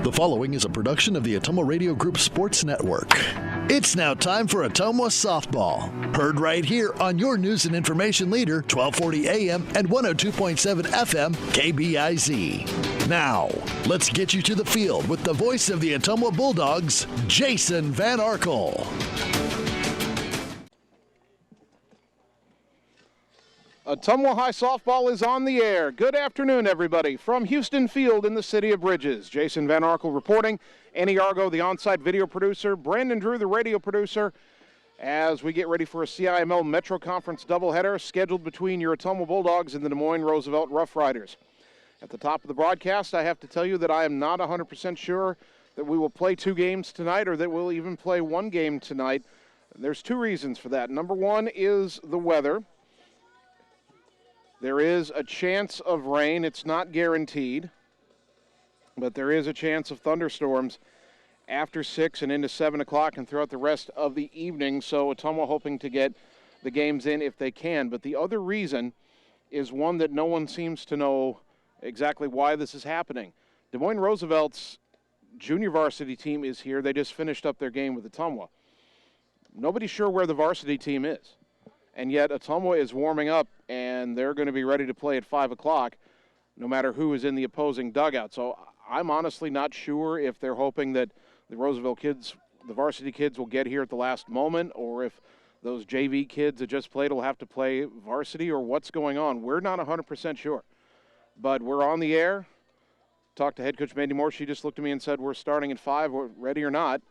The following is a production of the Ottumwa Radio Group Sports Network. It's now time for Ottumwa Softball. Heard right here on your news and information leader, 1240 AM and 102.7 FM, KBIZ. Now, let's get you to the field with the voice of the Ottumwa Bulldogs, Jason Van Arkel. Ottumwa High Softball is on the air. Good afternoon, everybody. From Houston Field in the City of Bridges, Jason Van Arkel reporting. Annie Argo, the on-site video producer. Brandon Drew, the radio producer. As we get ready for a CIML Metro Conference doubleheader scheduled between your Ottumwa Bulldogs and the Moines Roosevelt Roughriders. At the top of the broadcast, I have to tell you that I am not 100% sure that we will play 2 games tonight or that we'll even play 1 game tonight. There's 2 reasons for that. Number 1 is the weather. There is a chance of rain. It's not guaranteed, but there is a chance of thunderstorms after 6 and into 7 o'clock and throughout the rest of the evening. So Ottumwa hoping to get the games in if they can. But the other reason is one that no one seems to know exactly why this is happening. Des Moines Roosevelt's junior varsity team is here. They just finished up their game with Ottumwa. Nobody's sure where the varsity team is. And yet Ottumwa is warming up, and they're going to be ready to play at 5 o'clock, no matter who is in the opposing dugout. So I'm honestly not sure if they're hoping that the Roosevelt kids, the varsity kids, will get here at the last moment, or if those JV kids that just played will have to play varsity, or what's going on. We're not 100% sure. But we're on the air. Talked to head coach Mandy Moore. She just looked at me and said, we're starting at 5, we're ready or not.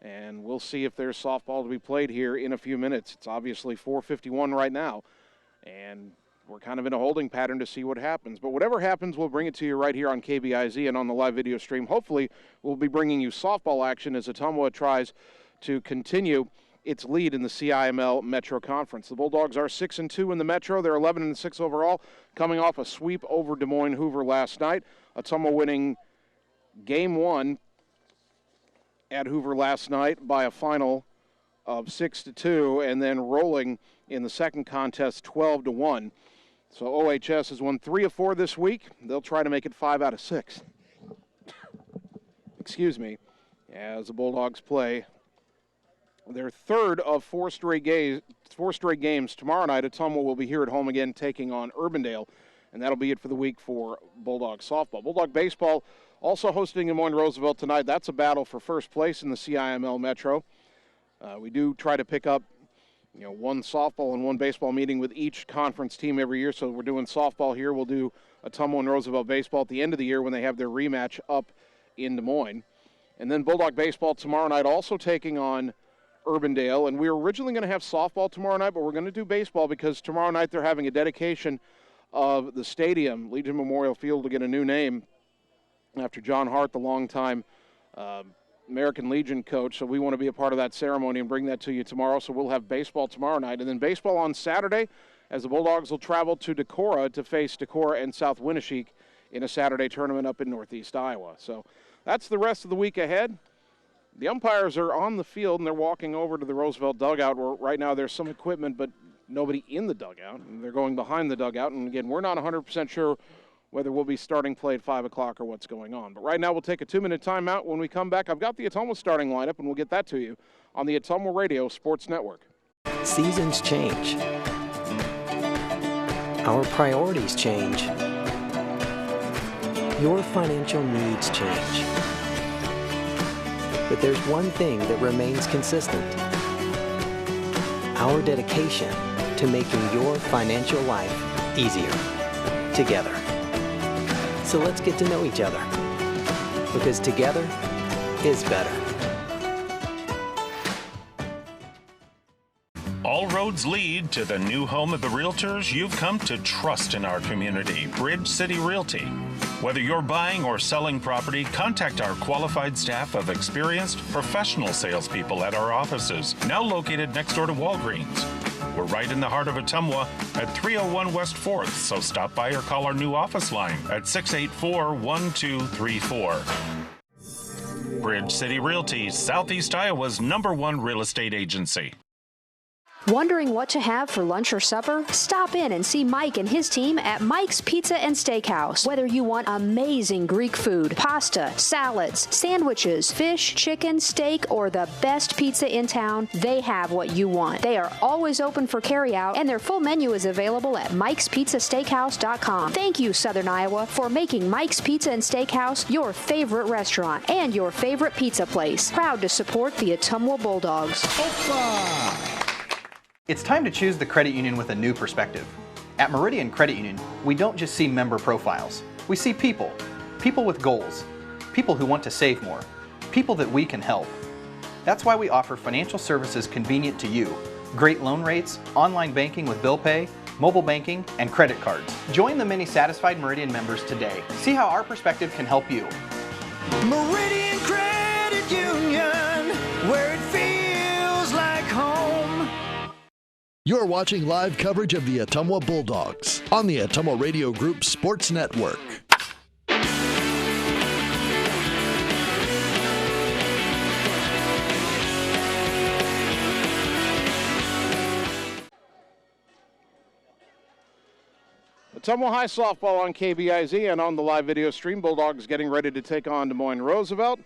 And we'll see if there's softball to be played here in a few minutes. It's obviously 4:51 right now, and we're kind of in a holding pattern to see what happens. But whatever happens, we'll bring it to you right here on KBIZ and on the live video stream. Hopefully, we'll be bringing you softball action as Ottumwa tries to continue its lead in the CIML Metro Conference. The Bulldogs are 6-2 in the Metro. They're 11-6 overall, coming off a sweep over Des Moines Hoover last night. Ottumwa winning Game 1 at Hoover last night by a final of 6-2, and then rolling in the second contest 12-1. So OHS has won 3 of 4 this week. They'll try to make it 5 out of 6. Excuse me, as the Bulldogs play their third of 4 straight games tomorrow night. Ottumwa will be here at home again, taking on Urbandale, and that'll be it for the week for Bulldog softball. Bulldog baseball also hosting in Moines Roosevelt tonight. That's a battle for first place in the CIML Metro. We do try to pick up, one softball and 1 baseball meeting with each conference team every year. So we're doing softball here. We'll do Ottumwa and Roosevelt baseball at the end of the year when they have their rematch up in Des Moines. And then Bulldog baseball tomorrow night also taking on Urbandale. And we were originally going to have softball tomorrow night, but we're going to do baseball because tomorrow night they're having a dedication of the stadium, Legion Memorial Field, to get a new name after John Hart, the longtime American Legion coach. So we want to be a part of that ceremony and bring that to you tomorrow. So we'll have baseball tomorrow night. And then baseball on Saturday, as the Bulldogs will travel to Decorah to face Decorah and South Winneshiek in a Saturday tournament up in Northeast Iowa. So that's the rest of the week ahead. The umpires are on the field, and they're walking over to the Roosevelt dugout, where right now there's some equipment, but nobody in the dugout. And they're going behind the dugout. And, again, we're not 100% sure whether we'll be starting play at 5 o'clock or what's going on. But right now we'll take a 2-minute timeout. When we come back, I've got the Ottumwa starting lineup, and we'll get that to you on the Ottumwa Radio Sports Network. Seasons change. Our priorities change. Your financial needs change. But there's one thing that remains consistent. Our dedication to making your financial life easier together. So let's get to know each other, because together is better. All roads lead to the new home of the realtors you've come to trust in our community, Bridge City Realty. Whether you're buying or selling property, contact our qualified staff of experienced professional salespeople at our offices, now located next door to Walgreens. We're right in the heart of Ottumwa at 301 West 4th, so stop by or call our new office line at 684-1234. Bridge City Realty, Southeast Iowa's #1 real estate agency. Wondering what to have for lunch or supper? Stop in and see Mike and his team at Mike's Pizza and Steakhouse. Whether you want amazing Greek food, pasta, salads, sandwiches, fish, chicken, steak, or the best pizza in town, they have what you want. They are always open for carryout, and their full menu is available at mikespizzasteakhouse.com. Thank you, Southern Iowa, for making Mike's Pizza and Steakhouse your favorite restaurant and your favorite pizza place. Proud to support the Ottumwa Bulldogs. It's time to choose the credit union with a new perspective. At Meridian Credit Union, we don't just see member profiles. We see people. People with goals. People who want to save more. People that we can help. That's why we offer financial services convenient to you. Great loan rates, online banking with bill pay, mobile banking, and credit cards. Join the many satisfied Meridian members today. See how our perspective can help you. Meridian Credit Union, where it feels like home. You're watching live coverage of the Ottumwa Bulldogs on the Ottumwa Radio Group Sports Network. Ottumwa High softball on KBIZ and on the live video stream. Bulldogs getting ready to take on Des Moines Roosevelt.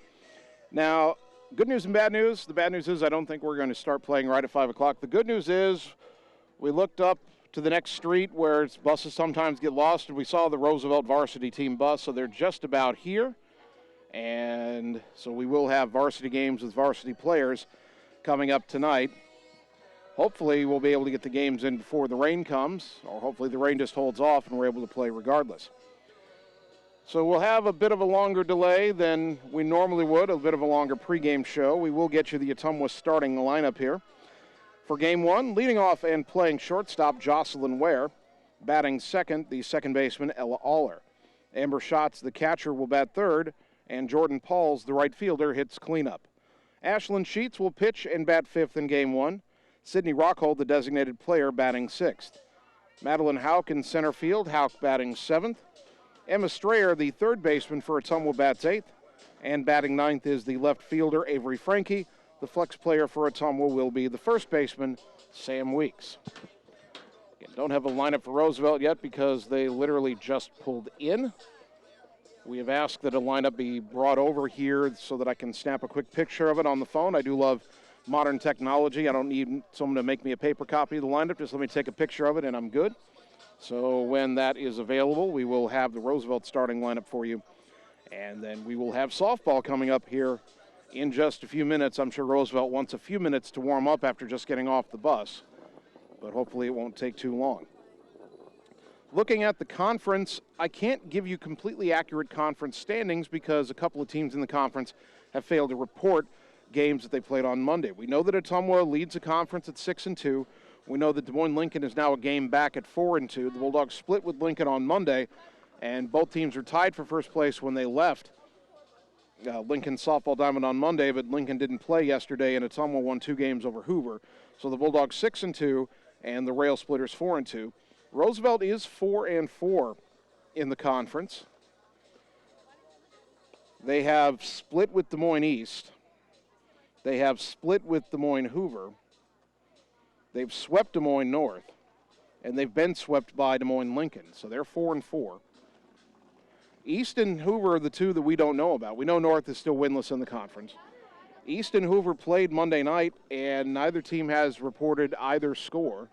Now, good news and bad news. The bad news is I don't think we're going to start playing right at 5 o'clock. The good news is we looked up to the next street where buses sometimes get lost, and we saw the Roosevelt varsity team bus, so they're just about here. And so we will have varsity games with varsity players coming up tonight. Hopefully we'll be able to get the games in before the rain comes, or hopefully the rain just holds off and we're able to play regardless. So we'll have a bit of a longer delay than we normally would, a bit of a longer pregame show. We will get you the Ottumwa starting lineup here. For game one, leading off and playing shortstop, Jocelyn Ware. Batting second, the second baseman, Ella Aller. Amber Schatz, the catcher, will bat third, and Jordan Pauls, the right fielder, hits cleanup. Ashlyn Sheets will pitch and bat fifth in game one. Sydney Rockhold, the designated player, batting sixth. Madeline Hauk in center field, Hauk batting seventh. Emma Strayer, the third baseman for Ottumwa, bats eighth. And batting ninth is the left fielder, Avery Franke. The flex player for Ottumwa will be the first baseman, Sam Weeks. Again, don't have a lineup for Roosevelt yet because they literally just pulled in. We have asked that a lineup be brought over here so that I can snap a quick picture of it on the phone. I do love modern technology. I don't need someone to make me a paper copy of the lineup. Just let me take a picture of it and I'm good. So when that is available, we will have the Roosevelt starting lineup for you. And then we will have softball coming up here in just a few minutes. I'm sure Roosevelt wants a few minutes to warm up after just getting off the bus, but hopefully it won't take too long. Looking at the conference, I can't give you completely accurate conference standings because a couple of teams in the conference have failed to report games that they played on Monday. We know that Ottumwa leads the conference at 6-2. We know that Des Moines Lincoln is now a game back at 4-2. The Bulldogs split with Lincoln on Monday, and both teams were tied for first place when they left Lincoln softball diamond on Monday, but Lincoln didn't play yesterday, and Ottumwa won 2 games over Hoover. So the Bulldogs 6-2, and the Rail Splitters 4-2. Roosevelt is 4-4 in the conference. They have split with Des Moines East. They have split with Des Moines Hoover. They've swept Des Moines North, and they've been swept by Des Moines Lincoln. So they're 4-4. East and Hoover are the two that we don't know about. We know North is still winless in the conference. East and Hoover played Monday night, and neither team has reported either score.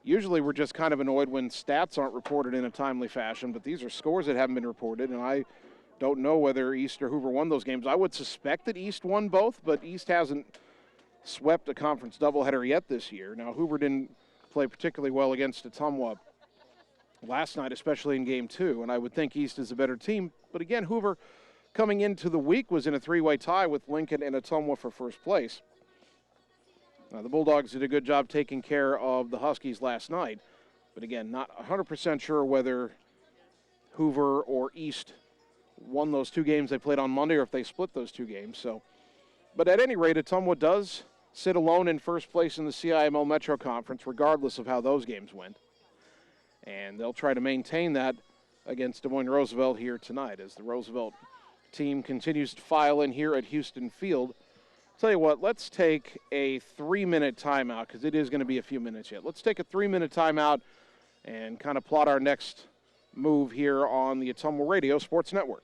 Usually we're just kind of annoyed when stats aren't reported in a timely fashion, but these are scores that haven't been reported, and I don't know whether East or Hoover won those games. I would suspect that East won both, but East hasn't swept a conference doubleheader yet this year. Now, Hoover didn't play particularly well against Ottumwa last night, especially in game 2, and I would think East is a better team. But again, Hoover coming into the week was in a 3-way tie with Lincoln and Ottumwa for first place. Now, the Bulldogs did a good job taking care of the Huskies last night, but again, not 100% sure whether Hoover or East won those 2 games they played on Monday or if they split those 2 games. So, but at any rate, Ottumwa does sit alone in first place in the CIML Metro Conference, regardless of how those games went. And they'll try to maintain that against Des Moines Roosevelt here tonight as the Roosevelt team continues to file in here at Houston Field Tell you what, let's take a 3-minute timeout because it is going to be a few minutes yet. Let's take a 3-minute timeout and kind of plot our next move here on the Ottumwa Radio Sports Network.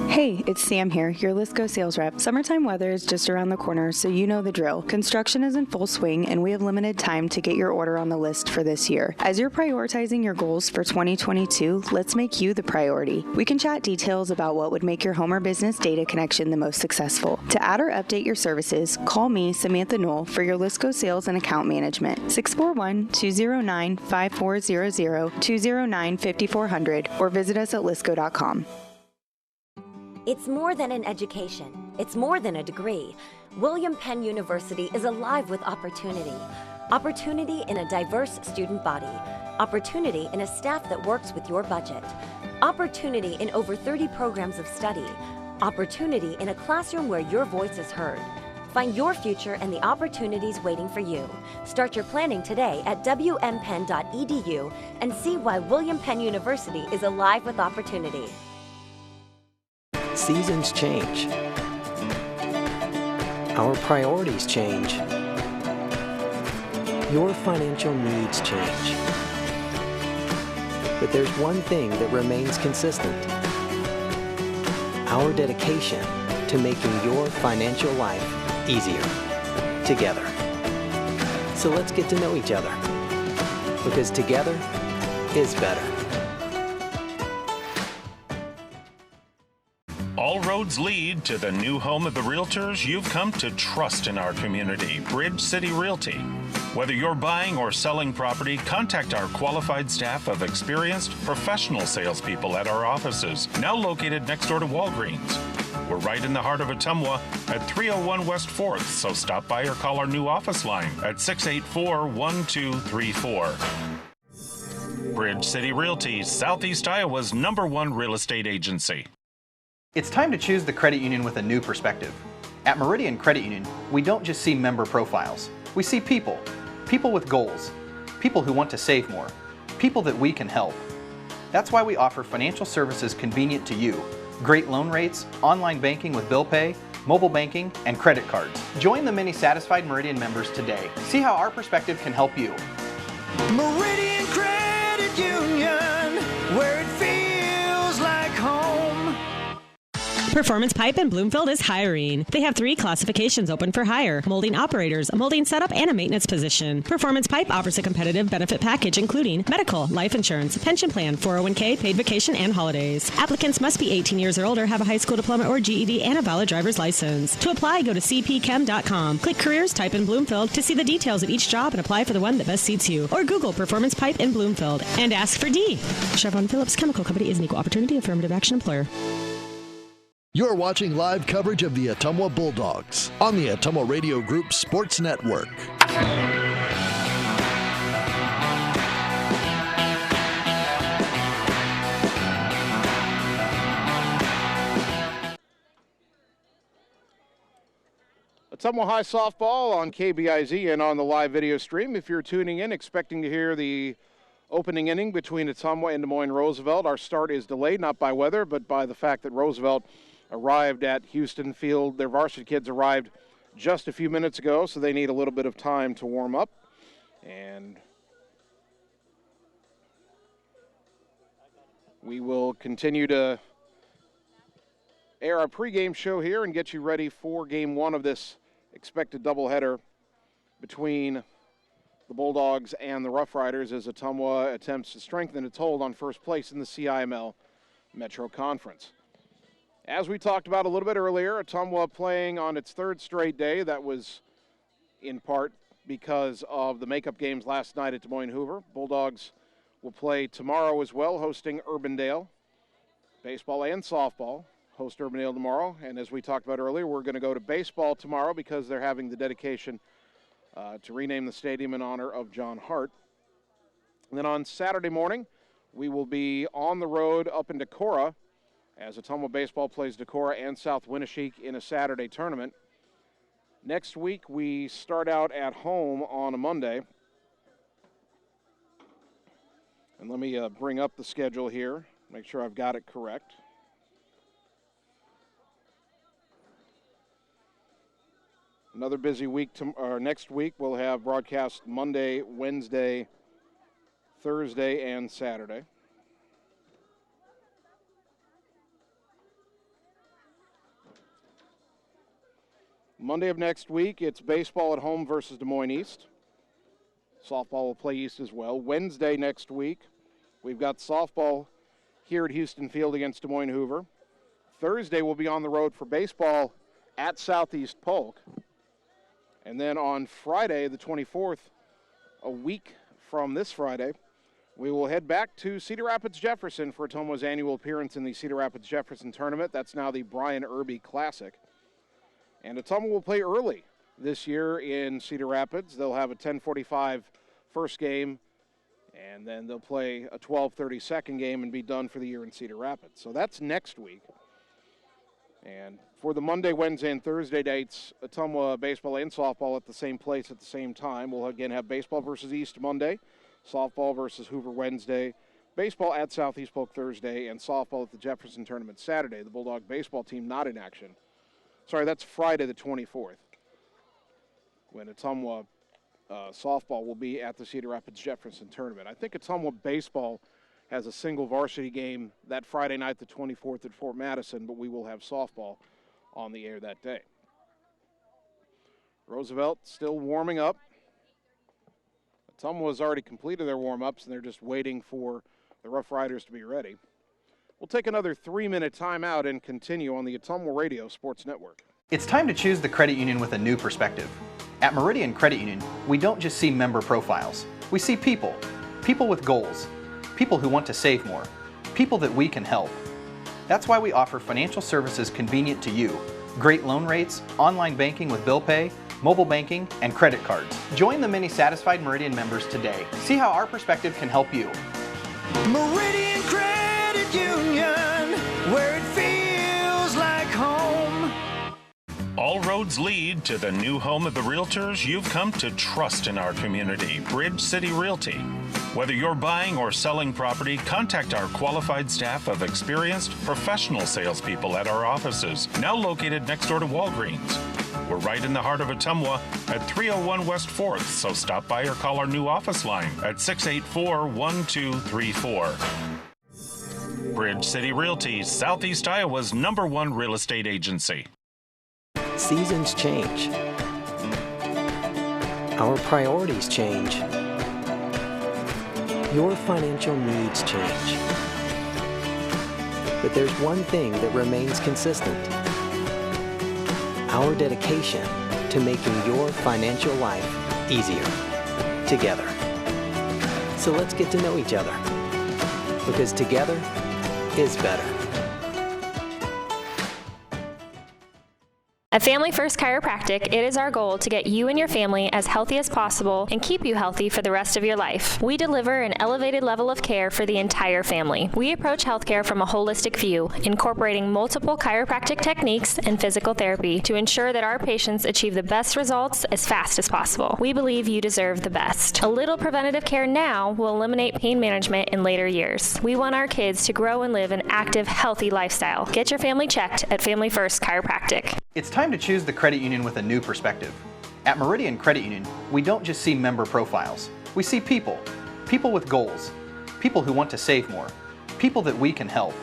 Hey, it's Sam here, your Lisco sales rep. Summertime weather is just around the corner, so you know the drill. Construction is in full swing, and we have limited time to get your order on the list for this year. As you're prioritizing your goals for 2022, let's make you the priority. We can chat details about what would make your home or business data connection the most successful. To add or update your services, call me, Samantha Knoll, for your Lisco sales and account management. 641-209-5400, 209-5400, or visit us at lisco.com. It's more than an education. It's more than a degree. William Penn University is alive with opportunity. Opportunity in a diverse student body. Opportunity in a staff that works with your budget. Opportunity in over 30 programs of study. Opportunity in a classroom where your voice is heard. Find your future and the opportunities waiting for you. Start your planning today at wmpenn.edu and see why William Penn University is alive with opportunity. Seasons change. Our priorities change. Your financial needs change. But there's one thing that remains consistent. Our dedication to making your financial life easier together. So let's get to know each other, because together is better. All roads lead to the new home of the realtors you've come to trust in our community, Bridge City Realty. Whether you're buying or selling property, contact our qualified staff of experienced professional salespeople at our offices, now located next door to Walgreens. We're right in the heart of Ottumwa at 301 West 4th, so stop by or call our new office line at 684-1234. Bridge City Realty, Southeast Iowa's #1 real estate agency. It's time to choose the credit union with a new perspective. At Meridian Credit Union, we don't just see member profiles. We see people. People with goals. People who want to save more. People that we can help. That's why we offer financial services convenient to you. Great loan rates, online banking with bill pay, mobile banking, and credit cards. Join the many satisfied Meridian members today. See how our perspective can help you. Meridian Credit Union, where it feels like home. Performance Pipe in Bloomfield is hiring. They have 3 classifications open for hire: molding operators, a molding setup, and a maintenance position. Performance Pipe offers a competitive benefit package including medical, life insurance, pension plan, 401k, paid vacation, and holidays. Applicants must be 18 years or older, have a high school diploma or GED, and a valid driver's license. To apply, go to cpchem.com. Click Careers, type in Bloomfield to see the details of each job and apply for the one that best suits you. Or Google Performance Pipe in Bloomfield and ask for D. Chevron Phillips Chemical Company is an equal opportunity affirmative action employer. You're watching live coverage of the Ottumwa Bulldogs on the Ottumwa Radio Group Sports Network. Ottumwa High softball on KBIZ and on the live video stream. If you're tuning in expecting to hear the opening inning between Ottumwa and Moines Roosevelt, our start is delayed, not by weather, but by the fact that Roosevelt arrived at Houston Field. Their varsity kids arrived just a few minutes ago, so they need a little bit of time to warm up. And we will continue to air our pregame show here and get you ready for Game 1 of this expected doubleheader between the Bulldogs and the Roughriders as Ottumwa attempts to strengthen its hold on first place in the CIML Metro Conference. As we talked about a little bit earlier, Ottumwa playing on its 3rd straight day. That was in part because of the makeup games last night at Des Moines Hoover. Bulldogs will play tomorrow as well, hosting Urbandale. Baseball and softball host Urbandale tomorrow. And as we talked about earlier, we're going to go to baseball tomorrow because they're having the dedication to rename the stadium in honor of John Hart. And then on Saturday morning, we will be on the road up in Decorah as Ottumwa baseball plays Decorah and South Winneshiek in a Saturday tournament. Next week, we start out at home on a Monday. And let me bring up the schedule here, make sure I've got it correct. Another busy week. Next week we'll have broadcast Monday, Wednesday, Thursday, and Saturday. Monday of next week, it's baseball at home versus Des Moines East. Softball will play East as well. Wednesday next week, we've got softball here at Houston Field against Des Moines Hoover. Thursday, we'll be on the road for baseball at Southeast Polk. And then on Friday, the 24th, a week from this Friday, we will head back to Cedar Rapids Jefferson for Ottumwa's annual appearance in the Cedar Rapids Jefferson tournament. That's now the Brian Irby Classic. And Ottumwa will play early this year in Cedar Rapids. They'll have a 10:45 first game, and then they'll play a 12:30 second game and be done for the year in Cedar Rapids. So that's next week. And for the Monday, Wednesday, and Thursday dates, Ottumwa baseball and softball at the same place at the same time. We'll again have baseball versus East Monday, softball versus Hoover Wednesday, baseball at Southeast Polk Thursday, and softball at the Jefferson tournament Saturday. The Bulldog baseball team not in action. Sorry, that's Friday the 24th, when Ottumwa softball will be at the Cedar Rapids Jefferson tournament. I think Ottumwa baseball has a single varsity game that Friday night, the 24th at Fort Madison, but we will have softball on the air that day. Roosevelt still warming up. Ottumwa has already completed their warm-ups, and they're just waiting for the Roughriders to be ready. We'll take another 3-minute timeout and continue on the Ottumwa Radio Sports Network. It's time to choose the credit union with a new perspective. At Meridian Credit Union, we don't just see member profiles. We see people. People with goals. People who want to save more. People that we can help. That's why we offer financial services convenient to you. Great loan rates, online banking with bill pay, mobile banking, and credit cards. Join the many satisfied Meridian members today. See how our perspective can help you. Meridian Credit Union, where it feels like home. All roads lead to the new home of the realtors you've come to trust in our community, Bridge City Realty. Whether you're buying or selling property, contact our qualified staff of experienced professional salespeople at our offices, now located next door to Walgreens. We're right in the heart of Ottumwa at 301 West 4th, so stop by or call our new office line at 684-1234. Bridge City Realty, Southeast Iowa's #1 real estate agency. Seasons change. Our priorities change. Your financial needs change. But there's one thing that remains consistent. Our dedication to making your financial life easier together. So let's get to know each other, because together is better. At Family First Chiropractic, it is our goal to get you and your family as healthy as possible and keep you healthy for the rest of your life. We deliver an elevated level of care for the entire family. We approach healthcare from a holistic view, incorporating multiple chiropractic techniques and physical therapy to ensure that our patients achieve the best results as fast as possible. We believe you deserve the best. A little preventative care now will eliminate pain management in later years. We want our kids to grow and live an active, healthy lifestyle. Get your family checked at Family First Chiropractic. It's time to choose the credit union with a new perspective. At Meridian Credit Union, we don't just see member profiles. We see people. People with goals. People who want to save more. People that we can help.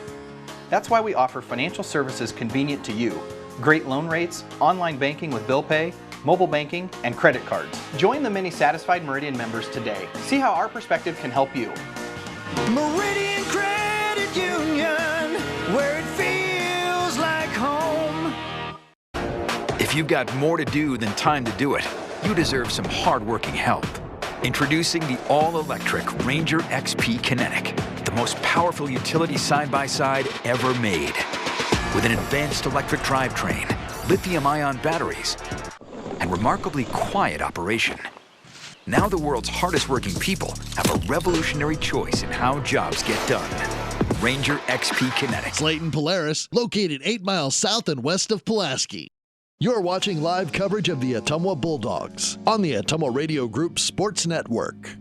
That's why we offer financial services convenient to you. Great loan rates, online banking with bill pay, mobile banking, and credit cards. Join the many satisfied Meridian members today. See how our perspective can help you. Meridian Credit Union, where it feels like home. If you've got more to do than time to do it, you deserve some hard-working help. Introducing the all-electric Ranger XP Kinetic, the most powerful utility side-by-side ever made. With an advanced electric drivetrain, lithium-ion batteries, and remarkably quiet operation. Now the world's hardest-working people have a revolutionary choice in how jobs get done. Ranger XP Kinetic. Slayton Polaris, located 8 miles south and west of Pulaski. You're watching live coverage of the Ottumwa Bulldogs on the Ottumwa Radio Group Sports Network.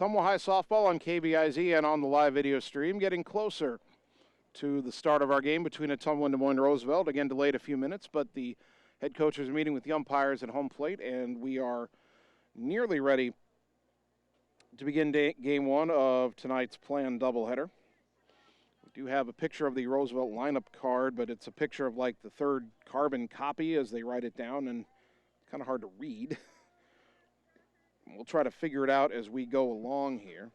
Ottumwa High softball on KBIZ and on the live video stream, getting closer to the start of our game between Ottumwa and Moines Roosevelt. Again, delayed a few minutes, but the head coaches are meeting with the umpires at home plate, and we are nearly ready to begin game one of tonight's planned doubleheader. We do have a picture of the Roosevelt lineup card, but it's a picture of like the third carbon copy as they write it down, and it's kind of hard to read. We'll try to figure it out as we go along here.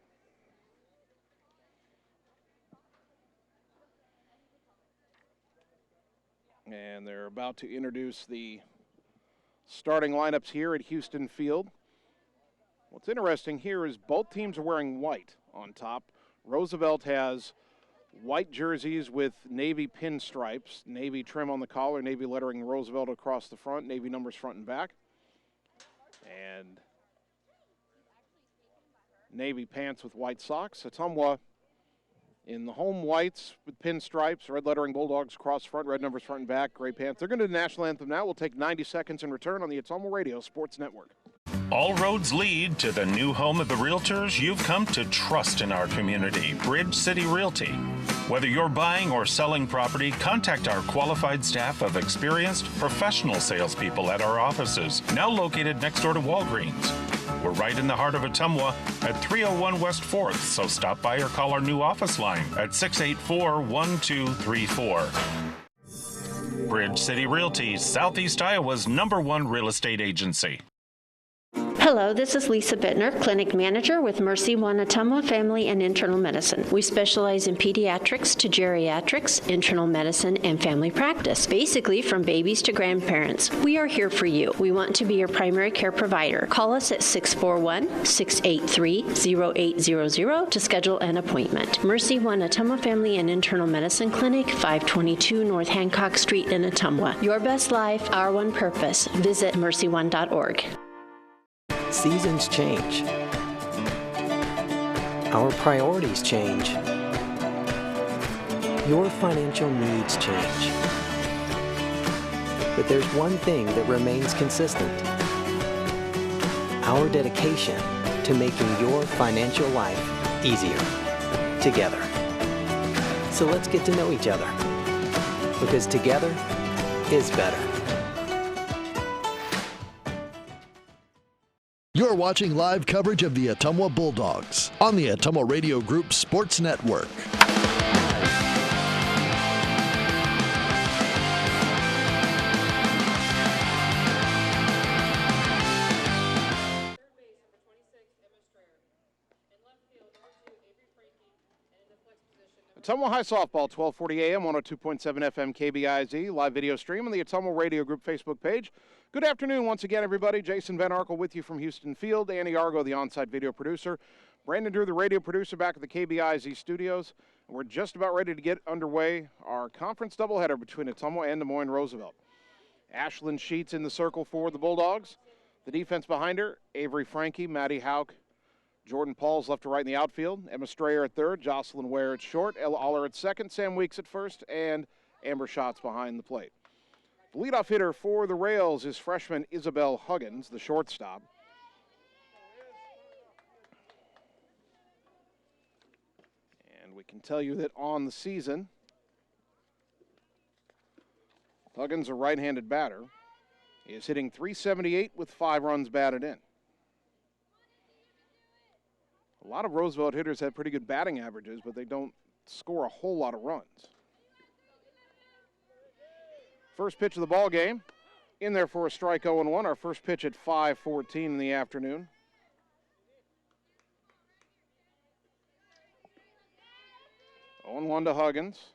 And they're about to introduce the starting lineups here at Houston Field. What's interesting here is both teams are wearing white on top. Roosevelt has white jerseys with navy pinstripes, navy trim on the collar, navy lettering Roosevelt across the front, navy numbers front and back. And navy pants with white socks. Ottumwa in the home whites with pinstripes, red lettering Bulldogs across the front, red numbers front and back, gray pants. They're going to do the national anthem now. We'll take 90 seconds in return on the Ottumwa Radio Sports Network. All roads lead to the new home of the realtors you've come to trust in our community, Bridge City Realty. Whether you're buying or selling property, contact our qualified staff of experienced professional salespeople at our offices, now located next door to Walgreens. We're right in the heart of Ottumwa at 301 West 4th, so stop by or call our new office line at 684-1234. Bridge City Realty, Southeast Iowa's #1 real estate agency. Hello, this is Lisa Bittner, Clinic Manager with Mercy One Ottumwa Family and Internal Medicine. We specialize in pediatrics to geriatrics, internal medicine, and family practice, basically from babies to grandparents. We are here for you. We want to be your primary care provider. Call us at 641-683-0800 to schedule an appointment. Mercy One Ottumwa Family and Internal Medicine Clinic, 522 North Hancock Street in Ottumwa. Your best life, our one purpose. Visit mercyone.org. Seasons change. Our priorities change. Your financial needs change. But there's one thing that remains consistent: our dedication to making your financial life easier together. So let's get to know each other, because together is better. You're watching live coverage of the Ottumwa Bulldogs on the Ottumwa Radio Group Sports Network. Ottumwa High Softball, 1240 AM, 102.7 FM KBIZ, live video stream on the Ottumwa Radio Group Facebook page. Good afternoon once again, everybody. Jason Van Arkel with you from Houston Field. Andy Argo, the on-site video producer. Brandon Drew, the radio producer, back at the KBIZ studios. We're just about ready to get underway our conference doubleheader between Ottumwa and Moines Roosevelt. Ashlyn Sheets in the circle for the Bulldogs. The defense behind her, Avery Frankie, Maddie Hauk, Jordan Pauls left to right in the outfield, Emma Strayer at third, Jocelyn Ware at short, Ella Aller at second, Sam Weeks at first, and Amber Schatz behind the plate. The leadoff hitter for the Rails is freshman Isabel Huggins, the shortstop. And we can tell you that on the season, Huggins, a right-handed batter, is hitting .378 with 5 runs batted in. A lot of Roosevelt hitters have pretty good batting averages, but they don't score a whole lot of runs. First pitch of the ball game, in there for a strike 0-1. Our first pitch at 5:14 in the afternoon. (0-1) to Huggins.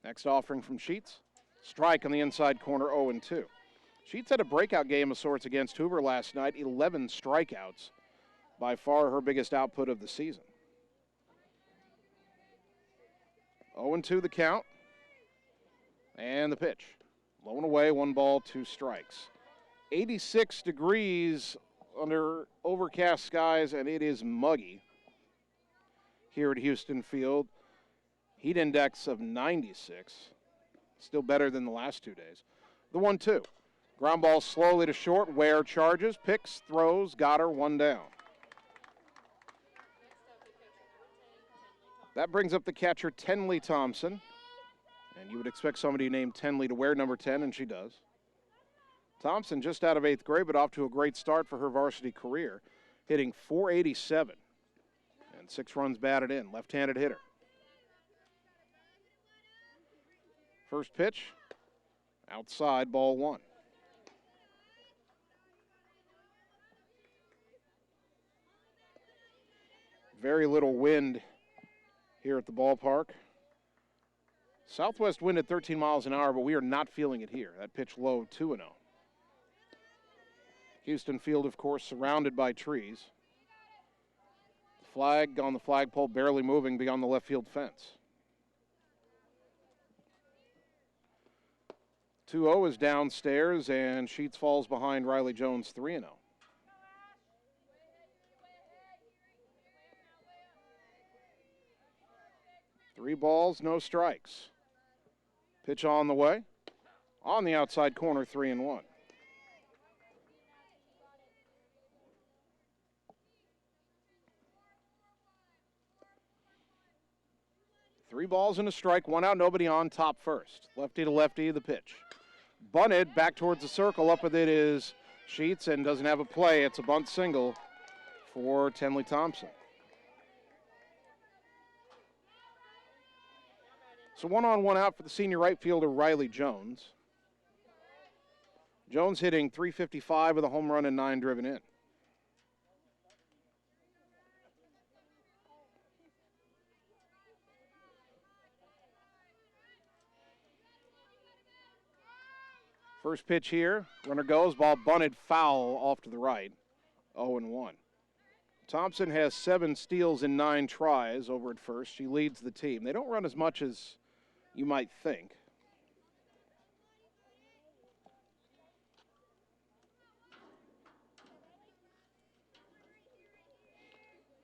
Next offering from Sheets. Strike on the inside corner, 0-2. Sheets had a breakout game of sorts against Hoover last night, 11 strikeouts, by far her biggest output of the season. 0-2 the count, and the pitch. Low and away, 1 ball, 2 strikes. 86 degrees under overcast skies, and it is muggy here at Houston Field. Heat index of 96, still better than the last 2 days. The 1-2. Ground ball slowly to short. Ware charges, picks, throws, got her, one down. That brings up the catcher, Tenley Thompson. And you would expect somebody named Tenley to wear number 10, and she does. Thompson just out of 8th grade, but off to a great start for her varsity career, hitting .487 and 6 runs batted in. Left-handed hitter. First pitch, outside, ball 1. Very little wind here at the ballpark. Southwest wind at 13 miles an hour, but we are not feeling it here. That pitch low, 2-0. Houston Field, of course, surrounded by trees. The flag on the flagpole barely moving beyond the left field fence. 2-0 is downstairs, and Sheets falls behind Riley Jones 3-0. Three balls, no strikes. Pitch on the way. On the outside corner, 3-1. Three balls and a strike, 1 out, nobody on, top first. Lefty to lefty, the pitch. Bunted back towards the circle. Up with it is Sheets and doesn't have a play. It's a bunt single for Tenley Thompson. So 1 on, 1 out for the senior right fielder, Riley Jones. Jones hitting .355 with a home run and 9 driven in. First pitch here, runner goes, ball bunted foul off to the right, 0-1. Thompson has 7 steals in 9 tries over at first. She leads the team. They don't run as much as you might think.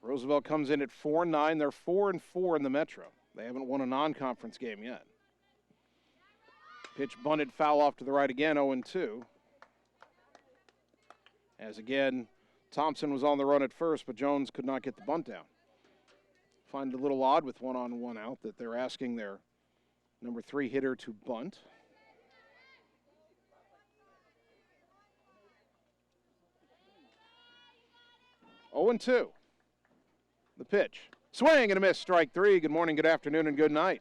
Roosevelt comes in at 4-9. They're 4-4 in the Metro. They haven't won a non-conference game yet. Pitch bunted foul off to the right again, 0-2. As again, Thompson was on the run at first, but Jones could not get the bunt down. Find it a little odd with 1 on, 1 out that they're asking their number 3 hitter to bunt. Oh and 2. The pitch. Swing and a miss, strike 3. Good morning, good afternoon, and good night.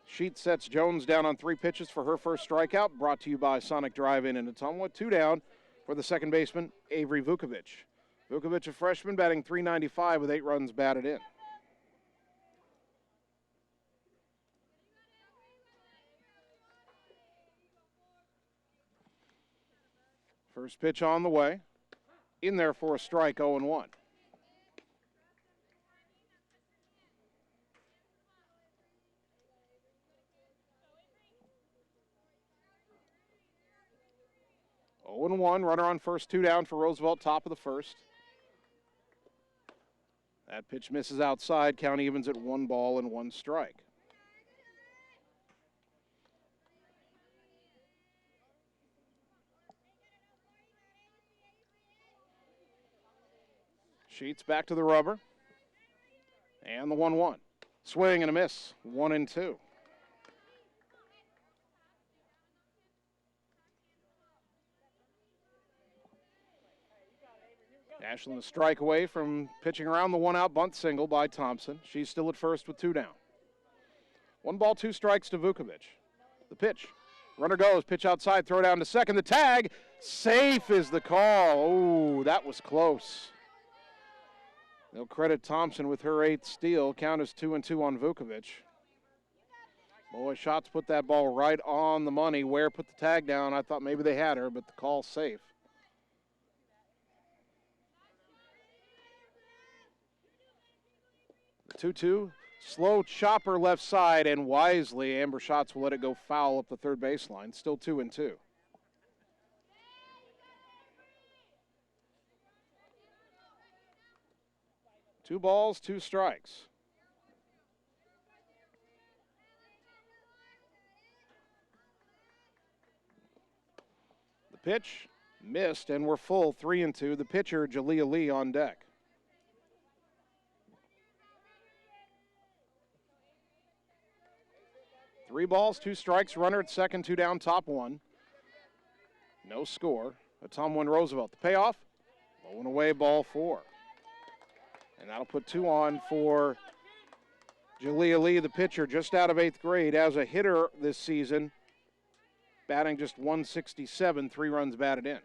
Sheets sets Jones down on 3 pitches for her first strikeout, brought to you by Sonic Drive-In in Ottumwa. 2 down for the second baseman, Avery Vukovic. Vukovic, a freshman, batting .395 with 8 runs batted in. First pitch on the way. In there for a strike, 0-1. Oh, 1, runner on first, 2 down for Roosevelt, top of the first. That pitch misses outside, count evens at 1 ball and 1 strike. Sheets back to the rubber. And the 1-1. Swing and a miss, 1 and 2. Ashland a strike away from pitching around the 1 out bunt single by Thompson. She's still at first with 2 down. 1 ball, 2 strikes to Vukovic. The pitch. Runner goes, pitch outside, throw down to second. The tag, safe is the call. Oh, that was close. They'll credit Thompson with her 8th steal. Count is 2 and 2 on Vukovic. Boy, shots put that ball right on the money. Ware put the tag down. I thought maybe they had her, but the call's safe. The 2-2, slow chopper left side, and wisely, Amber Schatz will let it go foul up the third baseline. Still 2 and 2. Two balls, 2 strikes. The pitch, missed, and we're full 3-2. The pitcher, Jalea Lee, on deck. Three balls, two strikes, runner at second, two down, top one. No score. Ottumwa and Roosevelt. The payoff, low and away, ball four. And that'll put two on for Jalea Lee, the pitcher, just out of 8th grade. As a hitter this season, batting just 167, 3 runs batted in.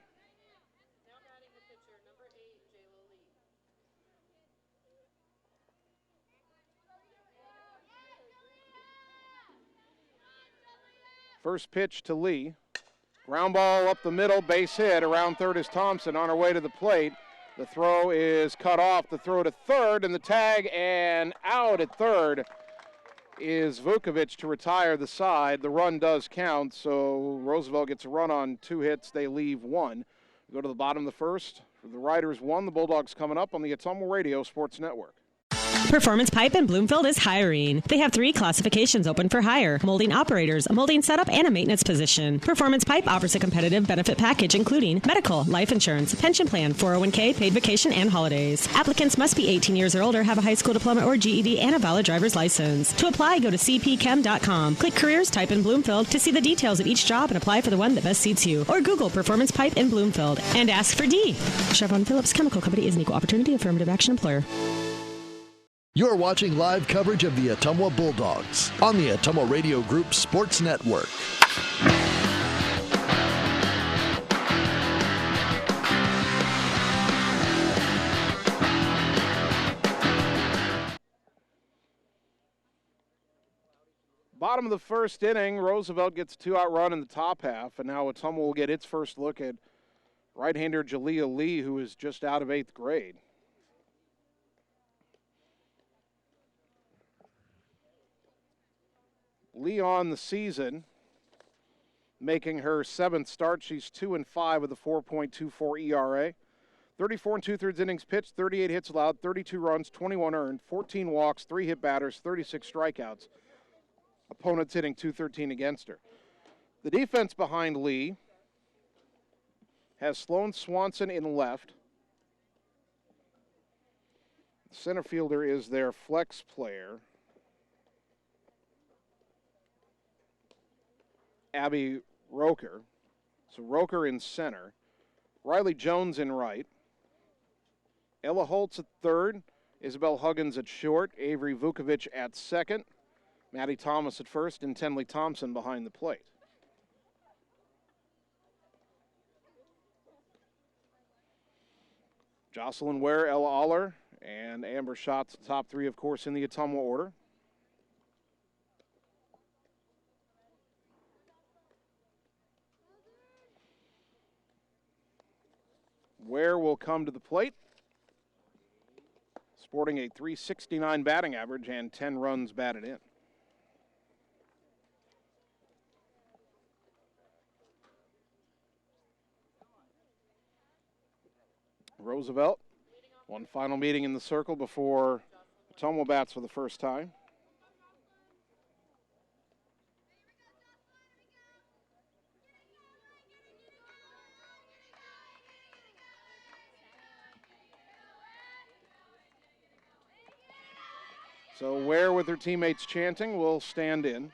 First pitch to Lee. Ground ball up the middle, base hit. Around third is Thompson on her way to the plate. The throw is cut off. The throw to third, and the tag, and out at third is Vukovic to retire the side. The run does count, so Roosevelt gets a run on 2 hits. They leave 1. We go to the bottom of the first. The Riders 1, the Bulldogs coming up on the Ottumwa Radio Sports Network. Performance Pipe in Bloomfield is hiring. They have 3 classifications open for hire: molding operators, a molding setup, and a maintenance position. Performance Pipe offers a competitive benefit package including medical, life insurance, pension plan, 401k, paid vacation, and holidays. Applicants must be 18 years or older, have a high school diploma or GED, and a valid driver's license. To apply, go to cpchem.com. Click Careers, type in Bloomfield to see the details of each job and apply for the one that best suits you. Or Google Performance Pipe in Bloomfield and ask for D. Chevron Phillips Chemical Company is an equal opportunity affirmative action employer. You're watching live coverage of the Ottumwa Bulldogs on the Ottumwa Radio Group Sports Network. Bottom of the first inning, Roosevelt gets a 2-out run in the top half, and now Ottumwa will get its first look at right-hander Jalea Lee, who is just out of 8th grade. Lee on the season, making her 7th start. She's 2-5 with a 4.24 ERA. 34 2/3 innings pitched, 38 hits allowed, 32 runs, 21 earned, 14 walks, 3 hit batters, 36 strikeouts. Opponents hitting .213 against her. The defense behind Lee has Sloan Swanson in left. The center fielder is their flex player, Abby Roker. So Roker in center. Riley Jones in right. Ella Holtz at third. Isabel Huggins at short. Avery Vukovic at second. Maddie Thomas at first. And Tenley Thompson behind the plate. Jocelyn Ware, Ella Aller, and Amber Schatz, the top 3, of course, in the Ottumwa order. Ware will come to the plate, sporting a .369 batting average and 10 runs batted in. Roosevelt, one final meeting in the circle before Ottumwa bats for the first time. So Ware, with her teammates chanting, will stand in.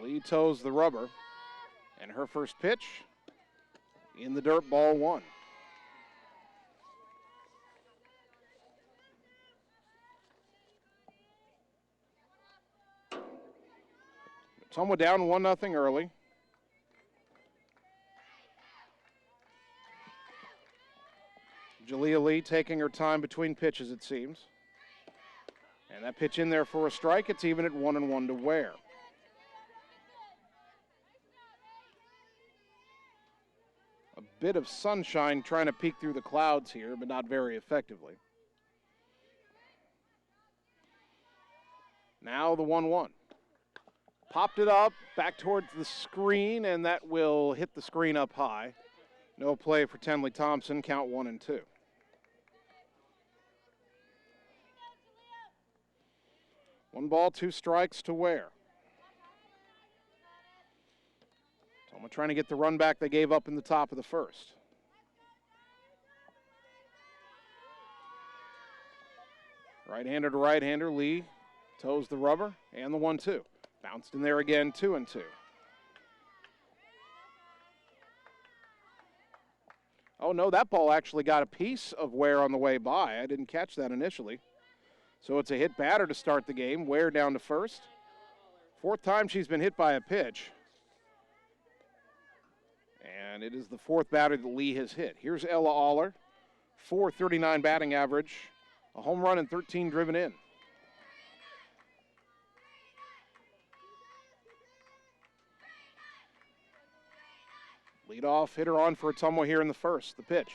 Lee toes the rubber. And her first pitch in the dirt, ball 1. Ottumwa down 1-0 early. Jalea Lee taking her time between pitches, it seems. And that pitch in there for a strike. It's even at 1-1 to Ware. A bit of sunshine trying to peek through the clouds here, but not very effectively. Now the 1-1. Popped it up, back towards the screen, and that will hit the screen up high. No play for Tenley Thompson, count 1-2. One ball, 2 strikes to Ware. Ottumwa trying to get the run back they gave up in the top of the first. Right-hander to right-hander, Lee toes the rubber and the 1-2. Bounced in there again, 2-2. Oh no, that ball actually got a piece of Ware on the way by. I didn't catch that initially. So it's a hit batter to start the game. Ware down to first. Fourth time she's been hit by a pitch. And it is the fourth batter that Lee has hit. Here's Ella Aller, .439 batting average, a home run and 13 driven in. Leadoff hitter on for Ottumwa here in the first. The pitch.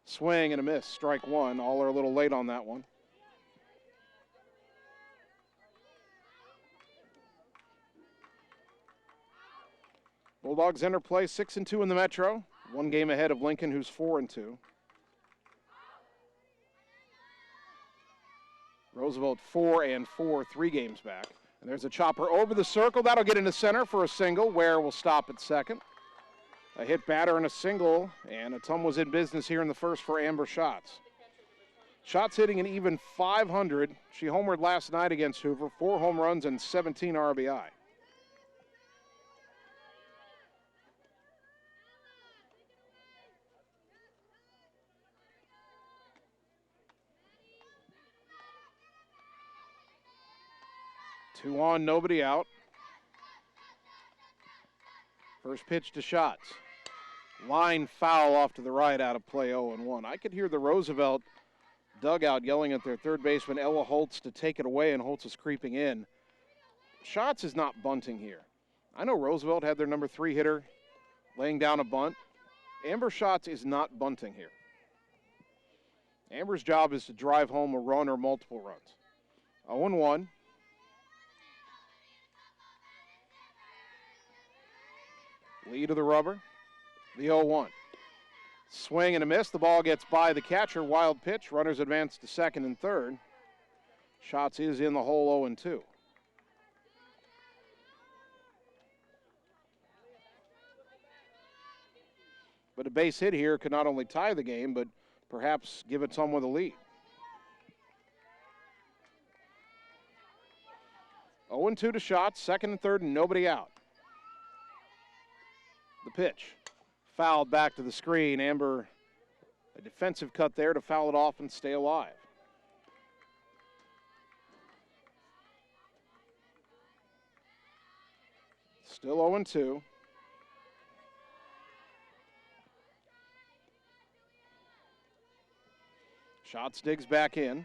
Swing and a miss. Strike one. Aller a little late on that one. Bulldogs enter play 6-2 in the Metro. One game ahead of Lincoln, who's 4-2. Roosevelt 4-4, 3 games back. And there's a chopper over the circle. That'll get into center for a single. Ware will stop at second. A hit batter and a single, and Ottumwa's in business here in the first for Amber Schatz. Schatz hitting an even .500. She homered last night against Hoover, 4 home runs and 17 RBI. Two on, nobody out. First pitch to Schatz. Line foul off to the right out of play 0-1. I could hear the Roosevelt dugout yelling at their third baseman, Ella Holtz, to take it away, and Holtz is creeping in. Schatz is not bunting here. I know Roosevelt had their number 3 hitter laying down a bunt. Amber Schatz is not bunting here. Amber's job is to drive home a run or multiple runs. 0-1. Lee to the rubber. The 0-1. Swing and a miss. The ball gets by the catcher. Wild pitch. Runners advance to second and third. Schatz is in the hole 0-2. But a base hit here could not only tie the game, but perhaps give Ottumwa the lead. 0-2 to Schatz. Second and third and nobody out. The pitch. Fouled back to the screen. Amber, a defensive cut there to foul it off and stay alive. Still 0-2. Schatz digs back in.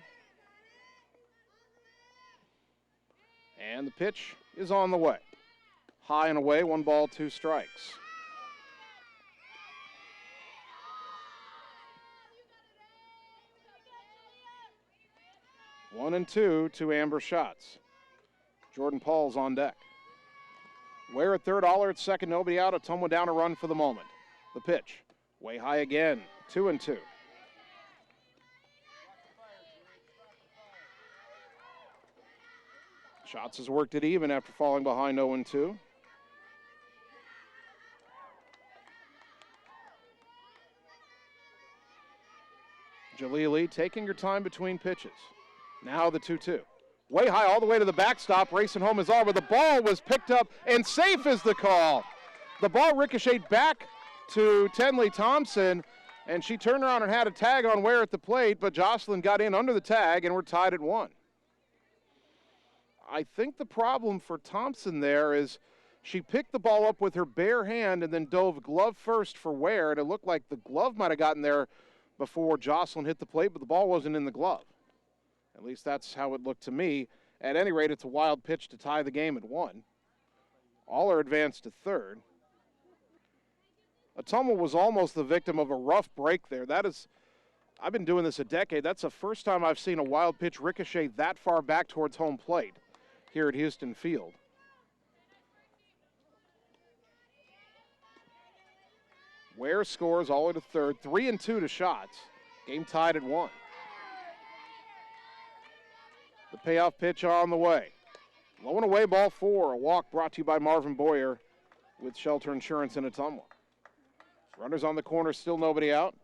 And the pitch is on the way. High and away, 1 ball, 2 strikes. One and 2 to Amber Schatz. Jordan Paul's on deck. Ware at third, Aller at second, nobody out. Ottumwa down a run for the moment. The pitch, way high again, 2-2. Schatz has worked it even after falling behind 0-2. Jalili taking your time between pitches. Now the 2-2. Way high all the way to the backstop. Racing home is Oliver. The ball was picked up and safe is the call. The ball ricocheted back to Tenley Thompson, and she turned around and had a tag on Ware at the plate, but Jocelyn got in under the tag, and we're tied at 1. I think the problem for Thompson there is she picked the ball up with her bare hand and then dove glove first for Ware, and it looked like the glove might have gotten there before Jocelyn hit the plate, but the ball wasn't in the glove. At least that's how it looked to me. At any rate, it's a wild pitch to tie the game at 1. Aller advanced to third. Ottumwa was almost the victim of a rough break there. I've been doing this a decade. That's the first time I've seen a wild pitch ricochet that far back towards home plate here at Houston Field. Ware scores all the way to third. 3-2 to Schatz. Game tied at 1. The payoff pitch on the way. Low and away, ball 4. A walk brought to you by Marvin Boyer with Shelter Insurance in Ottumwa. Runners on the corner, still nobody out.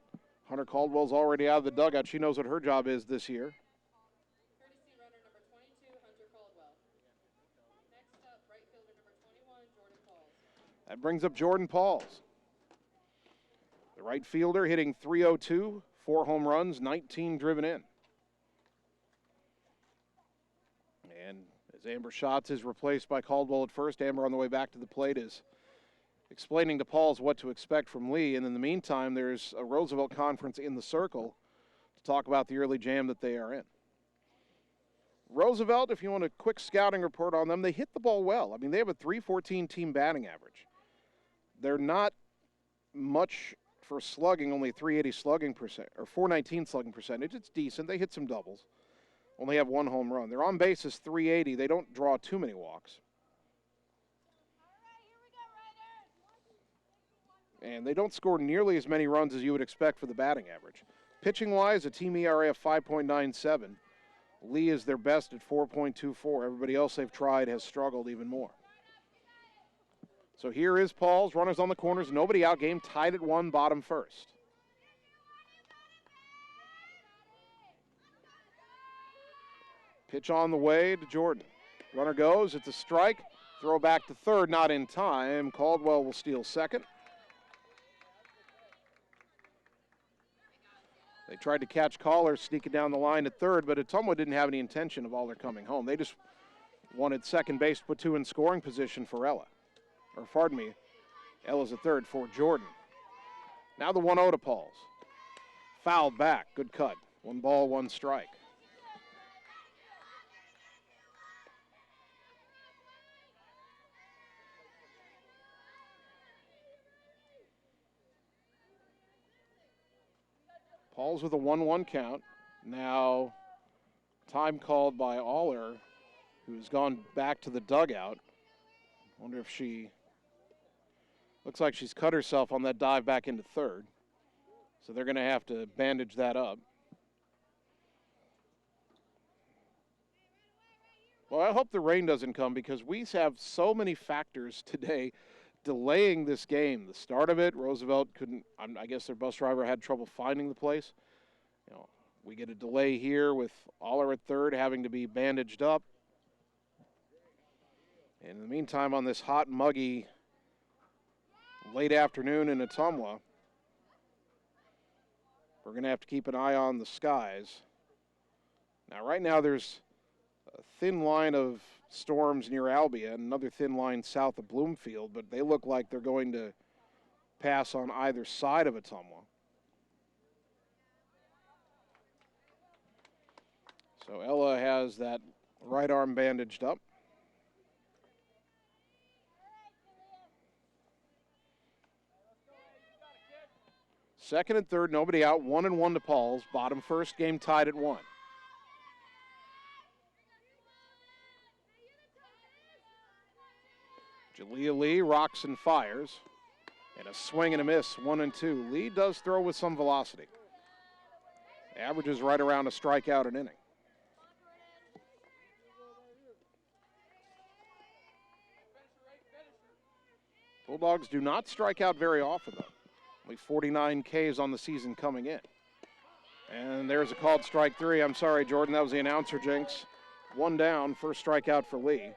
Hunter Caldwell's already out of the dugout. She knows what her job is this year. Courtesy runner number 22, Hunter Caldwell. Next up, right fielder number 21, Jordan Pauls. That brings up Jordan Pauls. The right fielder hitting .302, 4 home runs, 19 driven in. And as Amber Schatz is replaced by Caldwell at first, Amber on the way back to the plate is explaining to Pauls what to expect from Lee. And in the meantime, there's a Roosevelt conference in the circle to talk about the early jam that they are in. Roosevelt, if you want a quick scouting report on them, they hit the ball well. I mean, they have a .314 team batting average. They're not much for slugging, only 380 slugging percent, or 419 slugging percentage. It's decent. They hit some doubles. Only have 1 home run. Their on base is .380. They don't draw too many walks. And they don't score nearly as many runs as you would expect for the batting average. Pitching-wise, a team ERA of 5.97. Lee is their best at 4.24. Everybody else they've tried has struggled even more. So here is Pauls. Runners on the corners. Nobody out. Game tied at 1, bottom first. Pitch on the way to Jordan. Runner goes. It's a strike. Throw back to third. Not in time. Caldwell will steal second. They tried to catch Collar sneaking down the line at third, but Ottumwa didn't have any intention of all their coming home. They just wanted second base to put 2 in scoring position for Ella. Or pardon me, Ella's at third for Jordan. Now the 1-0 to Pauls. Fouled back, good cut. 1 ball, 1 strike. Pauls with a 1-1 count. Now, time called by Aller, who's gone back to the dugout. Wonder if she, looks like she's cut herself on that dive back into third. So they're going to have to bandage that up. Well, I hope the rain doesn't come because we have so many factors today delaying this game. The start of it, Roosevelt couldn't, I guess their bus driver had trouble finding the place. You know, we get a delay here with Aller at third having to be bandaged up. And in the meantime, on this hot, muggy late afternoon in Ottumwa, we're going to have to keep an eye on the skies. Now, right now, there's a thin line of storms near Albia and another thin line south of Bloomfield, but they look like they're going to pass on either side of Ottumwa. So Ella has that right arm bandaged up. Second and third, nobody out, 1-1 to Pauls. Bottom first, game tied at 1. Jalea Lee rocks and fires. And a swing and a miss, 1-2. Lee does throw with some velocity. Averages right around a strikeout an inning. Bulldogs do not strike out very often, though. Only 49 Ks on the season coming in. And there's a called strike 3. I'm sorry, Jordan, that was the announcer jinx. 1 down, first strikeout for Lee.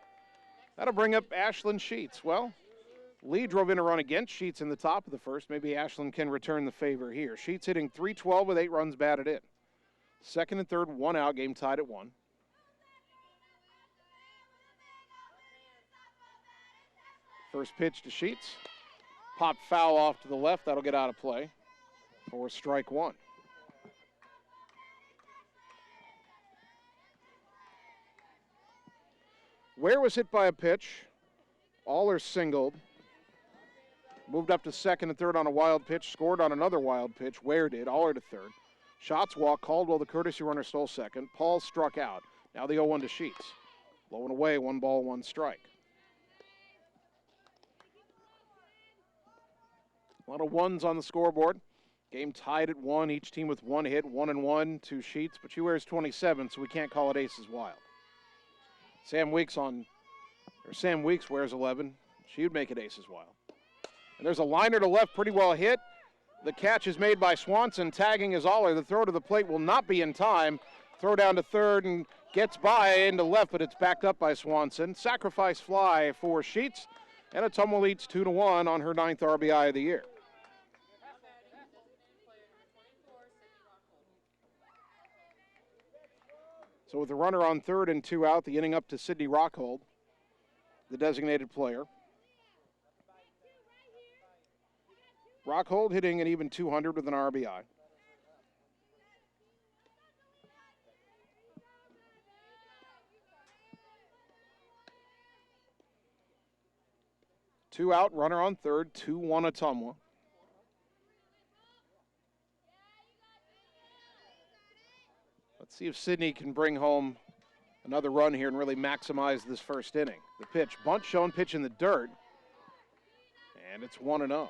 That'll bring up Ashlyn Sheets. Well, Lee drove in a run against Sheets in the top of the first. Maybe Ashlyn can return the favor here. Sheets hitting .312 with 8 runs batted in. Second and third, 1 out, game tied at 1. First pitch to Sheets. Pop foul off to the left. That'll get out of play for strike 1. Ware was hit by a pitch. Aller singled. Moved up to second and third on a wild pitch. Scored on another wild pitch. Ware did. Aller to third. Shots walk. Caldwell, the courtesy runner, stole second. Paul struck out. Now the 0-1 to Sheets. Low and away. 1 ball, 1 strike. A lot of ones on the scoreboard. Game tied at 1. Each team with 1 hit, 1-1 to Sheets, but she wears 27, so we can't call it aces wild. Sam Weeks wears 11. She would make it aces wild. And there's a liner to left, pretty well hit. The catch is made by Swanson, tagging is Aller. The throw to the plate will not be in time. Throw down to third and gets by into left, but it's backed up by Swanson. Sacrifice fly for Sheets, and Ottumwa leads 2-1 on her 9th RBI of the year. So with the runner on third and 2 out, the inning up to Sydney Rockhold, the designated player. Rockhold hitting an even 200 with an RBI. Two out, runner on third, 2-1 Ottumwa. Let's see if Sydney can bring home another run here and really maximize this first inning. The pitch, bunt shown, pitch in the dirt, and it's 1-0.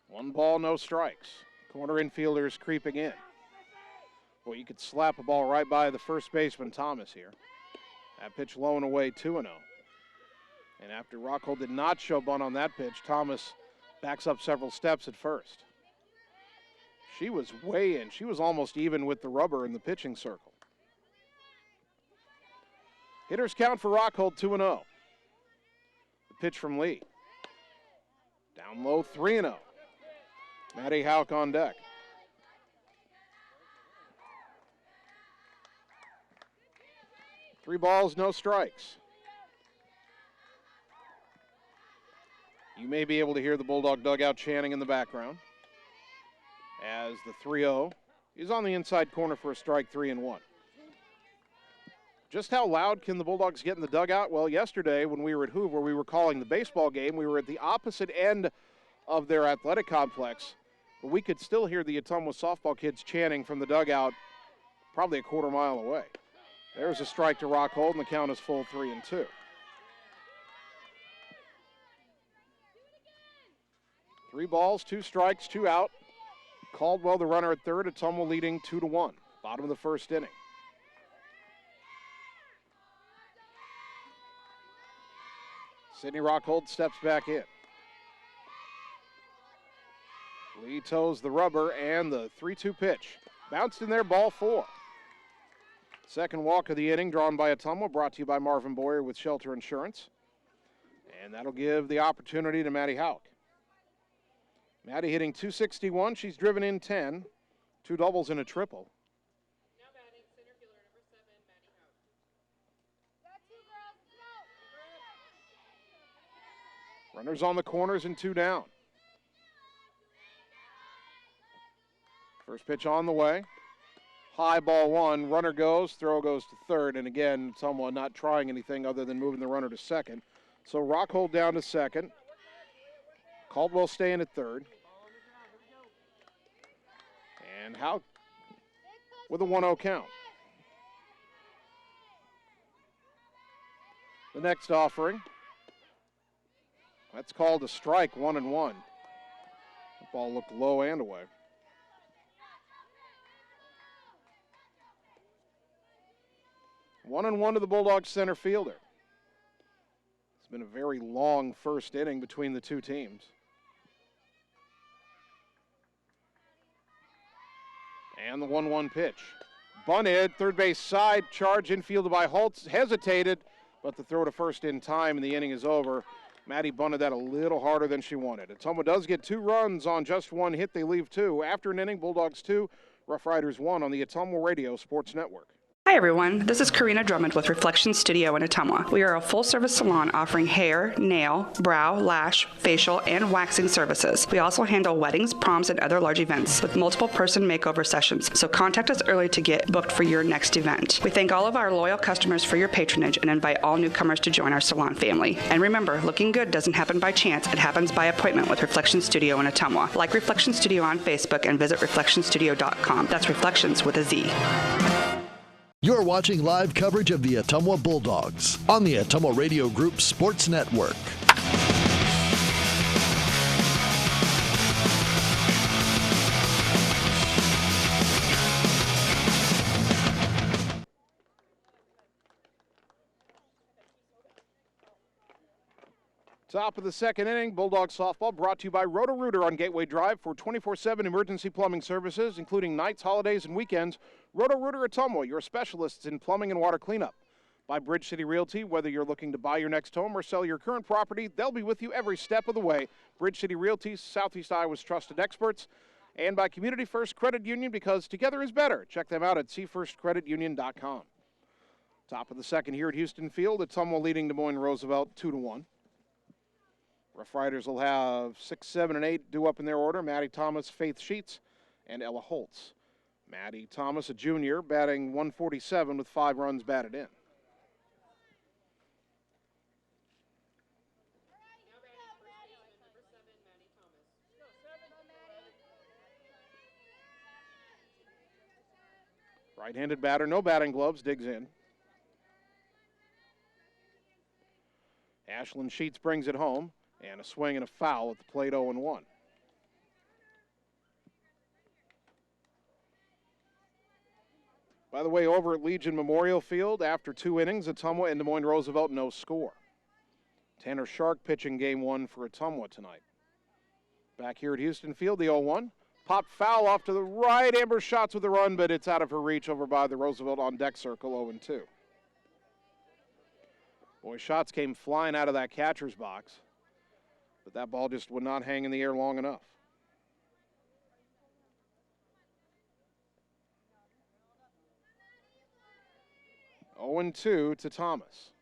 One ball, no strikes. Corner infielders creeping in. Boy, you could slap a ball right by the first baseman, Thomas, here. That pitch low and away, 2-0. And after Rockhold did not show bunt on that pitch, Thomas backs up several steps at first. She was way in. She was almost even with the rubber in the pitching circle. Hitters count for Rockhold, 2-0. The pitch from Lee. Down low, 3-0. Maddie Hauk on deck. Three balls, no strikes. You may be able to hear the Bulldog dugout chanting in the background as the 3-0 is on the inside corner for a strike, 3-1. Just how loud can the Bulldogs get in the dugout? Well, yesterday when we were at Hoover, we were calling the baseball game. We were at the opposite end of their athletic complex, but we could still hear the Ottumwa softball kids chanting from the dugout probably a quarter mile away. There's a strike to Rockhold, and the count is full, 3-2. Three balls, two strikes, two out. Caldwell, the runner at third. Ottumwa leading 2-1. Bottom of the first inning. Sydney Rockhold steps back in. Lee toes the rubber, and the 3-2 pitch. Bounced in there, ball 4. Second walk of the inning drawn by Ottumwa, brought to you by Marvin Boyer with Shelter Insurance. And that'll give the opportunity to Maddie Hauk. Maddie hitting .261. She's driven in 10. 2 doubles and a triple. Now batting center fielder number 7, Maddie Hauk. Runners on the corners and 2 down. First pitch on the way. High ball 1. Runner goes. Throw goes to third. And again, Ottumwa not trying anything other than moving the runner to second. So Rockhold down to second. Caldwell staying at third. And Hauk with a 1-0 count. The next offering. That's called a strike, 1-1. The ball looked low and away. One and 1 to the Bulldogs center fielder. It's been a very long first inning between the two teams. And the 1-1 pitch. Bunted, third base side, charge infielded by Holtz, hesitated, but the throw to first in time and the inning is over. Maddie bunted that a little harder than she wanted. Ottumwa does get 2 runs on just 1 hit. They leave 2. After an inning, Bulldogs 2, Roughriders 1 on the Ottumwa Radio Sports Network. Hi everyone, this is Karina Drummond with Reflection Studio in Ottumwa. We are a full-service salon offering hair, nail, brow, lash, facial, and waxing services. We also handle weddings, proms, and other large events with multiple person makeover sessions, so contact us early to get booked for your next event. We thank all of our loyal customers for your patronage and invite all newcomers to join our salon family. And remember, looking good doesn't happen by chance, it happens by appointment with Reflection Studio in Ottumwa. Like Reflection Studio on Facebook and visit reflectionstudio.com. That's Reflections with a Z. You're watching live coverage of the Ottumwa Bulldogs on the Ottumwa Radio Group Sports Network. Top of the second inning, Bulldogs softball brought to you by Roto-Rooter on Gateway Drive for 24/7 emergency plumbing services, including nights, holidays, and weekends. Roto-Rooter Ottumwa, your specialists in plumbing and water cleanup. By Bridge City Realty, whether you're looking to buy your next home or sell your current property, they'll be with you every step of the way. Bridge City Realty, Southeast Iowa's trusted experts. And by Community First Credit Union, because together is better. Check them out at cfirstcreditunion.com. Top of the second here at Houston Field, Ottumwa leading Des Moines Roosevelt 2-1. Roughriders will have 6, 7, and 8 due up in their order. Maddie Thomas, Faith Sheets, and Ella Holtz. Maddie Thomas, a junior, batting 147 with 5 runs batted in. Right-handed batter, no batting gloves, digs in. Ashlyn Sheets brings it home, and a swing and a foul at the plate, 0-1. By the way, over at Legion Memorial Field, after 2 innings, Ottumwa and Des Moines Roosevelt no score. Tanner Shark pitching game 1 for Ottumwa tonight. Back here at Houston Field, the 0-1. Popped foul off to the right. Amber shots with a run, but it's out of her reach over by the Roosevelt on deck circle, 0-2. Boy, shots came flying out of that catcher's box, but that ball just would not hang in the air long enough. Oh, 0-2 to Thomas.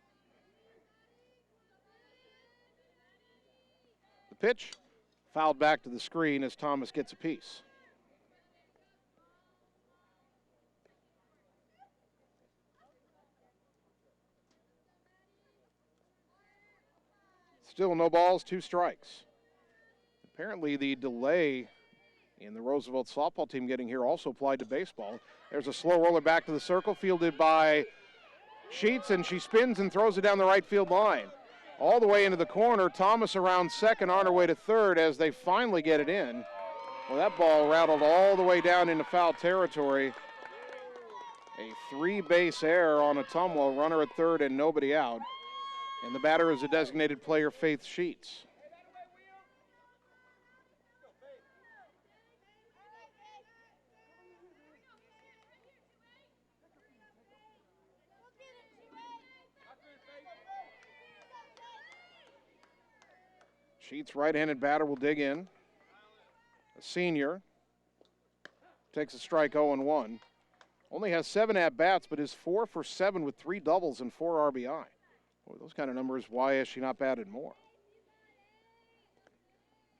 The pitch fouled back to the screen as Thomas gets a piece. Still no balls, 2 strikes. Apparently the delay in the Roosevelt softball team getting here also applied to baseball. There's a slow roller back to the circle, fielded by Sheets, and she spins and throws it down the right field line. All the way into the corner. Thomas around second, on her way to third as they finally get it in. Well, that ball rattled all the way down into foul territory. A 3-base error on Ottumwa, runner at third and nobody out. And the batter is a designated player, Faith Sheets. Sheets, right-handed batter, will dig in. A senior. Takes a strike, 0-1. Only has 7 at-bats, but is 4 for 7 with 3 doubles and 4 RBI. Boy, those kind of numbers, why has she not batted more?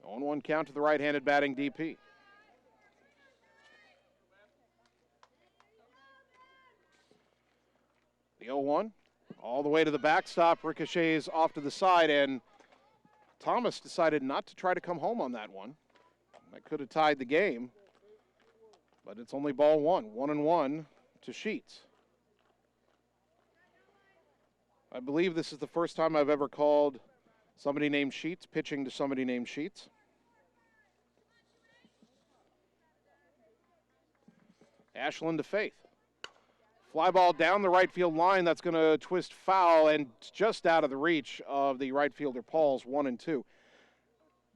0-1 count to the right-handed batting DP. The 0-1, all the way to the backstop, ricochets off to the side, and Thomas decided not to try to come home on that one. That could have tied the game, but it's only ball 1, 1-1 to Sheets. I believe this is the first time I've ever called somebody named Sheets pitching to somebody named Sheets. Ashlyn to Faith. Fly ball down the right field line. That's going to twist foul and just out of the reach of the right fielder Pauls, 1-2.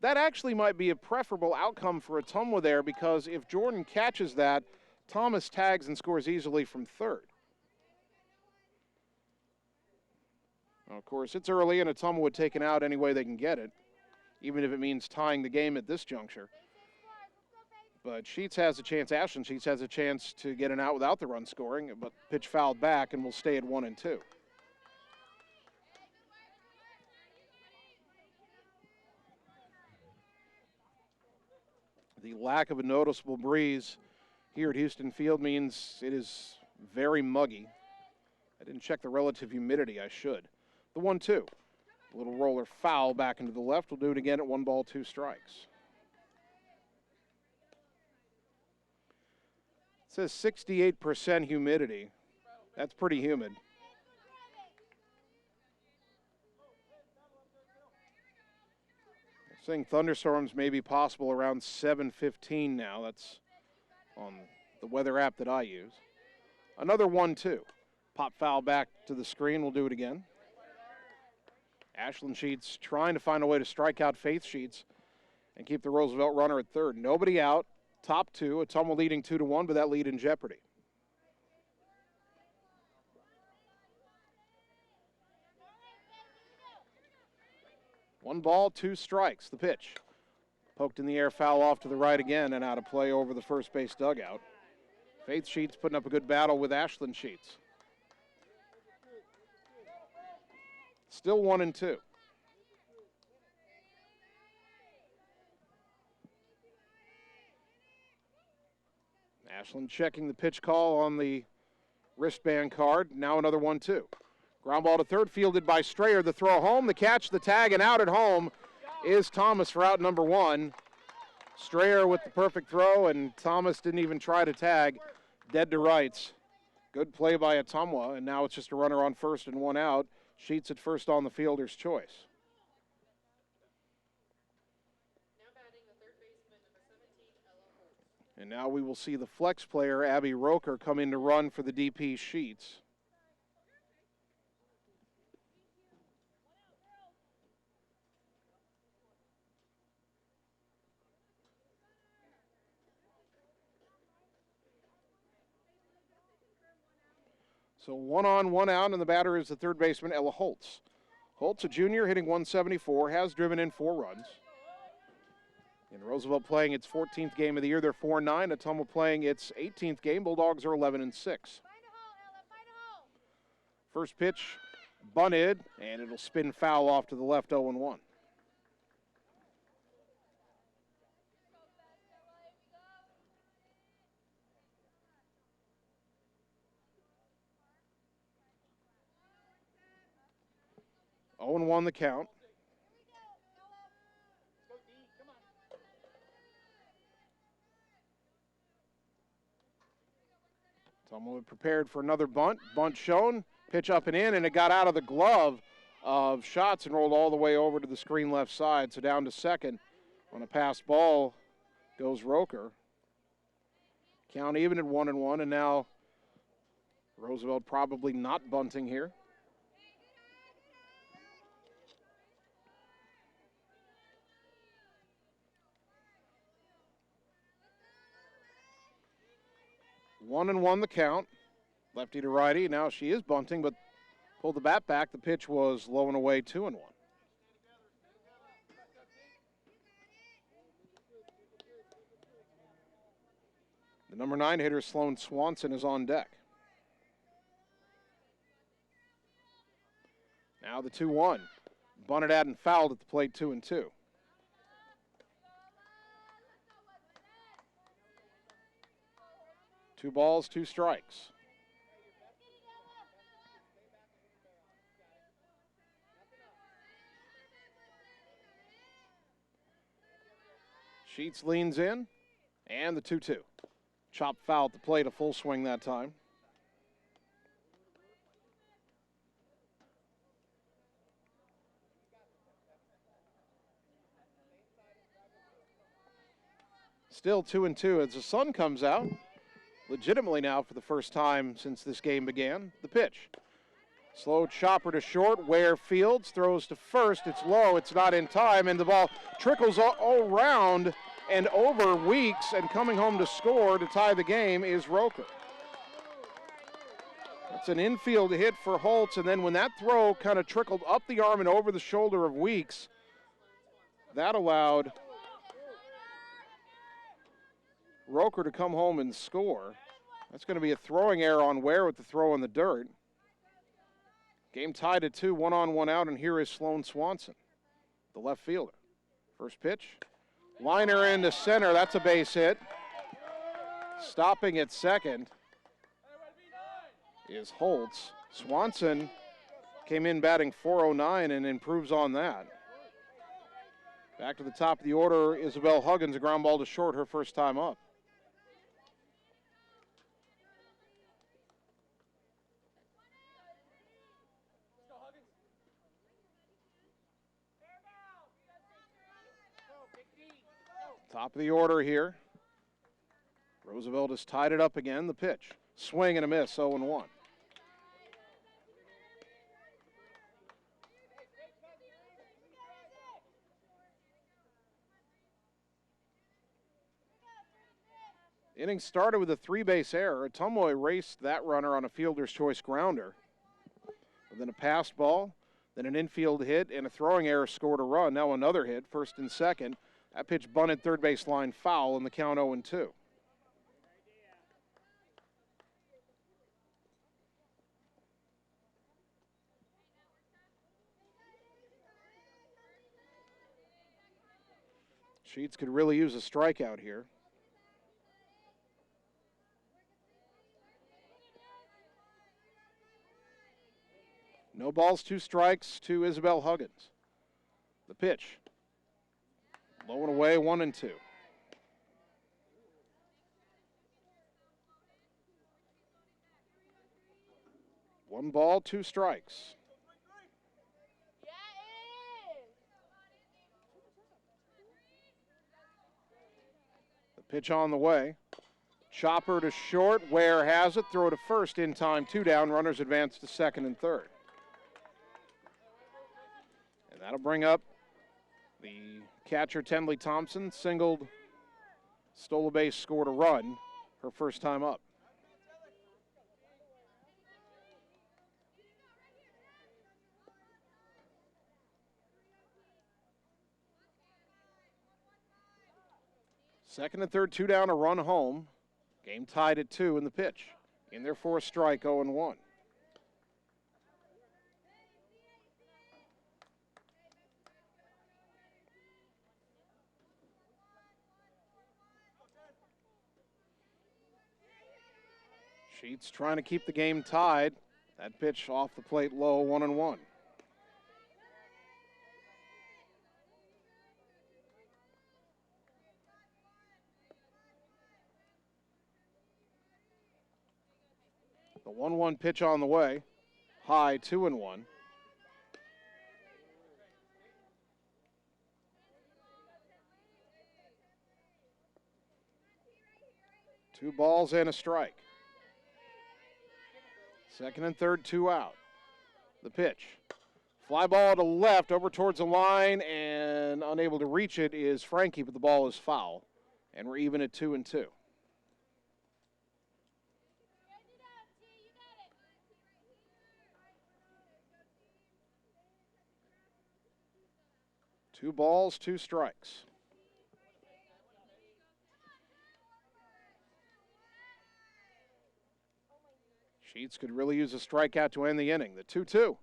That actually might be a preferable outcome for Ottumwa there, because if Jordan catches that, Thomas tags and scores easily from third. Now, of course, it's early and Ottumwa would take it out any way they can get it, even if it means tying the game at this juncture. But Sheets has a chance, Ashlyn Sheets has a chance to get an out without the run scoring, but pitch fouled back and will stay at 1-2. The lack of a noticeable breeze here at Houston Field means it is very muggy. I didn't check the relative humidity, I should. The 1-2. A little roller foul back into the left. We'll do it again at 1 ball, 2 strikes. It says 68% humidity. That's pretty humid. Saying thunderstorms may be possible around 7:15 now. That's on the weather app that I use. Another 1-2. Pop foul back to the screen. We'll do it again. Ashland Sheets trying to find a way to strike out Faith Sheets and keep the Roosevelt runner at third. Nobody out. Top two. Ottumwa leading 2-1, but that lead in jeopardy. One ball, two strikes. The pitch. Poked in the air, foul off to the right again, and out of play over the first base dugout. Faith Sheets putting up a good battle with Ashland Sheets. Still 1-2. Ashland checking the pitch call on the wristband card. Now another 1-2. Ground ball to third, fielded by Strayer. The throw home, the catch, the tag, and out at home is Thomas for out number one. Strayer with the perfect throw, and Thomas didn't even try to tag. Dead to rights. Good play by Ottumwa, and now it's just a runner on first and one out. Sheets at first on the fielder's choice. And now we will see the flex player, Abby Roker, come in to run for the DP Sheets. So 1 on, 1 out, and the batter is the third baseman, Ella Holtz. Holtz, a junior, hitting 174, has driven in 4 runs. And Roosevelt playing its 14th game of the year. They're 4-9. Ottumwa playing its 18th game. Bulldogs are 11-6. First pitch bunted, and it'll spin foul off to the left, 0-1. Oh and 1 the count. Ottumwa prepared for another bunt. Bunt shown. Pitch up and in, and it got out of the glove of Schatz and rolled all the way over to the screen left side. So down to second on a passed ball goes Roker. Count even at 1-1, and now Roosevelt probably not bunting here. One and 1 the count. Lefty to righty. Now she is bunting, but pulled the bat back. The pitch was low and away, 2-1. The number 9 hitter, Sloan Swanson, is on deck. Now the 2-1. Bunted at and fouled at the plate, 2-2. Two balls, 2 strikes. Sheets leans in, and the 2-2. Chop foul at the plate, a full swing that time. Still 2-2 as the sun comes out. Legitimately now for the first time since this game began. The pitch. Slow chopper to short. Ware fields, throws to first. It's low, it's not in time, and the ball trickles all around and over Weeks, and coming home to score to tie the game is Roker. That's an infield hit for Holtz, and then when that throw kind of trickled up the arm and over the shoulder of Weeks, that allowed Roker to come home and score. That's going to be a throwing error on Ware with the throw in the dirt. Game tied at 2, 1 on, 1 out, and here is Sloan Swanson, the left fielder. First pitch, liner into center, that's a base hit. Stopping at second is Holtz. Swanson came in batting .409 and improves on that. Back to the top of the order, Isabel Huggins, a ground ball to short, her first time up. Top of the order here. Roosevelt has tied it up again. The pitch. Swing and a miss, 0-1. Inning started with a 3-base error. Ottumwa erased that runner on a fielder's choice grounder. But then a passed ball, then an infield hit, and a throwing error scored a run. Now another hit, first and second. That pitch bunted third base line foul, and the count 0-2. Sheets could really use a strikeout here. No balls, 2 strikes to Isabel Huggins. The pitch. Low and away, 1-2. One ball, 2 strikes. The pitch on the way. Chopper to short. Ware has it. Throw to first in time. 2 down. Runners advance to second and third. And that'll bring up the catcher, Tenley Thompson. Singled, stole a base, scored a run. Her first time up. Second and third, 2 down, a run home. Game tied at 2 in the pitch. In there for a strike, 0-1. Sheets trying to keep the game tied. That pitch off the plate low, 1-1. The 1-1 pitch on the way. High, 2-1. Two balls and a strike. Second and third, 2 out. The pitch. Fly ball to left, over towards the line, and unable to reach it is Frankie, but the ball is foul. And we're even at 2-2. Two balls, 2 strikes. Sheets could really use a strikeout to end the inning. The 2-2.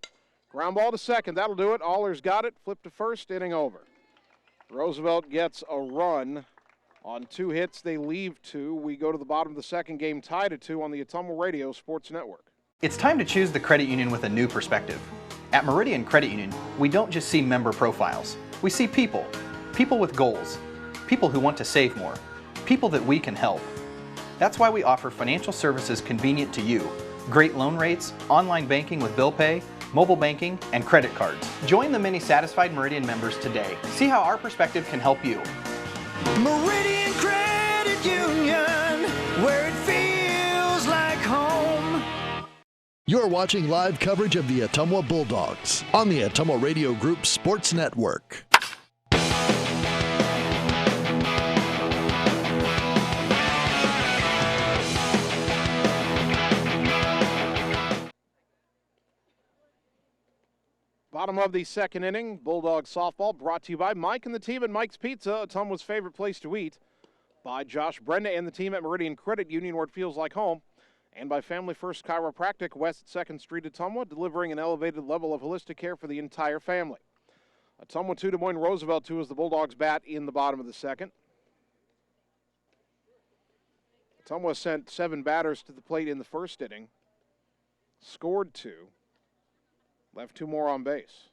Ground ball to second. That'll do it. Allers got it. Flip to first. Inning over. Roosevelt gets a run on 2 hits. They leave 2. We go to the bottom of the second, game tied at 2 on the Ottumwa Radio Sports Network. It's time to choose the credit union with a new perspective. At Meridian Credit Union, we don't just see member profiles. We see people. People with goals. People who want to save more. People that we can help. That's why we offer financial services convenient to you. Great loan rates, online banking with bill pay, mobile banking, and credit cards. Join the many satisfied Meridian members today. See how our perspective can help you. Meridian Credit Union, where it feels like home. You're watching live coverage of the Ottumwa Bulldogs on the Ottumwa Radio Group Sports Network. Bottom of the second inning, Bulldog softball brought to you by Mike and the team at Mike's Pizza, Ottumwa's favorite place to eat, by Josh Brenda and the team at Meridian Credit Union, where it feels like home, and by Family First Chiropractic, West 2nd Street, Ottumwa, delivering an elevated level of holistic care for the entire family. Ottumwa 2, Des Moines Roosevelt 2 as the Bulldogs bat in the bottom of the second. Ottumwa sent 7 batters to the plate in the first inning, scored 2. Left 2 more on base.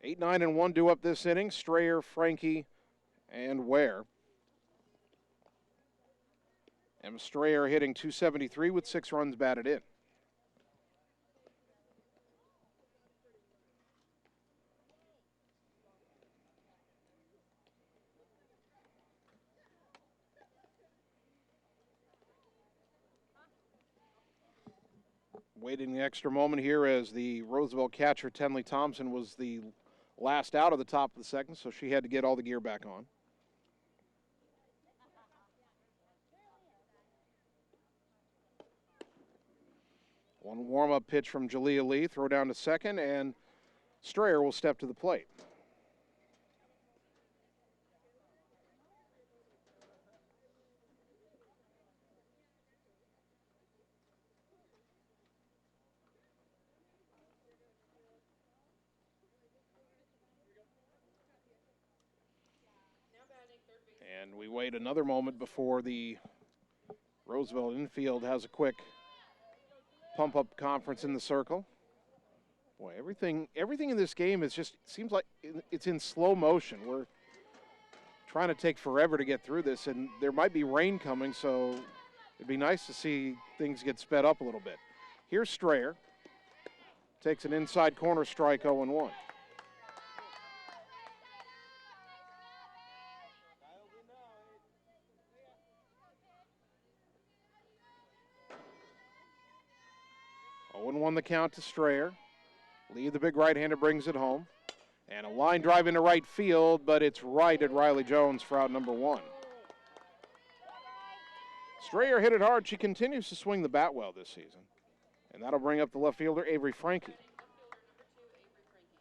Eight, 9, and 1 due up this inning. Strayer, Frankie, and Ware. And Strayer hitting .273 with 6 runs batted in. Waiting the extra moment here as the Roosevelt catcher, Tenley Thompson, was the last out of the top of the second, so she had to get all the gear back on. One warm-up pitch from Jalea Lee, throw down to second, and Strayer will step to the plate. And we wait another moment before the Roosevelt infield has a quick pump-up conference in the circle. Boy, everything in this game is just, seems like it's in slow motion. We're trying to take forever to get through this, and there might be rain coming, so it'd be nice to see things get sped up a little bit. Here's Strayer. Takes an inside corner strike, 0-1. Won the count to Strayer. Lee, the big right-hander, brings it home. And a line drive into right field, but it's right at Riley Jones for out number 1. Strayer hit it hard. She continues to swing the bat well this season. And that'll bring up the left fielder, Avery Frankie.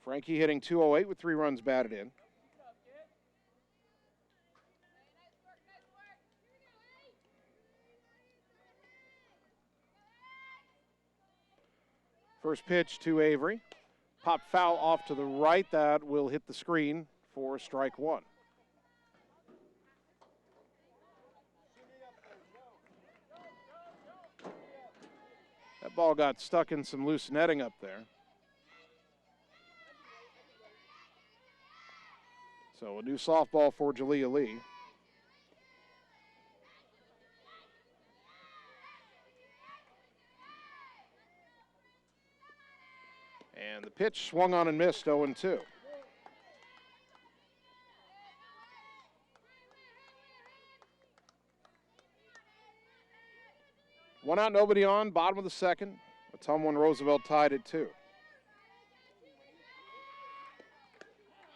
Frankie hitting .208 with 3 runs batted in. First pitch to Avery. Pop foul off to the right. That will hit the screen for strike 1. That ball got stuck in some loose netting up there. So a new softball for Jalea Lee. And the pitch swung on and missed, 0-2. One out, nobody on, bottom of the second. Ottumwa and Roosevelt tied at 2.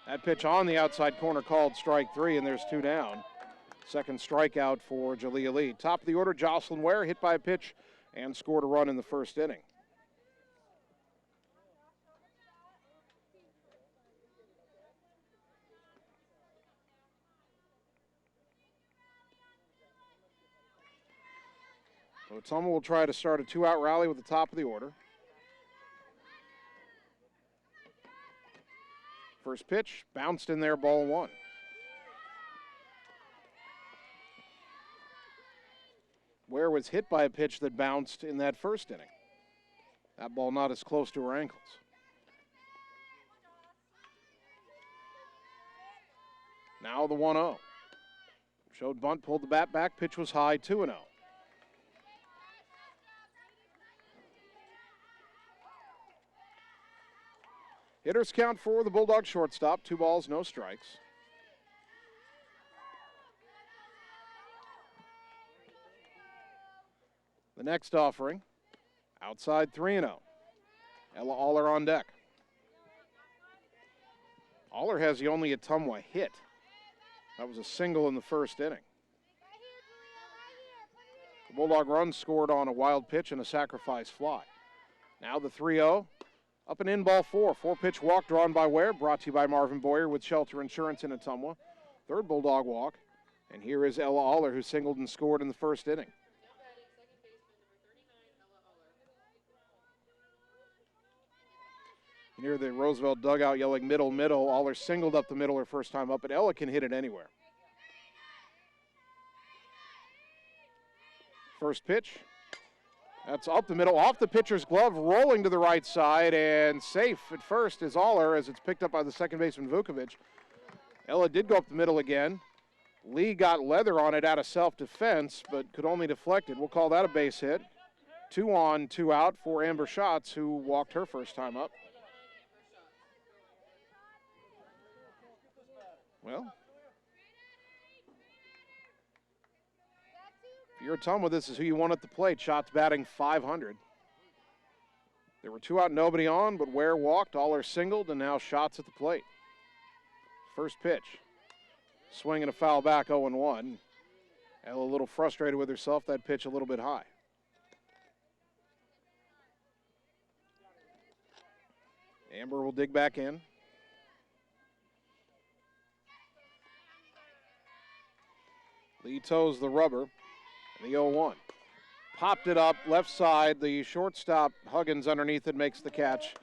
That pitch on the outside corner called strike 3, and there's 2 down. Second strikeout for Jalea Lee. Top of the order, Jocelyn Ware hit by a pitch and scored a run in the first inning. Ottumwa will try to start a 2-out rally with the top of the order. First pitch, bounced in there, ball 1. Ware was hit by a pitch that bounced in that first inning. That ball not as close to her ankles. Now the 1-0. Showed bunt, pulled the bat back, pitch was high, 2-0. Hitters count for the Bulldog shortstop. 2 balls, no strikes. The next offering, outside 3-0. Ella Aller on deck. Aller has the only Ottumwa hit. That was a single in the first inning. The Bulldog run scored on a wild pitch and a sacrifice fly. Now the 3-0. Up and in, ball 4. 4-pitch walk drawn by Ware, brought to you by Marvin Boyer with Shelter Insurance in Ottumwa. Third Bulldog walk. And here is Ella Aller, who singled and scored in the first inning. Near the Roosevelt dugout yelling middle, middle. Aller singled up the middle her first time up, but Ella can hit it anywhere. First pitch. That's up the middle, off the pitcher's glove, rolling to the right side, and safe at first is Aller as it's picked up by the second baseman Vukovic. Ella did go up the middle again. Lee got leather on it out of self-defense, but could only deflect it. We'll call that a base hit. 2 on, 2 out for Amber Schatz, who walked her first time up. Well, if you're Ottumwa, this is who you want at the plate. Schatz batting .500. There were 2 out, nobody on, but Ware walked. Aller singled, and now Schatz at the plate. First pitch. Swing and a foul back, 0-1. Ella a little frustrated with herself. That pitch a little bit high. Amber will dig back in. Lee toes the rubber. And the 0-1. Popped it up, left side. The shortstop, Huggins, underneath it, makes the catch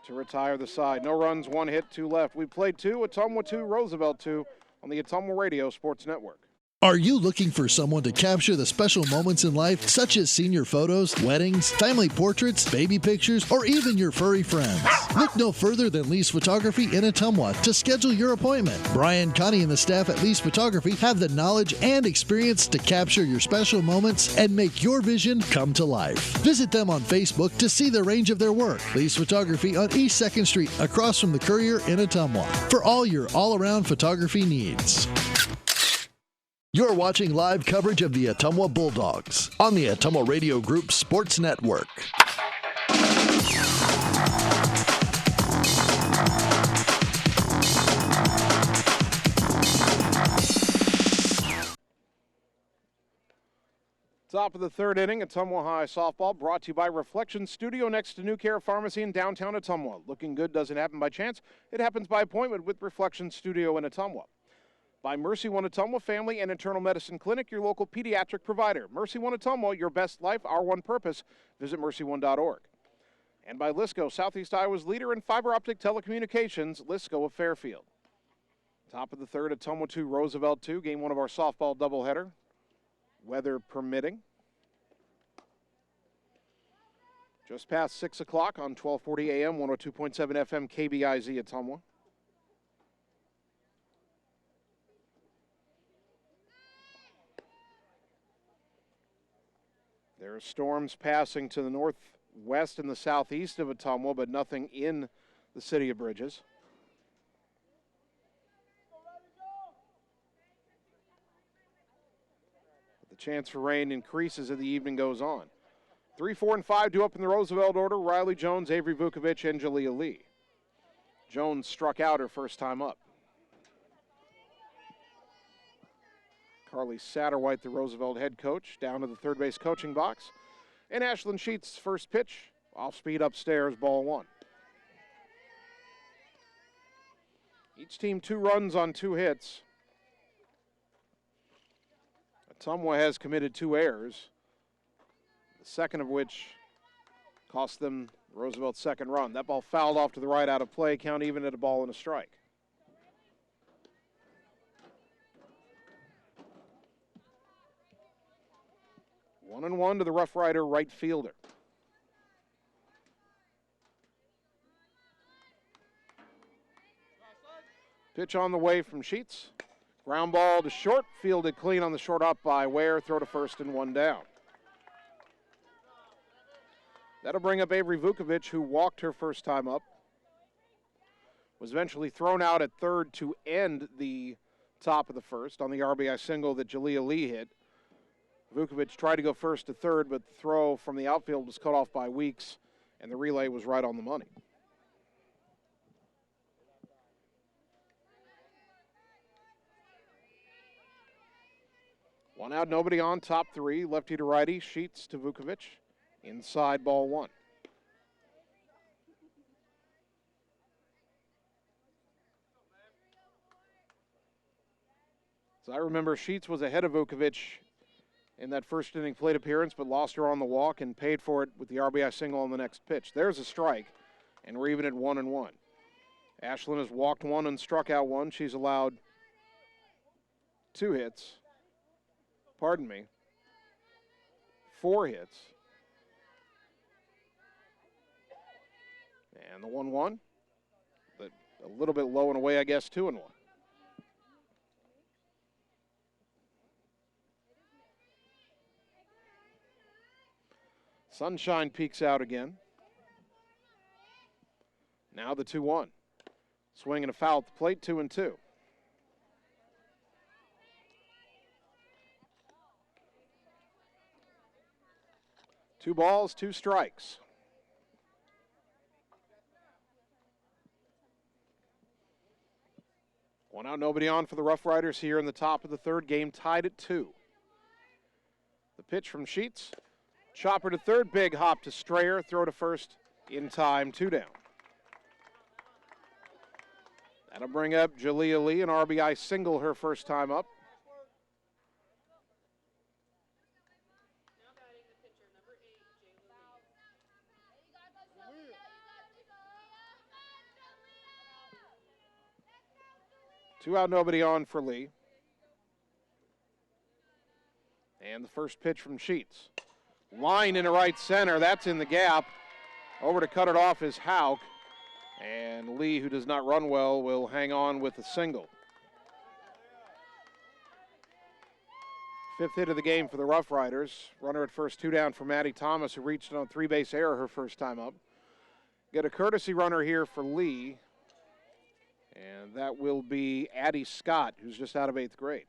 to retire the side. No runs, 1 hit, 2 left. We played 2, Ottumwa 2, Roosevelt 2 on the Ottumwa Radio Sports Network. Are you looking for someone to capture the special moments in life, such as senior photos, weddings, family portraits, baby pictures, or even your furry friends? Look no further than Lee's Photography in Ottumwa to schedule your appointment. Brian, Connie, and the staff at Lee's Photography have the knowledge and experience to capture your special moments and make your vision come to life. Visit them on Facebook to see the range of their work. Lee's Photography on East 2nd Street, across from the Courier in Ottumwa, for all your all-around photography needs. You're watching live coverage of the Ottumwa Bulldogs on the Ottumwa Radio Group Sports Network. Top of the third inning, Ottumwa High softball brought to you by Reflection Studio next to New Care Pharmacy in downtown Ottumwa. Looking good doesn't happen by chance. It happens by appointment with Reflection Studio in Ottumwa. By Mercy One Ottumwa Family and Internal Medicine Clinic, your local pediatric provider. Mercy One Ottumwa, your best life, our one purpose. Visit mercyone.org. And by Lisco, Southeast Iowa's leader in fiber optic telecommunications, Lisco of Fairfield. Top of the third, Ottumwa 2, Roosevelt 2, game 1 of our softball doubleheader. Weather permitting. Just past 6 o'clock on 1240 AM, 102.7 FM, KBIZ Ottumwa. There are storms passing to the northwest and the southeast of Ottumwa, but nothing in the city of Bridges. The chance for rain increases as the evening goes on. 3, 4, and 5 due up in the Roosevelt order. Riley Jones, Avery Vukovic, and Jalea Lee. Jones struck out her first time up. Carly Satterwhite, the Roosevelt head coach, down to the third base coaching box. And Ashlyn Sheets' first pitch, off speed upstairs, ball 1. Each team 2 runs on 2 hits. Ottumwa has committed 2 errors, the second of which cost them Roosevelt's second run. That ball fouled off to the right out of play, count even at a ball and a strike. 1-1 to the Rough Rider right fielder. Pitch on the way from Sheets. Ground ball to short, fielded clean on the short up by Ware. Throw to first and 1 down. That'll bring up Avery Vukovic, who walked her first time up. Was eventually thrown out at third to end the top of the first on the RBI single that Jalea Lee hit. Vukovic tried to go first to third, but the throw from the outfield was cut off by Weeks, and the relay was right on the money. One out, nobody on, top 3, lefty to righty, Sheets to Vukovic, inside ball 1. So I remember Sheets was ahead of Vukovic in that first inning plate appearance, but lost her on the walk and paid for it with the RBI single on the next pitch. There's a strike, and we're even at 1-1. Ashlyn has walked 1 and struck out 1. She's allowed 2 hits. 4 hits. And the 1-1, a little bit low and away, I guess, 2-1. Sunshine peeks out again. Now the 2-1. Swing and a foul at the plate, 2-2. Two balls, 2 strikes. One out, nobody on for the Rough Riders here in the top of the third. Game tied at 2. The pitch from Sheets. Chopper to third, big hop to Strayer, throw to first in time, 2 down. That'll bring up Jalea Lee, an RBI single her first time up. Two out, nobody on for Lee. And the first pitch from Sheets. Line into right center, that's in the gap. Over to cut it off is Hauk. And Lee, who does not run well, will hang on with a single. Fifth hit of the game for the Rough Riders. Runner at first, 2 down for Maddie Thomas, who reached on a 3-base error her first time up. Get a courtesy runner here for Lee. And that will be Addie Scott, who's just out of 8th grade.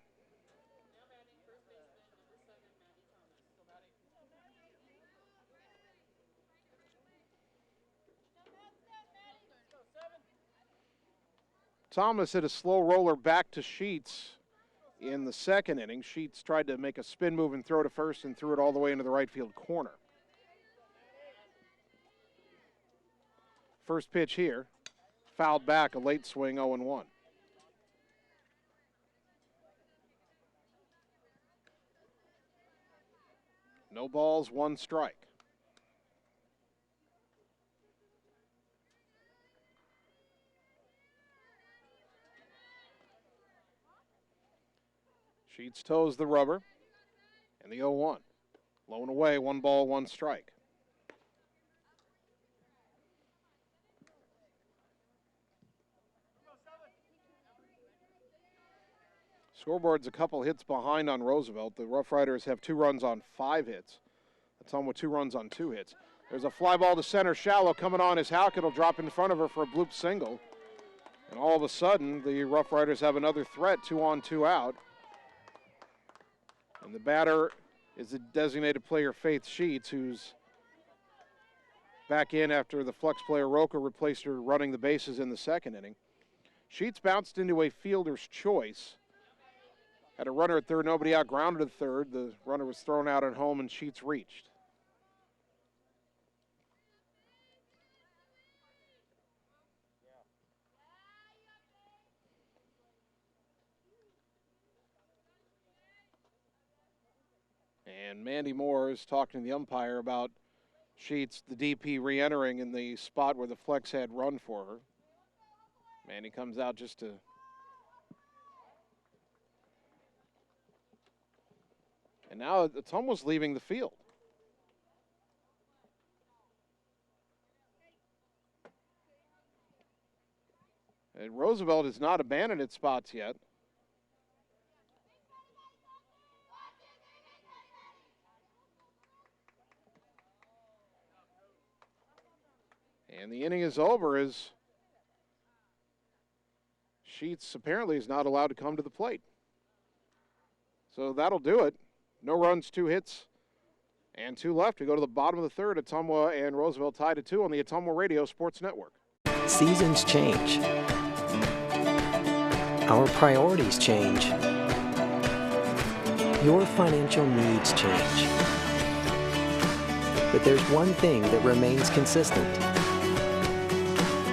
Thomas hit a slow roller back to Sheets in the second inning. Sheets tried to make a spin move and throw to first and threw it all the way into the right field corner. First pitch here, fouled back, a late swing, 0-1. No balls, 1 strike. Sheets toes the rubber, and the 0-1. Low and away, 1 ball, 1 strike. Scoreboard's a couple hits behind on Roosevelt. The Rough Riders have 2 runs on 5 hits. Ottumwa 2 runs on 2 hits. There's a fly ball to center, shallow, coming on is Hauk. It'll drop in front of her for a bloop single. And all of a sudden, the Rough Riders have another threat, 2 on, 2 out. And the batter is the designated player Faith Sheets, who's back in after the flex player Roca replaced her running the bases in the second inning. Sheets bounced into a fielder's choice. Had a runner at third, nobody out, grounded at third. The runner was thrown out at home and Sheets reached. And Mandy Moore is talking to the umpire about Sheets, the DP, re-entering in the spot where the flex had run for her. Mandy comes out just to and now Ottumwa's leaving the field. And Roosevelt has not abandoned its spots yet. And the inning is over as Sheets apparently is not allowed to come to the plate. So that'll do it. No runs, 2 hits, and 2 left. We go to the bottom of the third. Ottumwa and Roosevelt tied at 2 on the Ottumwa Radio Sports Network. Seasons change. Our priorities change. Your financial needs change. But there's one thing that remains consistent.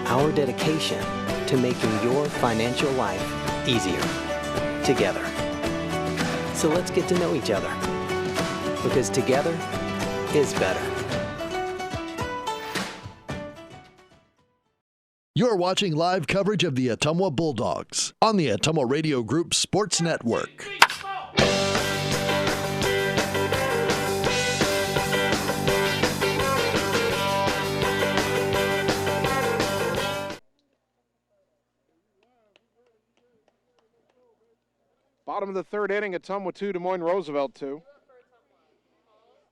Our dedication to making your financial life easier together. So let's get to know each other, because together is better. You're watching live coverage of the Ottumwa Bulldogs on the Ottumwa Radio Group Sports Network. Bottom of the third inning, Ottumwa 2, Des Moines Roosevelt 2.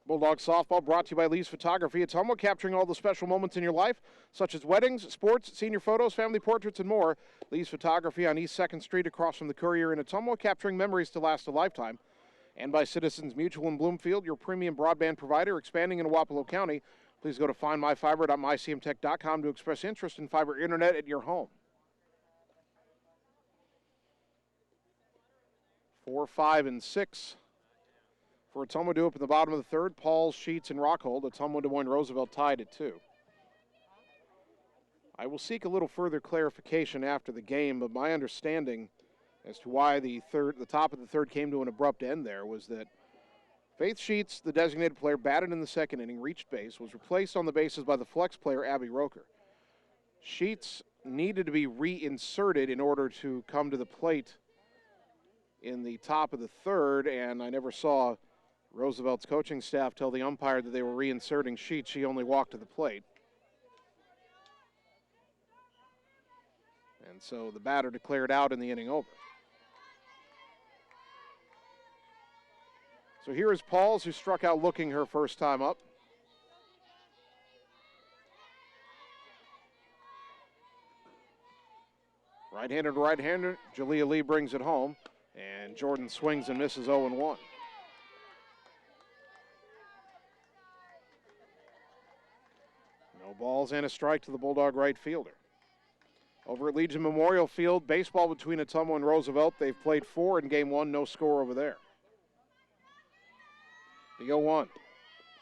Bulldog softball brought to you by Lee's Photography. Ottumwa, capturing all the special moments in your life, such as weddings, sports, senior photos, family portraits, and more. Lee's Photography on East 2nd Street across from the Courier in Ottumwa, capturing memories to last a lifetime. And by Citizens Mutual in Bloomfield, your premium broadband provider, expanding in Wapello County. Please go to findmyfiber.mycmtech.com to express interest in fiber internet at your home. 4, 5, and 6 for Ottumwa to open the bottom of the third. Pauls, Sheets, and Rockhold. Ottumwa Des Moines Roosevelt tied at 2. I will seek a little further clarification after the game, but my understanding as to why the top of the third came to an abrupt end there was that Faith Sheets, the designated player, batted in the second inning, reached base, was replaced on the bases by the flex player, Abby Roker. Sheets needed to be reinserted in order to come to the plate in the top of the third, and I never saw Roosevelt's coaching staff tell the umpire that they were reinserting Sheets. She only walked to the plate. And so the batter declared out in the inning over. So here is Pauls, who struck out looking her first time up. Right-handed to right-hander, Jalea Lee brings it home, and Jordan swings and misses 0-1. No balls and a strike to the Bulldog right fielder. Over at Legion Memorial Field, baseball between Ottumwa and Roosevelt. They've played 4 in game 1, no score over there. The 0-1.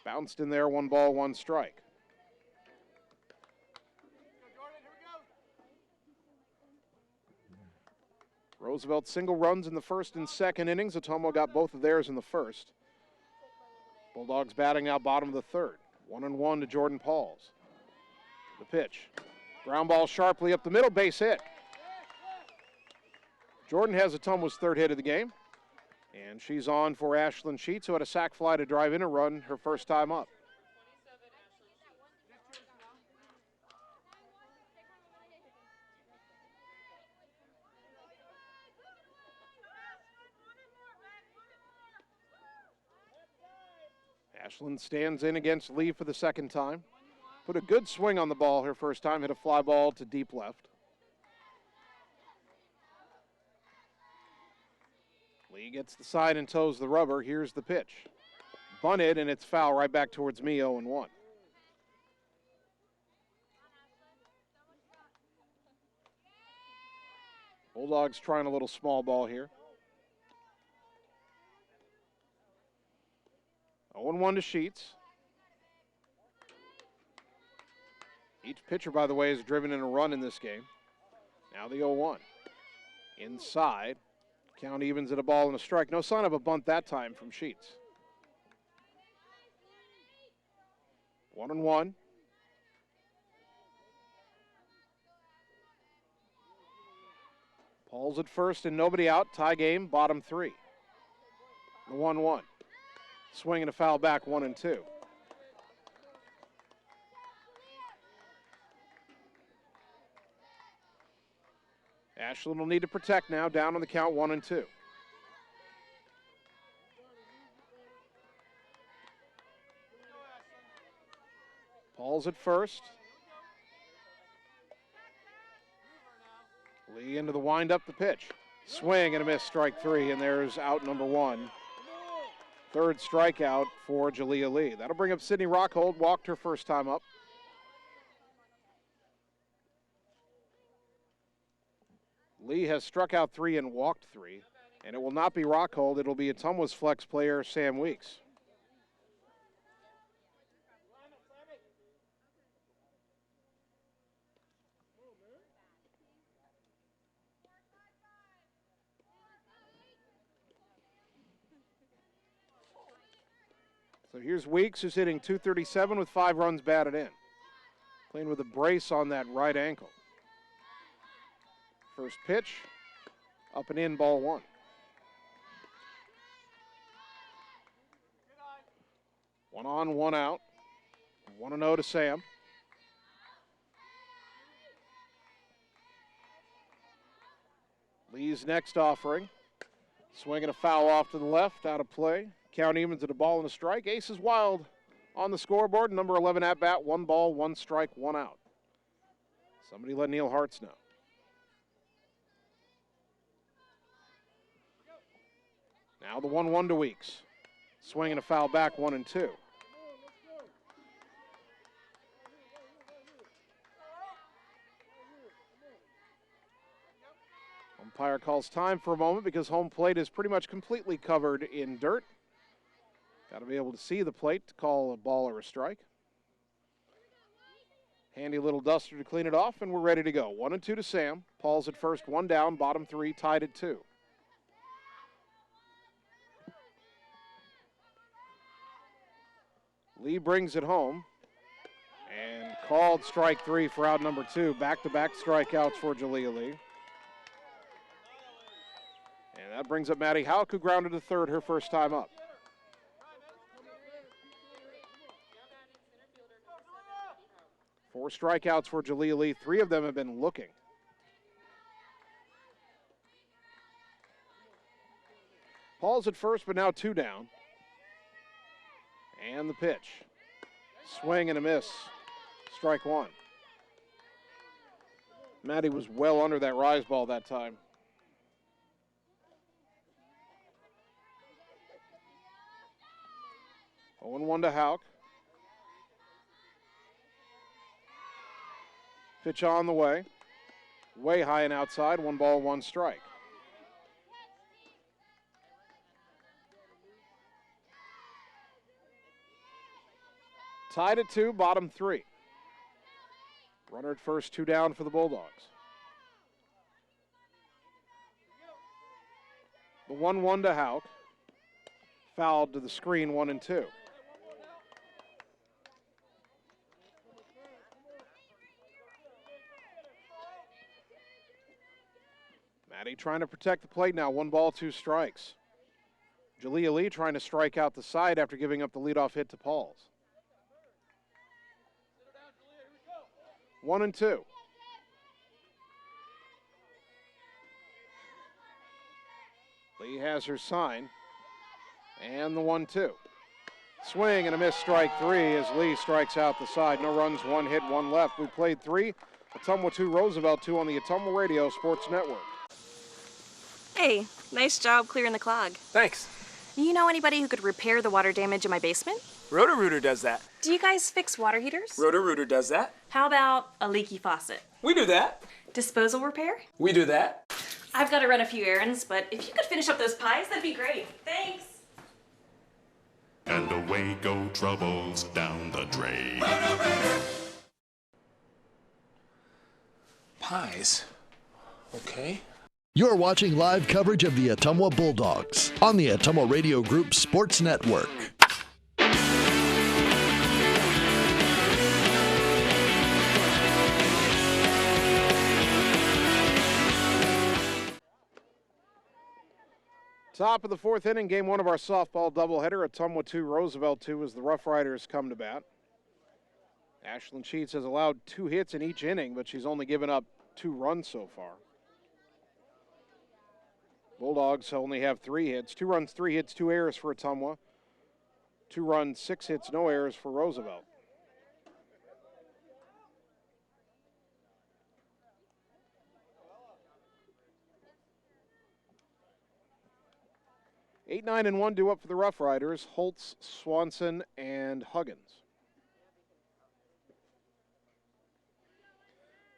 Bounced in there, 1 ball, 1 strike. Roosevelt single runs in the first and second innings. Ottumwa got both of theirs in the first. Bulldogs batting now bottom of the third. 1-1 to Jordan Pauls. The pitch. Ground ball sharply up the middle, base hit. Jordan has Ottumwa's third hit of the game. And she's on for Ashlyn Sheets, who had a sac fly to drive in a run her first time up. Ashlyn stands in against Lee for the second time. Put a good swing on the ball her first time, hit a fly ball to deep left. Lee gets the side and toes the rubber. Here's the pitch. Bunted, and it's foul right back towards me, 0-1. Bulldogs trying a little small ball here. 0-1 to Sheets. Each pitcher, by the way, has driven in a run in this game. Now the 0-1. Inside. Count evens at a ball and a strike. No sign of a bunt that time from Sheets. 1-1. Pauls at first and nobody out. Tie game, bottom 3. The 1-1. Swing and a foul back, 1-2. Ashlyn will need to protect now, down on the count, 1-2. Pauls at first. Lee into the windup, the pitch. Swing and a miss, strike 3, and there's out number 1. Third strikeout for Jalea Lee. That'll bring up Sydney Rockhold, walked her first time up. Lee has struck out 3 and walked 3, and it will not be Rockhold. It'll be Ottumwa's flex player, Sam Weeks. So here's Weeks, who's hitting .237 with 5 runs batted in. Playing with a brace on that right ankle. First pitch, up and in, ball 1. One on, one out. 1-0 to Sam. Lee's next offering. Swinging a foul off to the left, out of play. Count evens at a ball and a strike. Ace is wild on the scoreboard. Number 11 at bat, 1 ball, 1 strike, 1 out. Somebody let Neil Hartz know. Now the 1-1 to Weeks. Swinging a foul back, 1-2. Umpire calls time for a moment because home plate is pretty much completely covered in dirt. Got to be able to see the plate to call a ball or a strike. Handy little duster to clean it off, and we're ready to go. 1-2 to Sam. Paul's at first, one down, bottom three, tied at 2. Lee brings it home. And called strike 3 for out number 2. Back-to-back strikeouts for Jalea Lee. And that brings up Maddie Houck, who grounded to third her first time up. Four strikeouts for Jalea Lee. 3 of them have been looking. Paul's at first, but now 2 down. And the pitch. Swing and a miss. Strike 1. Maddie was well under that rise ball that time. Oh, 0-1 to Houck. Pitch on the way. Way high and outside. 1 ball, 1 strike. Tied at 2, bottom 3. Runner at first, 2 down for the Bulldogs. The 1-1 to Houck. Fouled to the screen, 1-2. Maddie trying to protect the plate now. 1 ball, 2 strikes. Jalea Lee trying to strike out the side after giving up the leadoff hit to Pauls. 1-2. Lee has her sign. And the 1-2. Swing and a miss, strike 3 as Lee strikes out the side. No runs, 1 hit, 1 left. We played 3. Ottumwa 2, Roosevelt 2 on the Ottumwa Radio Sports Network. Hey, nice job clearing the clog. Thanks. You know anybody who could repair the water damage in my basement? Roto-Rooter does that. Do you guys fix water heaters? Roto-Rooter does that. How about a leaky faucet? We do that. Disposal repair? We do that. I've got to run a few errands, but if you could finish up those pies, that'd be great. Thanks. And away go troubles down the drain. Pies? Okay. You're watching live coverage of the Ottumwa Bulldogs on the Ottumwa Radio Group Sports Network. Top of the 4th inning, game 1 of our softball doubleheader. Ottumwa 2, Roosevelt 2 as the Rough Riders come to bat. Ashlyn Sheets has allowed 2 hits in each inning, but she's only given up 2 runs so far. Bulldogs only have 3 hits. 2 runs, 3 hits, 2 errors for Ottumwa. 2 runs, 6 hits, no errors for Roosevelt. Eight, 9, and 1 due up for the Rough Riders. Holtz, Swanson, and Huggins.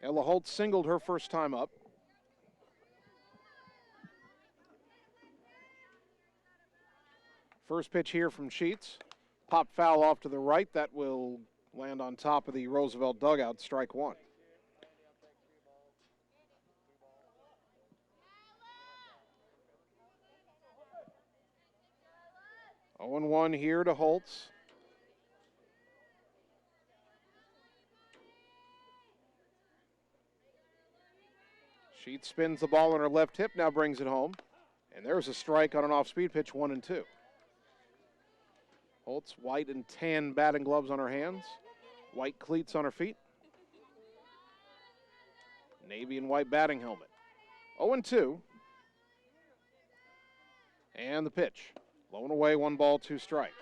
Ella Holtz singled her first time up. First pitch here from Sheets. Pop foul off to the right. That will land on top of the Roosevelt dugout. Strike 1. Oh, 0-1 here to Holtz. Sheets spins the ball on her left hip, now brings it home. And there's a strike on an off-speed pitch, 1-2. Holtz, white and tan batting gloves on her hands, white cleats on her feet, navy and white batting helmet. 0-2. And the pitch. Low and away, 1 ball, 2 strikes.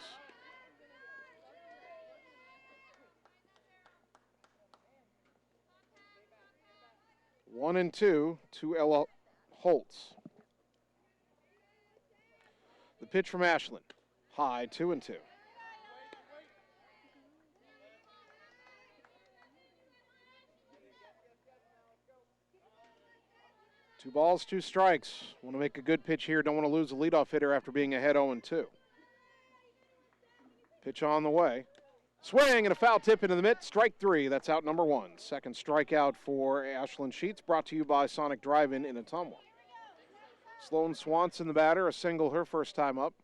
One and two to Ella Holtz. The pitch from Ashland. High, 2-2. 2 balls, 2 strikes. Want to make a good pitch here. Don't want to lose a leadoff hitter after being ahead 0-2. Pitch on the way. Swing and a foul tip into the mitt. Strike 3. That's out number 1. Second strikeout for Ashlyn Sheets, brought to you by Sonic Drive-In in Ottumwa. Sloan Swanson, the batter, a single her first time up.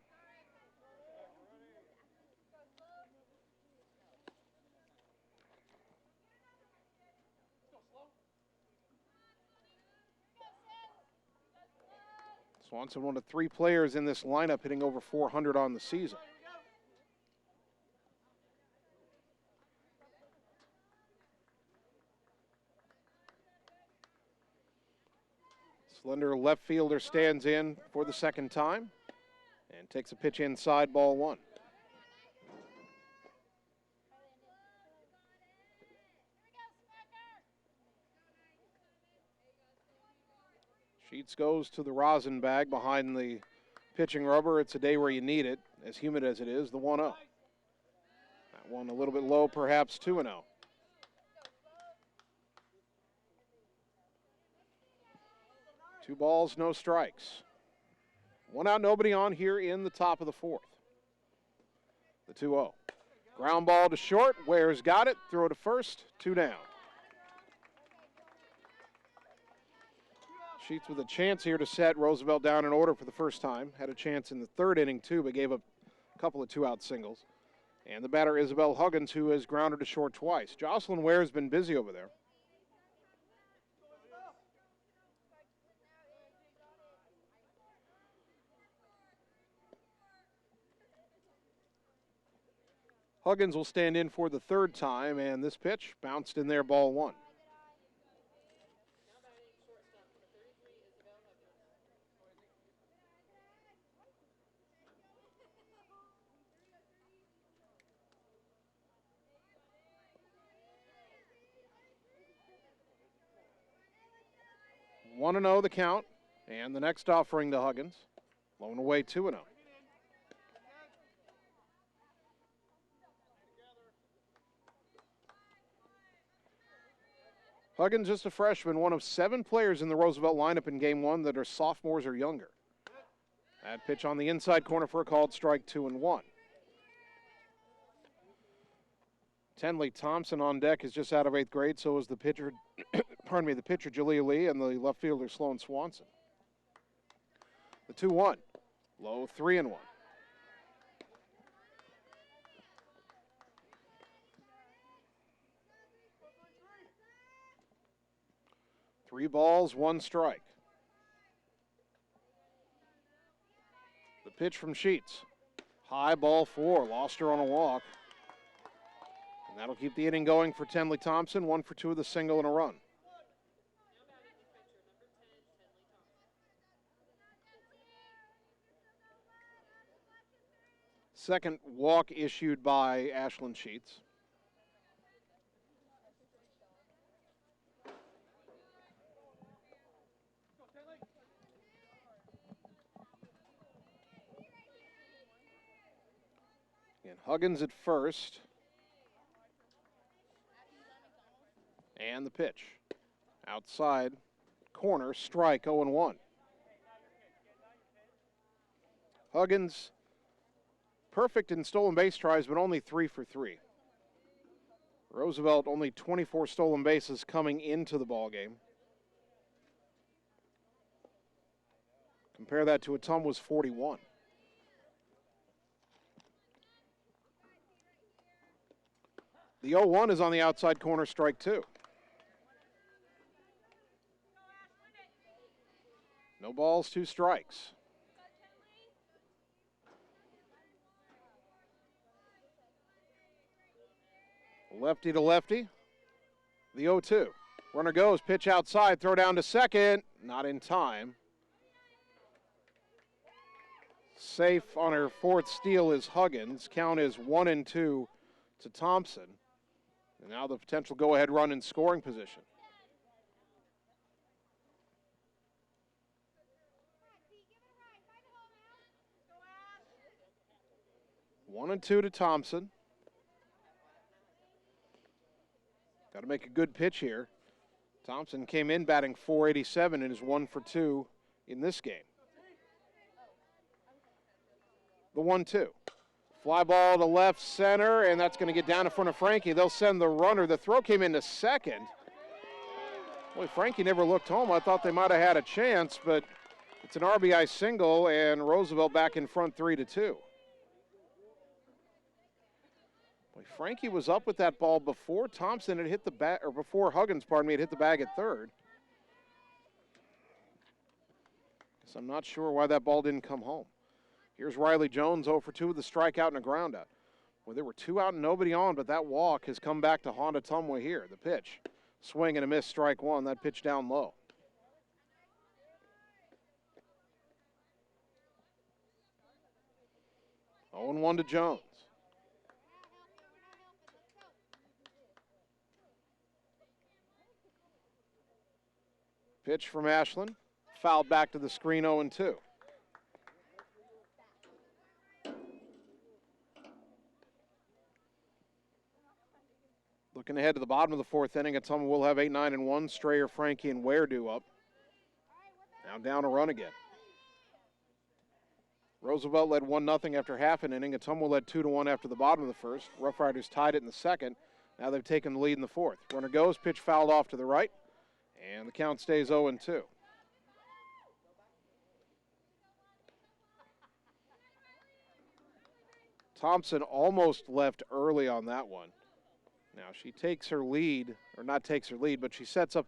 Swanson, one of 3 players in this lineup hitting over 400 on the season. Slender left fielder stands in for the second time and takes a pitch inside, ball 1. Sheets goes to the rosin bag behind the pitching rubber. It's a day where you need it, as humid as it is, the 1-0. That one a little bit low, perhaps 2-0. 2 balls, no strikes. 1 out, nobody on here in the top of the 4th. The 2-0. Ground ball to short. Ware's got it. Throw to first. 2 down. Sheets with a chance here to set Roosevelt down in order for the first time. Had a chance in the 3rd inning, too, but gave up a couple of 2-out singles. And the batter, Isabel Huggins, who has grounded to short twice. Jocelyn Ware has been busy over there. Huggins will stand in for the 3rd time, and this pitch bounced in there, ball 1. One and 0 the count, and the next offering to Huggins. Blown away 2-0. Huggins, just a freshman, one of 7 players in the Roosevelt lineup in game 1 that are sophomores or younger. That pitch on the inside corner for a called strike, 2-1. Tenley Thompson on deck is just out of 8th grade, so is the pitcher, pardon me, the pitcher Jalea Lee and the left fielder Sloan Swanson. The 2-1, low, 3-1. Three balls, 1 strike. The pitch from Sheets. High, ball 4, lost her on a walk. And that'll keep the inning going for Tenley Thompson. 1 for 2 with a single and a run. Second walk issued by Ashlyn Sheets. And Huggins at first. And the pitch. Outside corner, strike, 0-1. Huggins perfect in stolen base tries, but only 3 for 3. Roosevelt only 24 stolen bases coming into the ball game. Compare that to Ottumwa's 41. The 0-1 is on the outside corner, strike 2. No balls, 2 strikes. Lefty to lefty. The 0-2. Runner goes, pitch outside, throw down to second. Not in time. Safe on her 4th steal is Huggins. Count is 1-2 to Thompson. And now the potential go-ahead run in scoring position. One and 2 to Thompson. Got to make a good pitch here. Thompson came in batting .487 and is 1 for 2 in this game. The 1-2. Fly ball to left center, and that's going to get down in front of Frankie. They'll send the runner. The throw came into second. Boy, Frankie never looked home. I thought they might have had a chance, but it's an RBI single, and Roosevelt back in front 3-2. Boy, Frankie was up with that ball before Thompson had hit the bag, or before Huggins, pardon me, had hit the bag at third. So I'm not sure why that ball didn't come home. Here's Riley Jones 0 for 2 with a strikeout and a ground out. Well, there were 2 out and nobody on, but that walk has come back to haunt Ottumwa here. The pitch, swing and a miss, strike one. That pitch down low. Oh, 0-1 to Jones. Pitch from Ashland, fouled back to the screen, 0-2. Looking ahead to the bottom of the fourth inning, Ottumwa will have 8, 9, and 1. Strayer, Frankie, and Ware due up. Now down a run again. Roosevelt led 1-0 after half an inning. Ottumwa led 2-1 after the bottom of the first. Rough Riders tied it in the second. Now they've taken the lead in the fourth. Runner goes, pitch fouled off to the right, and the count stays 0-2. Thompson almost left early on that one. Now she takes her lead, or not takes her lead, but she sets up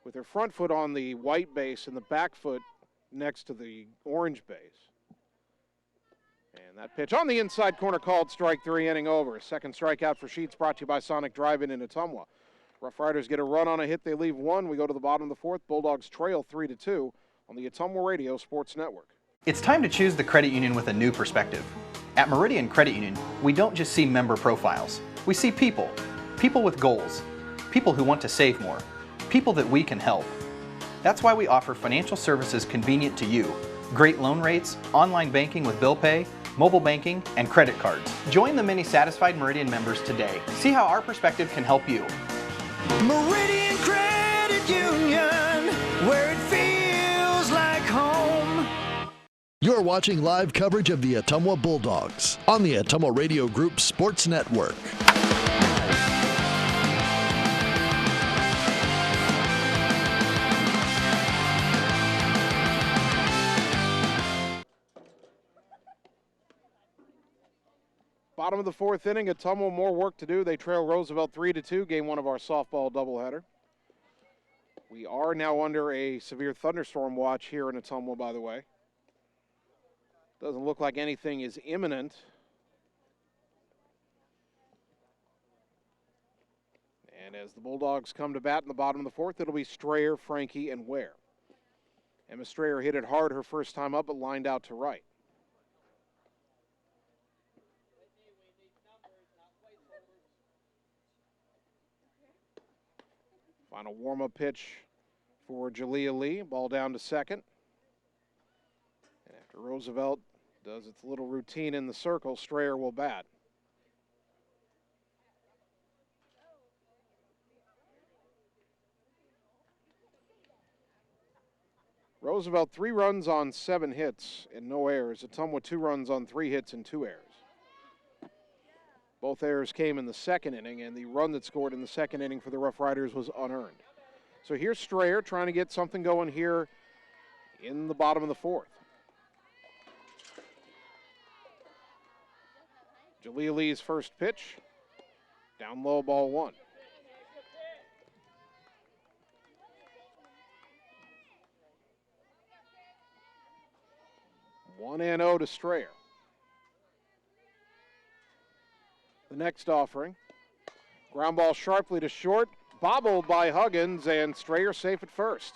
with her front foot on the white base and the back foot next to the orange base. And that pitch on the inside corner called strike 3, inning over. Second strikeout for Sheets, brought to you by Sonic Drive-In in Ottumwa. Rough Riders get a run on a hit, they leave 1. We go to the bottom of the fourth. Bulldogs trail 3-2 on the Ottumwa Radio Sports Network. It's time to choose the credit union with a new perspective. At Meridian Credit Union, we don't just see member profiles. We see people. People with goals. People who want to save more. People that we can help. That's why we offer financial services convenient to you. Great loan rates, online banking with bill pay, mobile banking, and credit cards. Join the many satisfied Meridian members today. See how our perspective can help you. Meridian Credit Union, where it feels like home. You're watching live coverage of the Ottumwa Bulldogs on the Ottumwa Radio Group Sports Network. Bottom of the fourth inning, Ottumwa more work to do. They trail Roosevelt 3-2, game 1 of our softball doubleheader. We are now under a severe thunderstorm watch here in Ottumwa, by the way. Doesn't look like anything is imminent. And as the Bulldogs come to bat in the bottom of the fourth, it'll be Strayer, Frankie, and Ware. Emma Strayer hit it hard her first time up, but lined out to right. Final warm-up pitch for Jalea Lee. Ball down to second. And after Roosevelt does its little routine in the circle, Strayer will bat. Roosevelt 3 runs on 7 hits and no errors. Ottumwa 2 runs on 3 hits and 2 errors. Both errors came in the second inning, and the run that scored in the second inning for the Rough Riders was unearned. So here's Strayer trying to get something going here in the bottom of the fourth. Jalea Lee's first pitch, down low, ball 1. One and 0 to Strayer. The next offering. Ground ball sharply to short, bobbled by Huggins, and Strayer safe at first.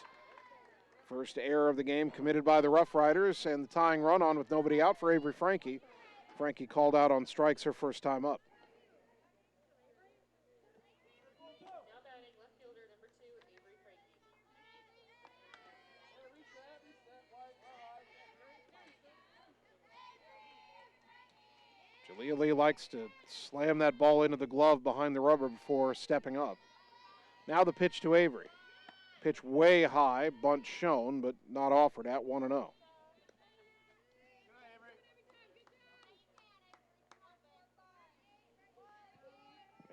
First error of the game committed by the Rough Riders, and the tying run on with nobody out for Avery Frankie. Frankie called out on strikes her first time up. Jalea Lee likes to slam that ball into the glove behind the rubber before stepping up. Now the pitch to Avery. Pitch way high, bunt shown, but not offered at 1-0.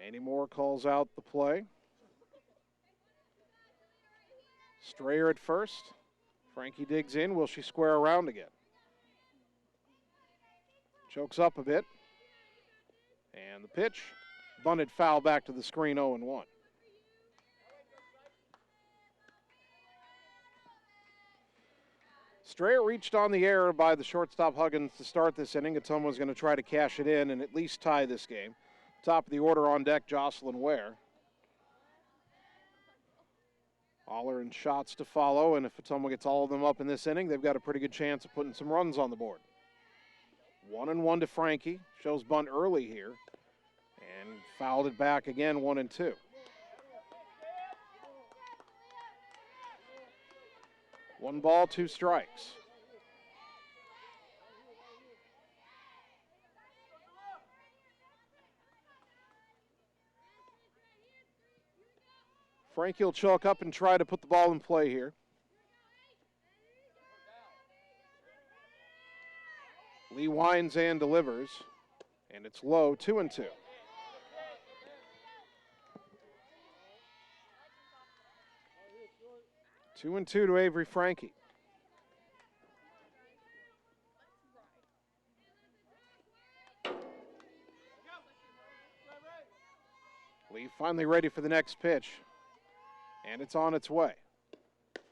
Andy Moore calls out the play. Strayer at first. Frankie digs in. Will she square around again? Chokes up a bit. And the pitch. Bunted foul back to the screen, 0-1. Strayer reached on the error by the shortstop Huggins to start this inning. Ottumwa's going to try to cash it in and at least tie this game. Top of the order on deck, Jocelyn Ware. Aller and shots to follow, and if Ottumwa gets all of them up in this inning, they've got a pretty good chance of putting some runs on the board. 1-1 to Frankie. Shows bunt early here. And fouled it back again, 1-2. One ball, two strikes. Frankie will choke up and try to put the ball in play here. Lee winds and delivers, and it's low, 2-2. Two and two to Avery Frankie. Lee finally ready for the next pitch. And it's on its way.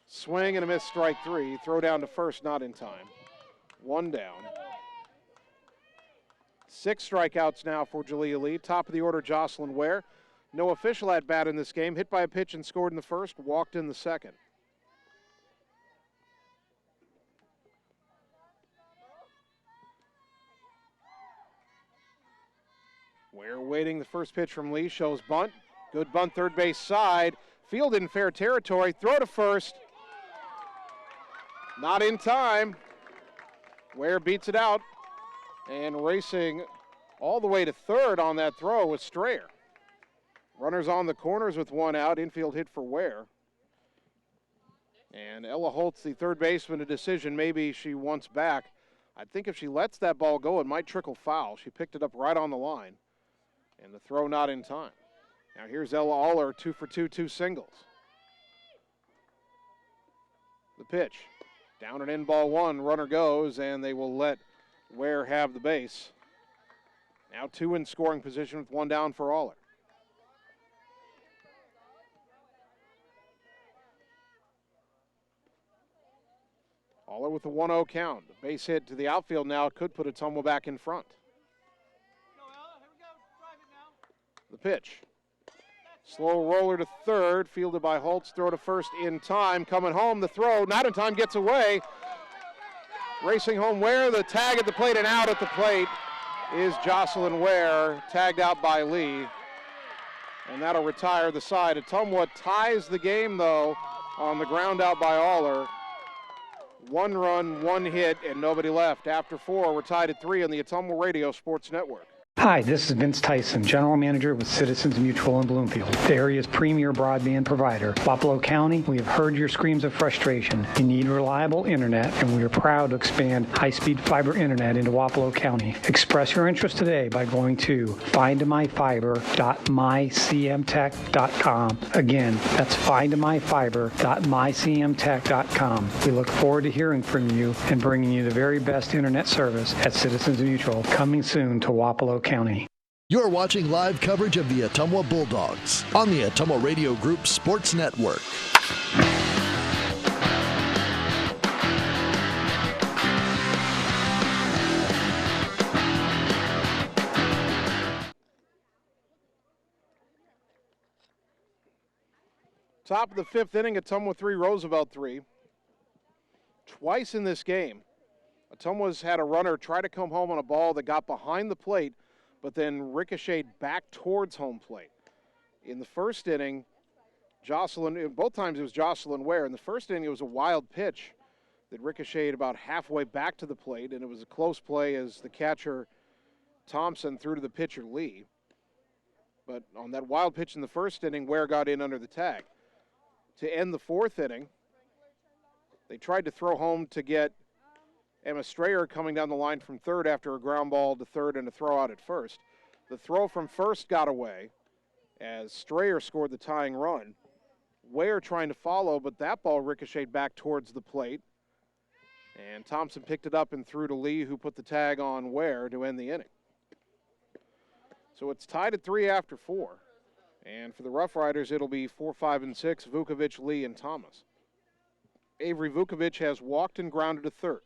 Swing and a miss, strike three. Throw down to first, not in time. One down. 6 strikeouts now for Jalea Lee. Top of the order, Jocelyn Ware. No official at bat in this game. Hit by a pitch and scored in the first. Walked in the second. Ware waiting. The first pitch from Lee shows bunt. Good bunt, third base side. Field in fair territory. Throw to first. Not in time. Ware beats it out. And racing all the way to third on that throw was Strayer. Runners on the corners with one out. Infield hit for Ware. And Ella Holtz, the third baseman, a decision maybe she wants back. I think if she lets that ball go, it might trickle foul. She picked it up right on the line. And the throw not in time. Now here's Ella Aller, 2 for 2, 2 singles. The pitch. Down and in, ball one. Runner goes, and they will let Ware have the base. Now 2 in scoring position with 1 down for Aller. Aller with a 1-0 count. The base hit to the outfield now could put Ottumwa back in front. The pitch. Slow roller to third, fielded by Holtz. Throw to first in time. Coming home, the throw, not in time, gets away. Racing home Ware, the tag at the plate and out at the plate is Jocelyn Ware, tagged out by Lee. And that'll retire the side. Ottumwa ties the game, though, on the ground out by Aller. 1 run, 1 hit, and nobody left. After 4, we're tied at 3 on the Ottumwa Radio Sports Network. Hi, this is Vince Tyson, General Manager with Citizens Mutual in Bloomfield, the area's premier broadband provider. Wapello County, we have heard your screams of frustration. You need reliable internet, and we are proud to expand high-speed fiber internet into Wapello County. Express your interest today by going to findmyfiber.mycmtech.com. Again, that's findmyfiber.mycmtech.com. We look forward to hearing from you and bringing you the very best internet service at Citizens Mutual, coming soon to Wapello County. You're watching live coverage of the Ottumwa Bulldogs on the Ottumwa Radio Group Sports Network. Top of the 5th inning, Ottumwa 3, Roosevelt 3. Twice in this game, Ottumwa's had a runner try to come home on a ball that got behind the plate, but then ricocheted back towards home plate. In the first inning, both times it was Jocelyn Ware. In the first inning, it was a wild pitch that ricocheted about halfway back to the plate, and it was a close play as the catcher, Thompson, threw to the pitcher, Lee. But on that wild pitch in the first inning, Ware got in under the tag. to end the fourth inning. They tried to throw home to get Emma Strayer coming down the line from third after a ground ball to third and a throw out at first. The throw from first got away as Strayer scored the tying run. Ware trying to follow, but that ball ricocheted back towards the plate. And Thompson picked it up and threw to Lee, who put the tag on Ware to end the inning. So it's tied at 3 after 4. And for the Rough Riders, it'll be 4, 5, and 6, Vukovic, Lee, and Thomas. Avery Vukovic has walked and grounded to third.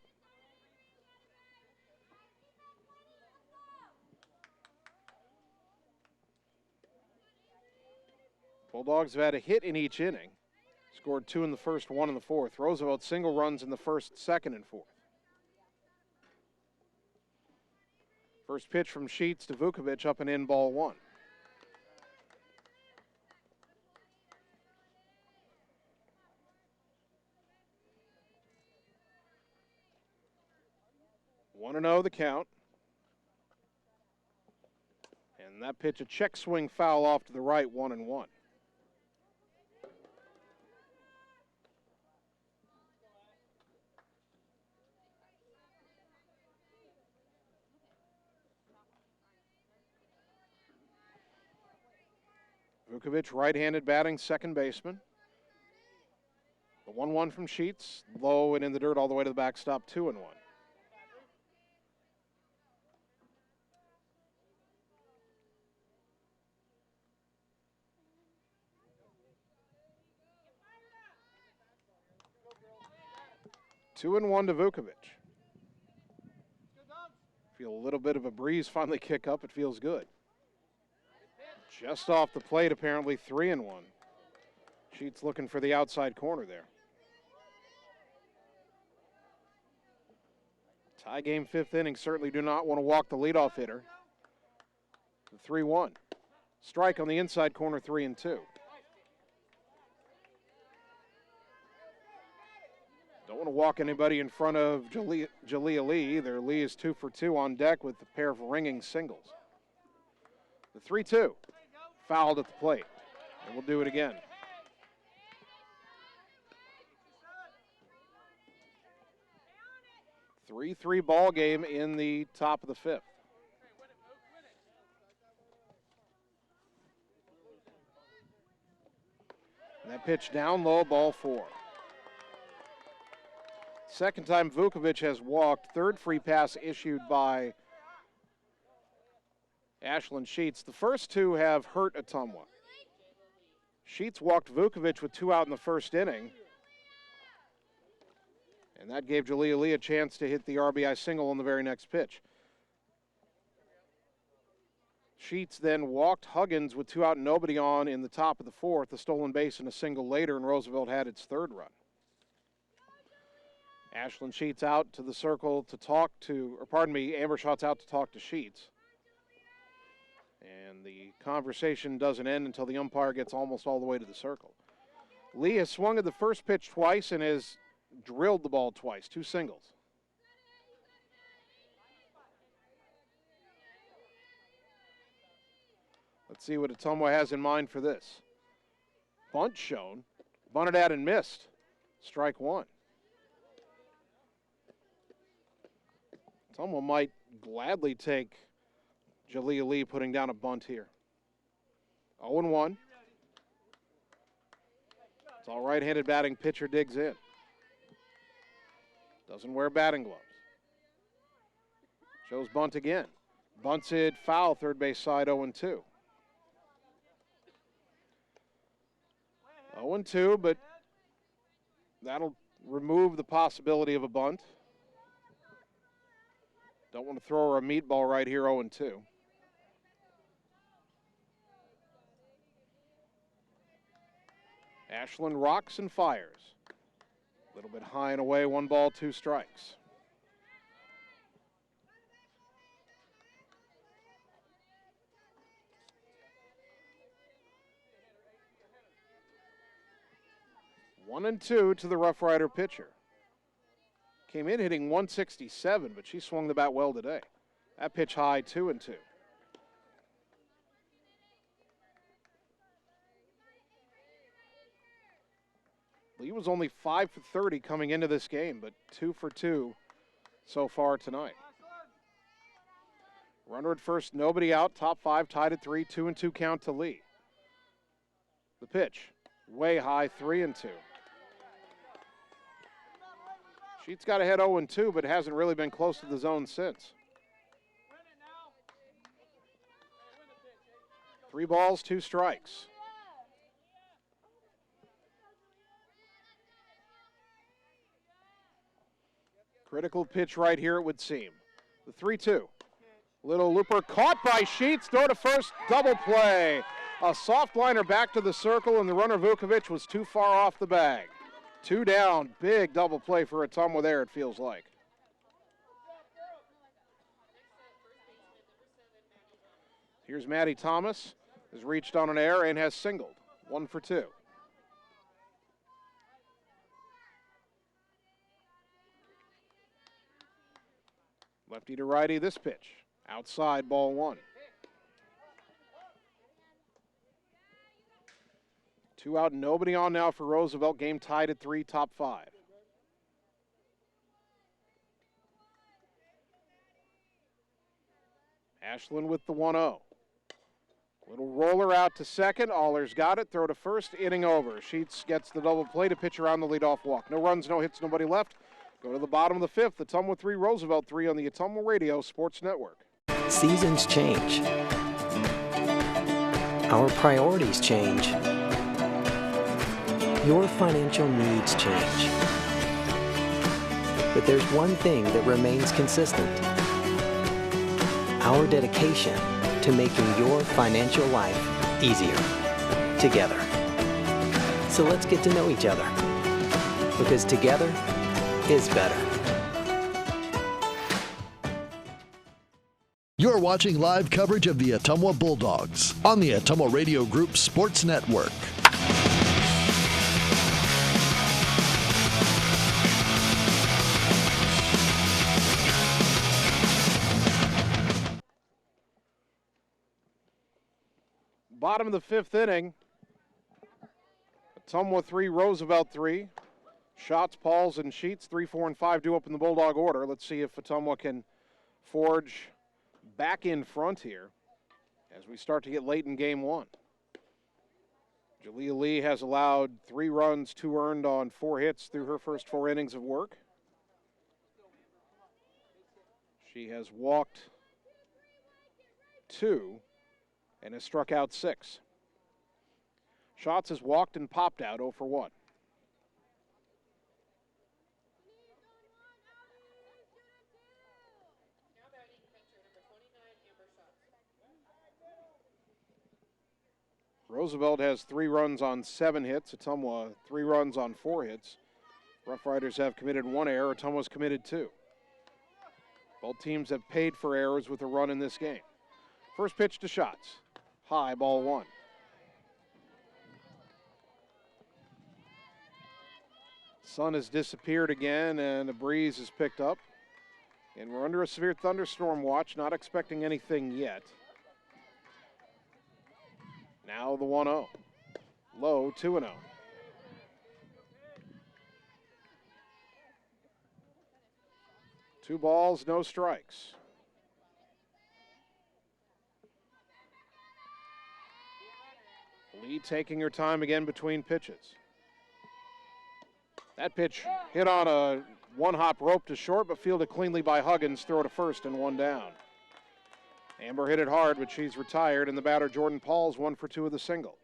Bulldogs have had a hit in each inning. Scored 2 in the first, 1 in the fourth. Roosevelt single runs in the first, second, and fourth. First pitch from Sheets to Vukovic, up and in, ball 1. One and 0 the count. And that pitch, a check swing foul off to the right, 1-1. Vukovic, right-handed batting, second baseman. The 1-1 from Sheets, low and in the dirt all the way to the backstop, 2-1. Two and 1 to Vukovic. Feel a little bit of a breeze finally kick up. It feels good. Just off the plate, apparently 3-1. Sheets looking for the outside corner there. Tie game, fifth inning. Certainly do not want to walk the leadoff hitter. The 3-1. Strike on the inside corner, 3-2. Don't want to walk anybody in front of Jalea Lee either. Lee is 2 for 2 on deck with a pair of ringing singles. The 3-2. Fouled at the plate. And we'll do it again. – 3-3 ball game in the top of the fifth. And that pitch down low, ball 4. Second time Vukovic has walked. Third free pass issued by Ashlyn Sheets. The first two have hurt Ottumwa. Sheets walked Vukovic with 2 out in the first inning. And that gave Jalea Lee a chance to hit the RBI single on the very next pitch. Sheets then walked Huggins with 2 out and nobody on in the top of the fourth, a stolen base and a single later, and Roosevelt had its third run. Ashlyn Sheets out to the circle to talk to, or pardon me, Ambershot's out to talk to Sheets. And the conversation doesn't end until the umpire gets almost all the way to the circle. Lee has swung at the first pitch twice and has drilled the ball twice, 2 singles. Let's see what Ottumwa has in mind for this. Bunt shown, bunted at and missed. Strike 1. Ottumwa might gladly take Jalea Lee putting down a bunt here. 0-1. It's all right-handed batting. Pitcher digs in. Doesn't wear batting gloves. Shows bunt again. Bunted foul, third base side, 0-2. 0-2, but that'll remove the possibility of a bunt. Don't want to throw her a meatball right here, 0-2. Ashlyn rocks and fires. A little bit high and away, 1 ball, 2 strikes. One and 2 to the Rough Rider pitcher. Came in hitting 167, but she swung the bat well today. That pitch high, 2-2. Lee was only 5 for 30 coming into this game, but 2 for 2 so far tonight. Runner at first, nobody out. Top 5 tied at 3, 2-2 count to Lee. The pitch, way high, 3-2. Sheets got ahead 0-2, but hasn't really been close to the zone since. 3 balls, 2 strikes. Critical pitch right here, it would seem. The 3-2. Little looper caught by Sheets. Throw to first, double play. A soft liner back to the circle, and the runner Vukovic was too far off the bag. 2 down, big double play for Ottumwa there, it feels like. Here's Maddie Thomas, has reached on an error and has singled. 1 for 2. Lefty to righty this pitch. Outside, ball 1. 2 out, nobody on now for Roosevelt. Game tied at 3, top 5. Ashland with the 1-0. Little roller out to second. Allers got it. Throw to first. Inning over. Sheets gets the double play to pitch around the leadoff walk. No runs, no hits, nobody left. Go to the bottom of the 5th. Ottumwa 3, Roosevelt 3 on the Ottumwa Radio Sports Network. Seasons change. Our priorities change. Your financial needs change. But there's one thing that remains consistent. Our dedication to making your financial life easier together. So let's get to know each other, because together is better. You're watching live coverage of the Ottumwa Bulldogs on the Ottumwa Radio Group Sports Network. Bottom of the 5th inning. Ottumwa 3, Roosevelt 3. Shots, Pauls, and Sheets, 3, 4, and 5 due up in the Bulldog order. Let's see if Ottumwa can forge back in front here as we start to get late in game 1. Jalea Lee has allowed 3 runs, 2 earned on 4 hits through her first 4 innings of work. She has walked 2 and has struck out 6. Shots has walked and popped out 0 for 1. Roosevelt has 3 runs on 7 hits. Ottumwa 3 runs on 4 hits. Roughriders have committed 1 error. Ottumwa's committed 2. Both teams have paid for errors with a run in this game. First pitch to Shots. High, ball 1. Sun has disappeared again, and a breeze is picked up. And we're under a severe thunderstorm watch, not expecting anything yet. Now the 1-0. Low, 2-0. Two balls, no strikes. Lee taking her time again between pitches. That pitch hit on a one-hop rope to short, but fielded cleanly by Huggins. Throw to first and 1 down. Amber hit it hard, but she's retired, and the batter, Jordan Pauls, 1 for 2 with a single.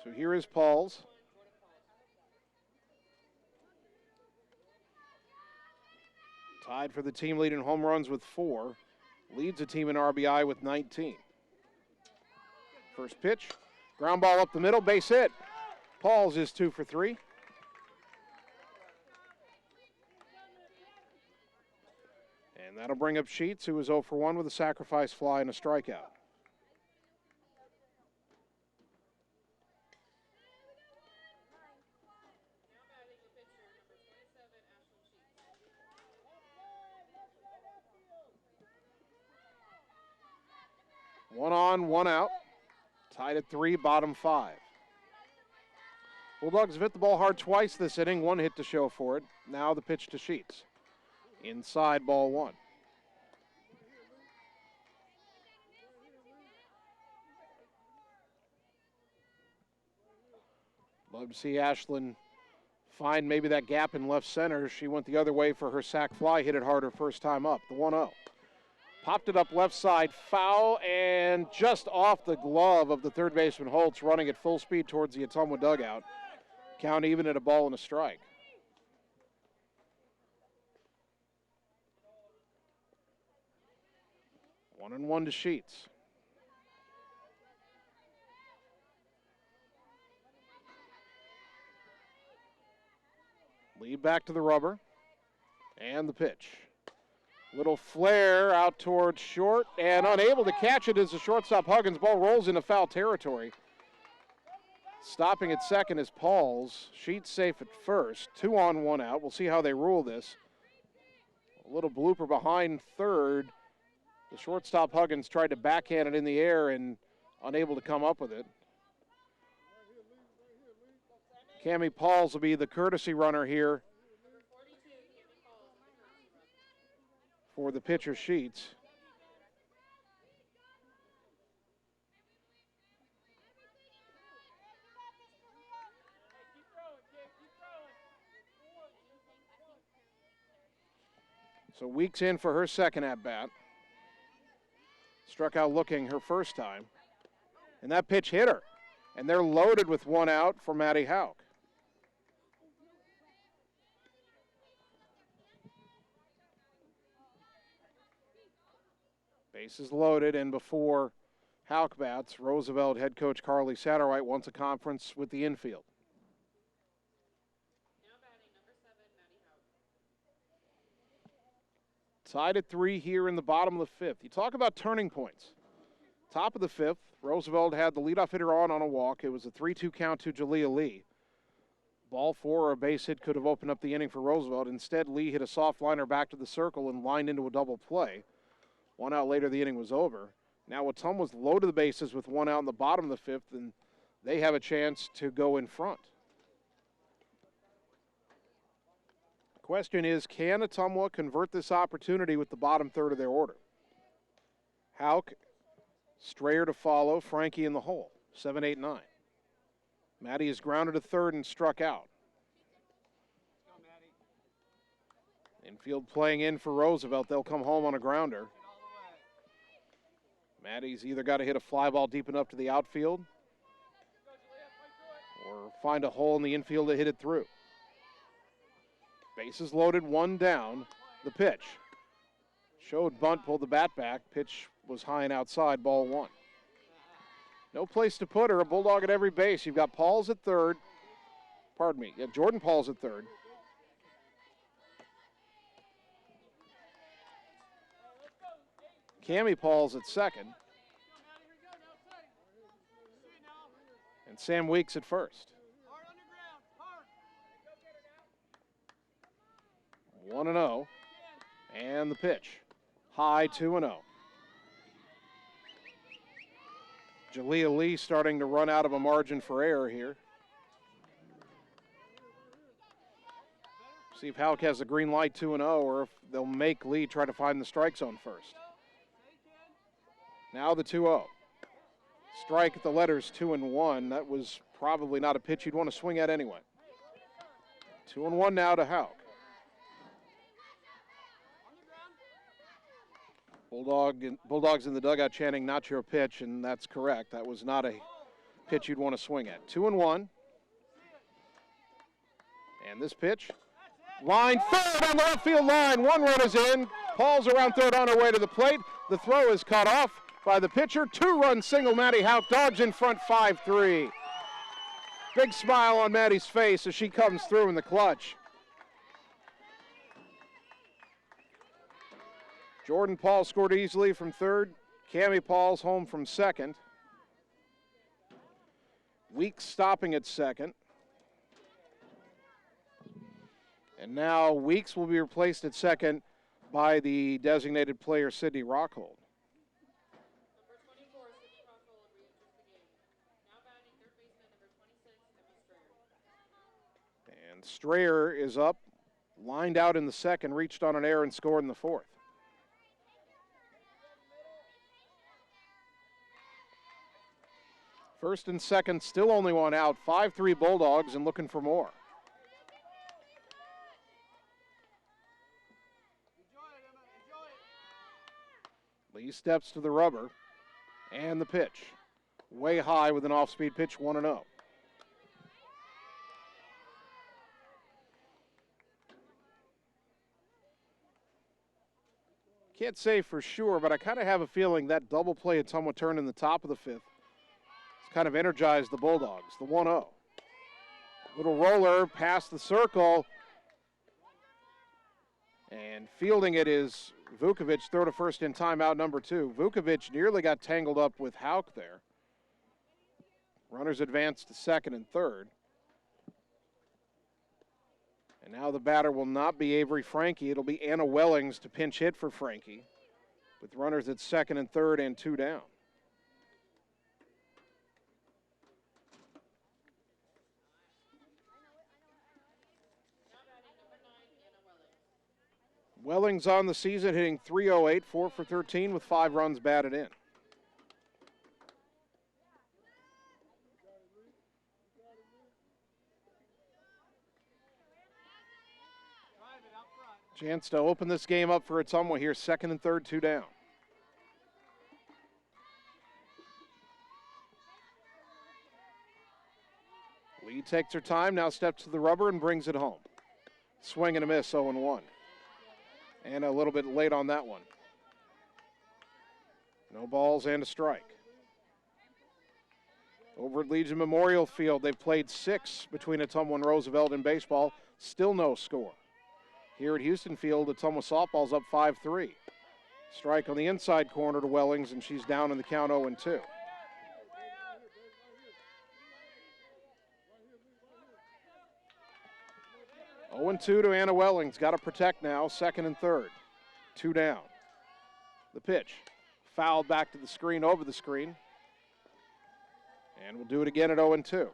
So here is Pauls. Tied for the team lead in home runs with 4. Leads the team in RBI with 19. First pitch, ground ball up the middle, base hit. Pauls is 2 for 3. And that'll bring up Sheets, who was 0 for 1 with a sacrifice fly and a strikeout. 1 on, 1 out. Tied at 3, bottom 5. Bulldogs have hit the ball hard twice this inning, 1 hit to show for it. Now the pitch to Sheets. Inside, ball 1. Love to see Ashlyn find maybe that gap in left center. She went the other way for her sac fly, hit it hard her first time up. The 1-0. Popped it up left side, foul, and just off the glove of the third baseman Holtz, running at full speed towards the Ottumwa dugout. Count even at a ball and a strike. One and one to Sheets. Lead back to the rubber. And the pitch. Little flare out towards short, and unable to catch it as the shortstop Huggins. Ball rolls into foul territory. Stopping at second is Pauls. Sheets safe at first. 2 on, 1 out. We'll see how they rule this. A little blooper behind third. The shortstop Huggins tried to backhand it in the air and unable to come up with it. Cammie Pauls will be the courtesy runner here for the pitcher Sheets. So Weeks in for her second at-bat. Struck out looking her first time. And that pitch hit her. And they're loaded with 1 out for Maddie Hauk. Bases loaded, and before Hauk bats, Roosevelt head coach Carly Satterwhite wants a conference with the infield. Tied at 3 here in the bottom of the 5th. You talk about turning points. Top of the 5th, Roosevelt had the leadoff hitter on a walk. It was a 3-2 count to Jalea Lee. Ball 4 or a base hit could have opened up the inning for Roosevelt. Instead, Lee hit a soft liner back to the circle and lined into a double play. 1 out later, the inning was over. Now Ottumwa's low to the bases with 1 out in the bottom of the 5th, and they have a chance to go in front. Question is, can Ottumwa convert this opportunity with the bottom third of their order? Hauk, Strayer to follow, Frankie in the hole, 7, 8, 9. Maddie is grounded to third and struck out. Infield playing in for Roosevelt. They'll come home on a grounder. Maddie's either got to hit a fly ball deep enough to the outfield or find a hole in the infield to hit it through. Bases loaded, 1 down. The pitch. Showed bunt, pulled the bat back. Pitch was high and outside, ball 1. No place to put her. A Bulldog at every base. You've got Pauls at third. Pardon me. Yeah, Jordan Pauls at third. Cammie Pauls at second. And Sam Weeks at first. 1-0. And the pitch. High, 2-0. Jalea Lee starting to run out of a margin for error here. See if Hauk has a green light, 2-0, or if they'll make Lee try to find the strike zone first. Now the 2-0. Strike at the letters, 2-1. That was probably not a pitch you'd want to swing at anyway. 2-1 now to Hauk. Bulldogs in the dugout chanting, not your pitch, and that's correct. That was not a pitch you'd want to swing at. 2-1. And this pitch, line third on the left field line. 1 run is in. Paul's around third on her way to the plate. The throw is cut off by the pitcher. 2-run single, Maddie Hauk. Dogs in front, 5-3. Big smile on Maddie's face as she comes through in the clutch. Jordan Paul scored easily from third. Cammie Pauls home from second. Weeks stopping at second. And now Weeks will be replaced at second by the designated player, Sydney Rockhold. And Strayer is up, lined out in the second, reached on an error and scored in the fourth. First and second, still only one out. 5-3 Bulldogs and looking for more. Lee steps to the rubber and the pitch. Way high with an off-speed pitch, 1-0. Can't say for sure, but I kind of have a feeling that double play Ottumwa turned in the top of the fifth has kind of energized the Bulldogs. The 1-0. Little roller past the circle. And fielding it is Vukovic, throw to first in timeout number 2. Vukovic nearly got tangled up with Hauk there. Runners advance to second and third. And now the batter will not be Avery Frankie. It'll be Anna Wellings to pinch hit for Frankie, with runners at second and third and 2 down. Wellings on the season hitting .308, 4 for 13 with 5 runs batted in. Chance to open this game up for Ottumwa here, second and third, 2 down. Lee takes her time, now steps to the rubber and brings it home. Swing and a miss, 0-1. And a little bit late on that one. No balls and a strike. Over at Legion Memorial Field, they've played 6 between Ottumwa and Roosevelt in baseball. Still no score. Here at Houston Field, Ottumwa softball's up 5-3. Strike on the inside corner to Wellings, and she's down in the count 0-2. Oh, 0-2 to Anna Wellings. Got to protect now. Second and third. 2 down. The pitch. Fouled back to the screen, over the screen. And we'll do it again at 0-2.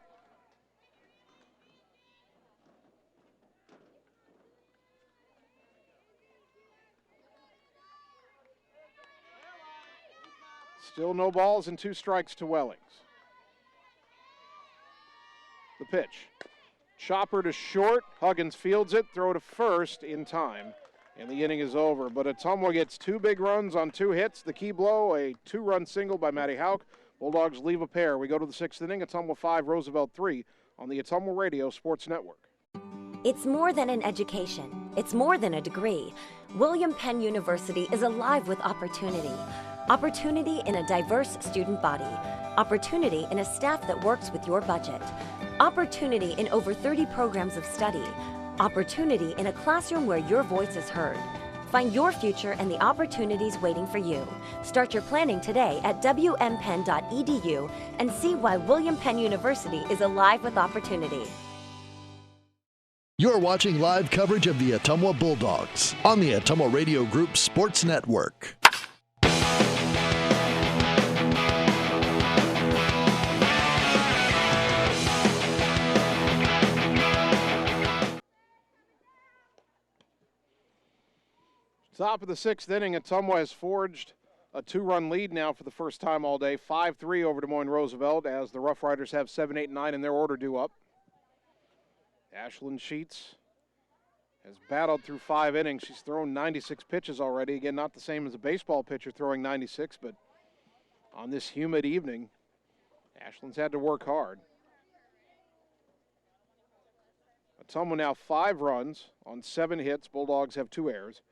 Still no balls and 2 strikes to Wellings. The pitch. Chopper to short. Huggins fields it. Throw to first in time. And the inning is over. But Ottumwa gets 2 big runs on 2 hits. The key blow, a 2-run single by Maddie Hauk. Bulldogs leave a pair. We go to the 6th inning. Ottumwa 5, Roosevelt 3 on the Ottumwa Radio Sports Network. It's more than an education. It's more than a degree. William Penn University is alive with opportunity. Opportunity in a diverse student body. Opportunity in a staff that works with your budget. Opportunity in over 30 programs of study. Opportunity in a classroom where your voice is heard. Find your future and the opportunities waiting for you. Start your planning today at wmpenn.edu and see why William Penn University is alive with opportunity. You're watching live coverage of the Ottumwa Bulldogs on the Ottumwa Radio Group Sports Network. Top of the 6th inning, Ottumwa has forged a 2-run lead now for the first time all day. 5-3 over Des Moines Roosevelt as the Roughriders have 7, 8, 9 in their order due up. Ashlyn Sheets has battled through 5 innings. She's thrown 96 pitches already. Again, not the same as a baseball pitcher throwing 96, but on this humid evening, Ashlyn's had to work hard. Ottumwa now 5 runs on 7 hits. Bulldogs have 2 errors.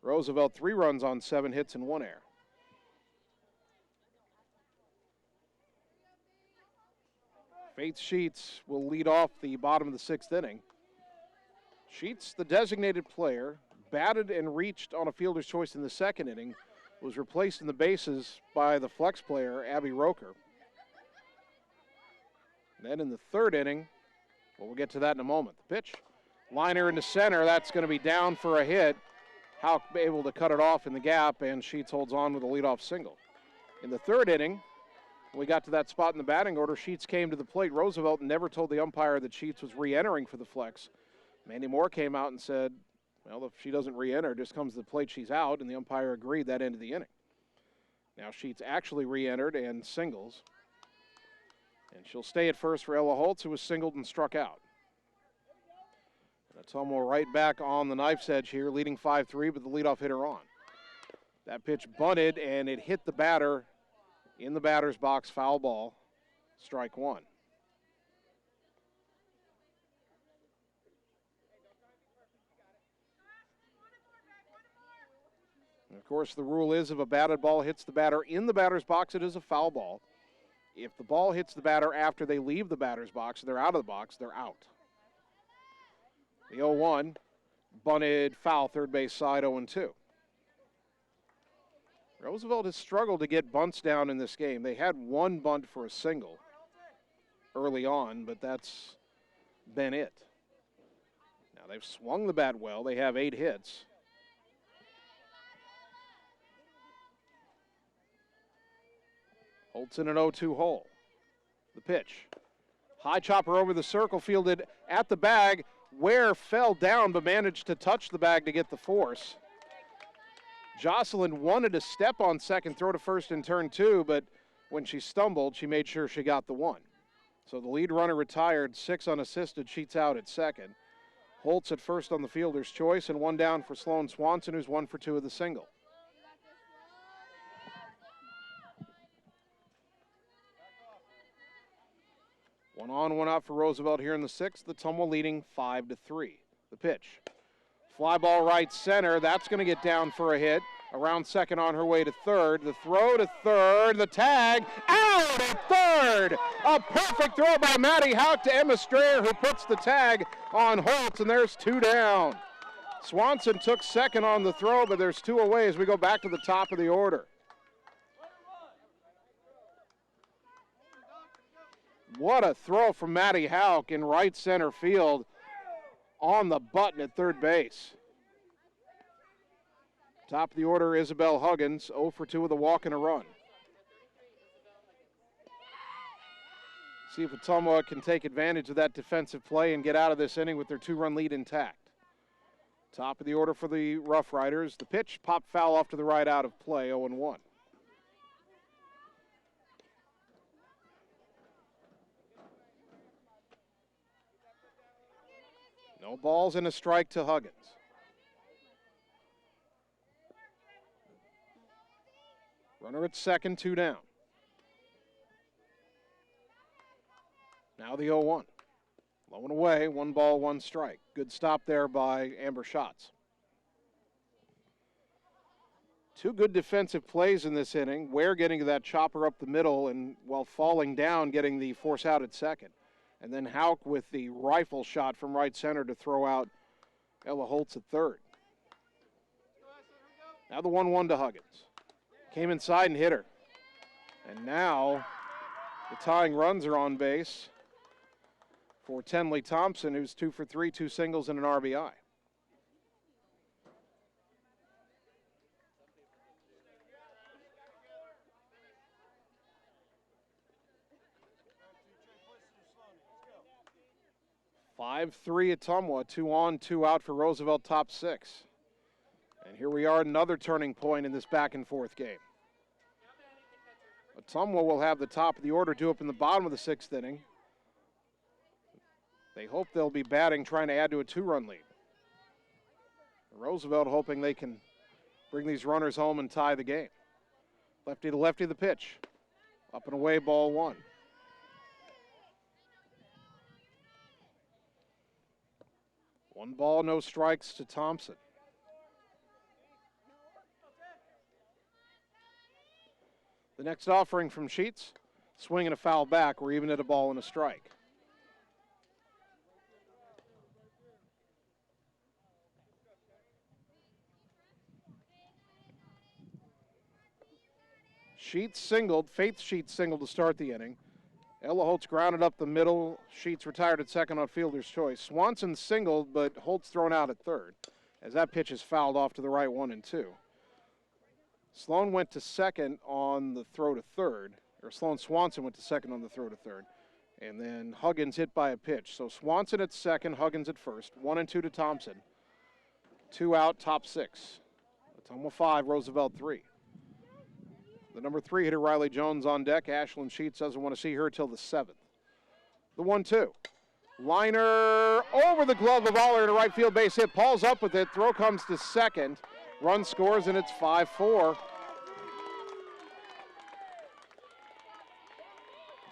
Roosevelt 3 runs on 7 hits and 1 error. Faith Sheets will lead off the bottom of the 6th inning. Sheets, the designated player, batted and reached on a fielder's choice in the 2nd inning, was replaced in the bases by the flex player, Abby Roker. Then in the 3rd inning, well, we'll get to that in a moment. The pitch, liner into center, that's going to be down for a hit. Hauk able to cut it off in the gap, and Sheets holds on with a leadoff single. In the 3rd inning, when we got to that spot in the batting order, Sheets came to the plate. Roosevelt never told the umpire that Sheets was re-entering for the flex. Mandy Moore came out and said, well, if she doesn't re-enter, just comes to the plate, she's out, and the umpire agreed that ended the inning. Now Sheets actually re-entered and singles. And she'll stay at first for Ella Holtz, who was singled and struck out. And Ottumwa right back on the knife's edge here, leading 5-3, but the leadoff hitter on. That pitch bunted, and it hit the batter in the batter's box, foul ball, strike one. And of course, the rule is if a batted ball hits the batter in the batter's box, it is a foul ball. If the ball hits the batter after they leave the batter's box, they're out of the box, they're out. The 0-1, bunted foul, third base side, 0-2. Roosevelt has struggled to get bunts down in this game. They had one bunt for a single early on, but that's been it. Now they've swung the bat well. They have 8 hits. Holtz in an 0-2 hole. The pitch. High chopper over the circle, fielded at the bag. Ware fell down but managed to touch the bag to get the force. Jocelyn wanted to step on second, throw to first in turn 2, but when she stumbled, she made sure she got the one. So the lead runner retired, 6 unassisted. Sheets out at second. Holtz at first on the fielder's choice, and 1 down for Sloan Swanson, who's 1 for 2 with the single. One on, one out for Roosevelt here in the 6th. The Ottumwa leading 5-3. The pitch. Fly ball right center. That's going to get down for a hit. Around second on her way to third. The throw to third. The tag. Out at third. A perfect throw by Maddie Houck to Emma Strayer, who puts the tag on Holtz, and there's 2 down. Swanson took second on the throw, but there's 2 away as we go back to the top of the order. What a throw from Maddie Houck in right center field on the button at third base. Top of the order, Isabel Huggins, 0 for 2 with a walk and a run. See if Ottumwa can take advantage of that defensive play and get out of this inning with their 2-run lead intact. Top of the order for the Rough Riders. The pitch popped foul off to the right, out of play, 0-1. No balls and a strike to Huggins. Runner at second, 2 down. Now the 0-1. Low and away, 1 ball, 1 strike. Good stop there by Amber Schatz. 2 good defensive plays in this inning. Ware getting to that chopper up the middle and while falling down, getting the force out at second. And then Houck with the rifle shot from right center to throw out Ella Holtz at third. Now the 1-1 to Huggins. Came inside and hit her. And now the tying runs are on base for Tenley Thompson, who's 2 for 3, 2 singles and an RBI. (5-3) Ottumwa, 2 on, 2 out for Roosevelt, top 6. And here we are, another turning point in this back and forth game. Ottumwa will have the top of the order due up in the bottom of the 6th inning. They hope they'll be batting, trying to add to a 2-run lead. Roosevelt hoping they can bring these runners home and tie the game. Lefty to lefty, the pitch. Up and away, ball 1. One ball, no strikes to Thompson. The next offering from Sheets, swing and a foul back. We're even at a ball and a strike. Sheets singled, Faith Sheets singled to start the inning. Ella Holtz grounded up the middle. Sheets retired at second on fielder's choice. Swanson singled, but Holtz thrown out at third as that pitch is fouled off to the right, 1-2. Sloan went to second on the throw to third, or Sloan Swanson went to second on the throw to third. And then Huggins hit by a pitch. So Swanson at second, Huggins at first. 1-2 to Thompson. 2 out, top 6. Ottumwa 5, Roosevelt 3. The number 3 hitter, Riley Jones, on deck. Ashlyn Sheets doesn't want to see her till the 7th. The 1-2. Liner over the glove of Aller to right field, base hit. Paul's up with it. Throw comes to second. Run scores, and it's 5-4.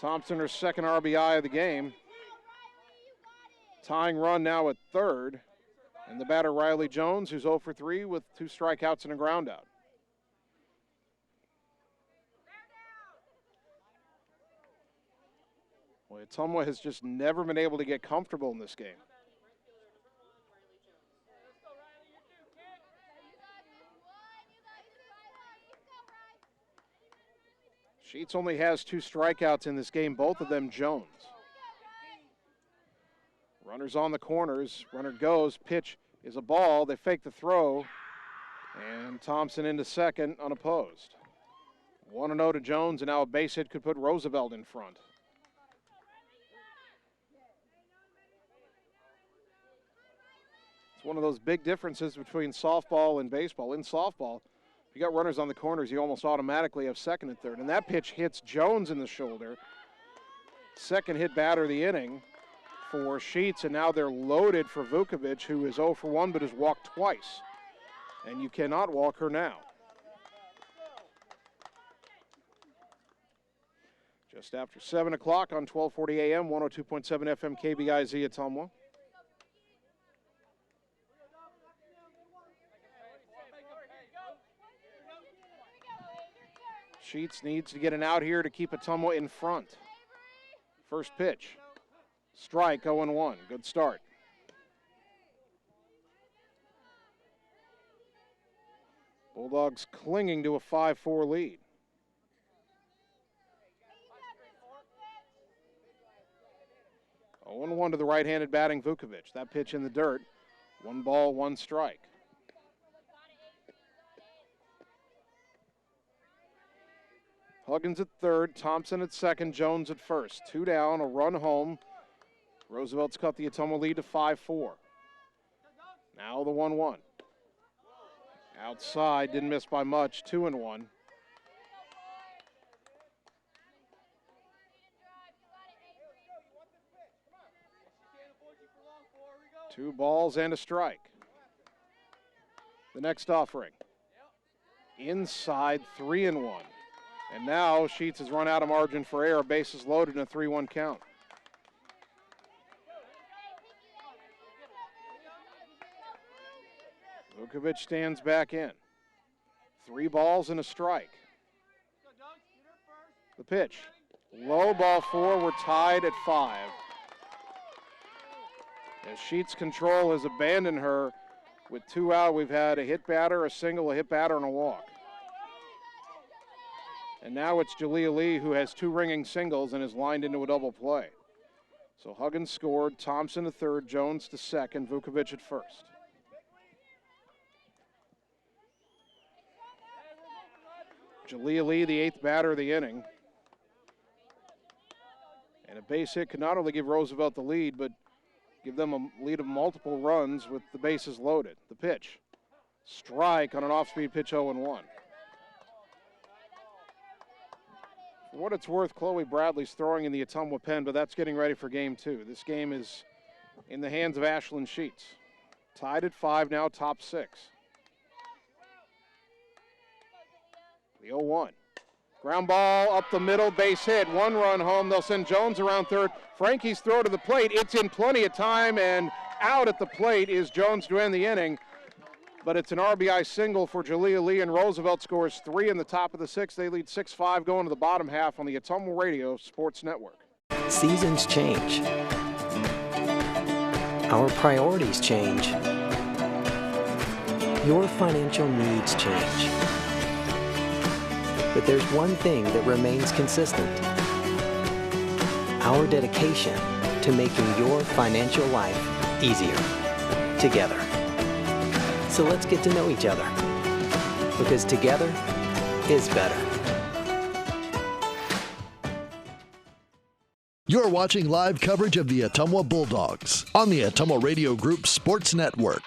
Thompson, her second RBI of the game. Tying run now at third. And the batter, Riley Jones, who's 0 for 3 with 2 strikeouts and a groundout. Boy, Ottumwa has just never been able to get comfortable in this game. Sheets only has 2 strikeouts in this game, both of them Jones. Runners on the corners, runner goes, pitch is a ball, they fake the throw, and Thompson into second unopposed. 1-0 to Jones, and now a base hit could put Roosevelt in front. It's one of those big differences between softball and baseball. In softball, if you got runners on the corners, you almost automatically have second and third. And that pitch hits Jones in the shoulder. Second hit batter of the inning for Sheets, and now they're loaded for Vukovic, who is 0 for 1 but has walked twice. And you cannot walk her now. Just after 7 o'clock on 1240 AM, 102.7 FM KBIZ Ottumwa. Sheets needs to get an out here to keep Ottumwa in front. First pitch. Strike, 0-1. Good start. Bulldogs clinging to a 5-4 lead. Oh, 1-1 to the right-handed batting Vukovic. That pitch in the dirt. 1 ball, 1 strike. Huggins at third, Thompson at second, Jones at first. 2 down, a run home. Roosevelt's cut the Ottumwa lead to 5-4. Now the 1-1. Outside, didn't miss by much, 2-1. Two balls and a strike. The next offering. Inside, 3-1. And now Sheets has run out of margin for error. Bases loaded in a 3-1 count. Vukovic stands back in. 3 balls and a strike. The pitch. Low ball 4. We're tied at 5. As Sheets' control has abandoned her with 2 out, we've had a hit batter, a single, a hit batter, and a walk. And now it's Jalea Lee who has 2 ringing singles and is lined into a double play. So Huggins scored, Thompson to third, Jones to second, Vukovic at first. Jalea Lee, the 8th batter of the inning. And a base hit could not only give Roosevelt the lead, but give them a lead of multiple runs with the bases loaded. The pitch. Strike on an off-speed pitch, 0-1. For what it's worth, Chloe Bradley's throwing in the Ottumwa pen, but that's getting ready for game 2. This game is in the hands of Ashlyn Sheets. Tied at 5 now, top 6. The 0-1. Ground ball up the middle, base hit. 1 run home. They'll send Jones around third. Frankie's throw to the plate. It's in plenty of time, and out at the plate is Jones to end the inning. But it's an RBI single for Jalea Lee, and Roosevelt scores 3 in the top of the 6th. They lead 6-5 going to the bottom half on the Ottumwa Radio Sports Network. Seasons change. Our priorities change. Your financial needs change. But there's one thing that remains consistent. Our dedication to making your financial life easier together. So let's get to know each other, because together is better. You're watching live coverage of the Ottumwa Bulldogs on the Ottumwa Radio Group Sports Network.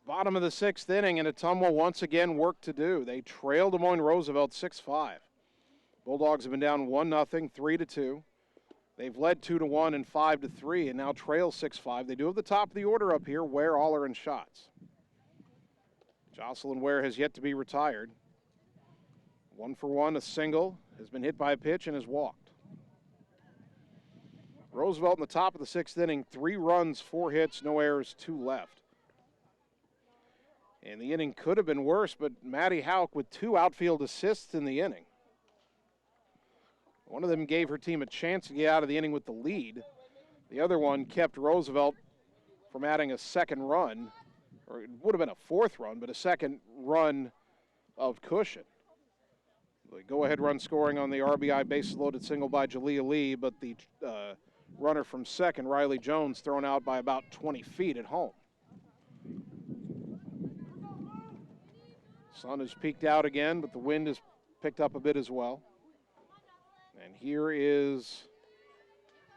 Bottom of the sixth inning, and Ottumwa once again work to do. They trail Des Moines Roosevelt 6-5. Bulldogs have been down 1-0, 3-2. They've led 2-1 and 5-3, and now trail 6-5. They do have the top of the order up here, Ware, Aller, and Schatz. Jocelyn Ware has yet to be retired. 1-for-1, a single, has been hit by a pitch and has walked. Roosevelt in the top of the sixth inning, 3 runs, 4 hits, no errors, 2 left. And the inning could have been worse, but Maddie Hauk with 2 outfield assists in the inning. One of them gave her team a chance to get out of the inning with the lead. The other one kept Roosevelt from adding a second run, or it would have been a 4th run, but a second run of cushion. The go-ahead run scoring on the RBI bases-loaded single by Jalea Lee, but the runner from second, Riley Jones, thrown out by about 20 feet at home. Sun has peaked out again, but the wind has picked up a bit as well. And here is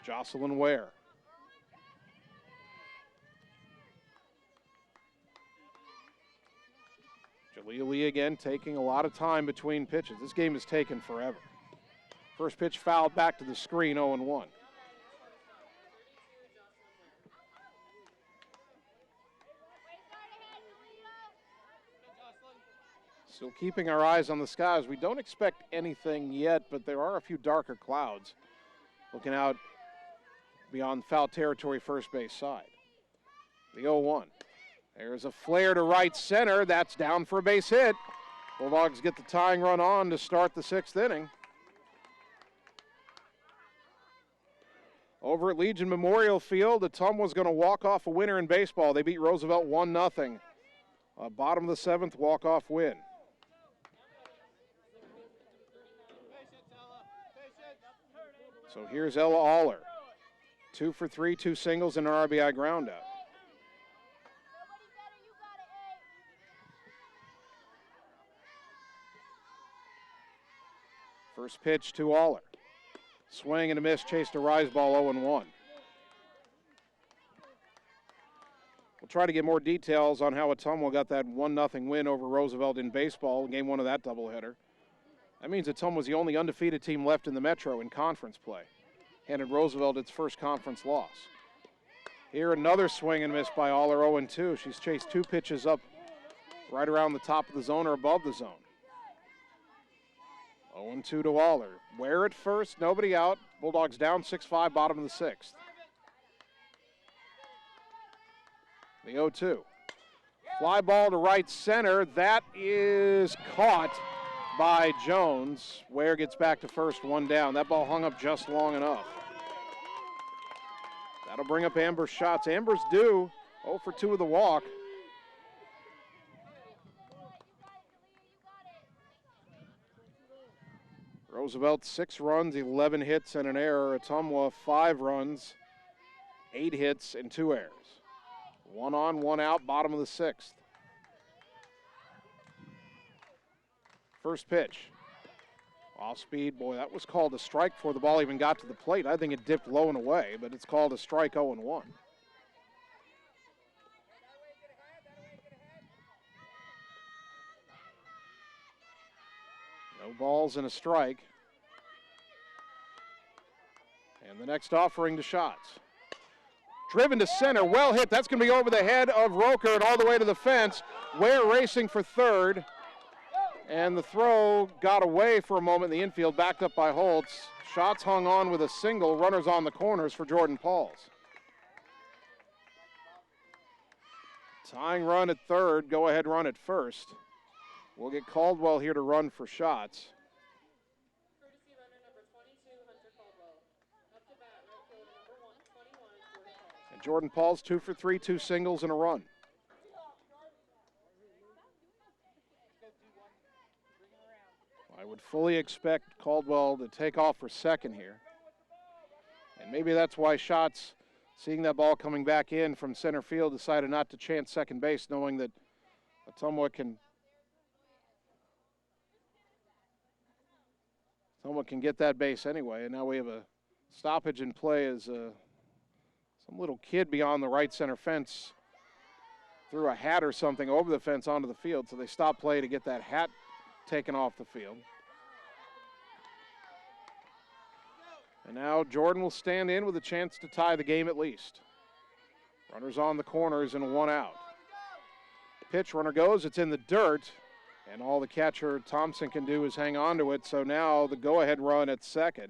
Jocelyn Ware. Jalea Lee again taking a lot of time between pitches. This game has taken forever. First pitch fouled back to the screen, 0-1. Still keeping our eyes on the skies. We don't expect anything yet, but there are a few darker clouds looking out beyond foul territory first base side. The 0-1. There's a flare to right center. That's down for a base hit. Bulldogs get the tying run on to start the sixth inning. Over at Legion Memorial Field, Ottumwa's going to walk off a winner in baseball. They beat Roosevelt 1-0. Bottom of the seventh, walk-off win. So here's Ella Aller. 2 for 3, 2 singles and an RBI groundout. First pitch to Aller. Swing and a miss, chased a rise ball, 0-1. We'll try to get more details on how Ottumwa got that 1-0 win over Roosevelt in baseball, game 1 of that doubleheader. That means Ottumwa was the only undefeated team left in the Metro in conference play. Handed Roosevelt its first conference loss. Here another swing and miss by Aller, 0-2. She's chased 2 pitches up right around the top of the zone or above the zone. 0-2 to Aller. Ware at first, nobody out. Bulldogs down 6-5, bottom of the sixth. The 0-2. Fly ball to right center. That is caught by Jones. Ware gets back to first, 1 down. That ball hung up just long enough. That'll bring up Amber's shots. Amber's due 0 for 2 with the walk. Roosevelt 6 runs, 11 hits and an error. Ottumwa 5 runs, 8 hits and 2 errors. 1 on, 1 out, bottom of the sixth. First pitch. Off speed, boy, that was called a strike before the ball even got to the plate. I think it dipped low and away, but it's called a strike, 0-1. No balls and a strike. And the next offering to Schatz. Driven to center, well hit. That's going to be over the head of Roker and all the way to the fence. Ware racing for third. And the throw got away for a moment in the infield, backed up by Holtz. Schatz hung on with a single. Runners on the corners for Jordan Pauls. Tying run at third, go-ahead run at first. We'll get Caldwell here to run for Schatz. Courtesy runner number 22, Hunter Caldwell. Up to bat, right fielder number 21, Jordan Pauls. And Jordan Pauls 2 for 3, 2 singles and a run. I would fully expect Caldwell to take off for second here. And maybe that's why Schatz seeing that ball coming back in from center field, decided not to chance second base, knowing that Ottumwa can get that base anyway. And now we have a stoppage in play as some little kid beyond the right center fence threw a hat or something over the fence onto the field, so they stopped play to get that hat taken off the field. And now Jordan will stand in with a chance to tie the game at least. Runners on the corners and 1 out. Pitch, runner goes, it's in the dirt, and all the catcher Thompson can do is hang on to it, so now the go-ahead run at second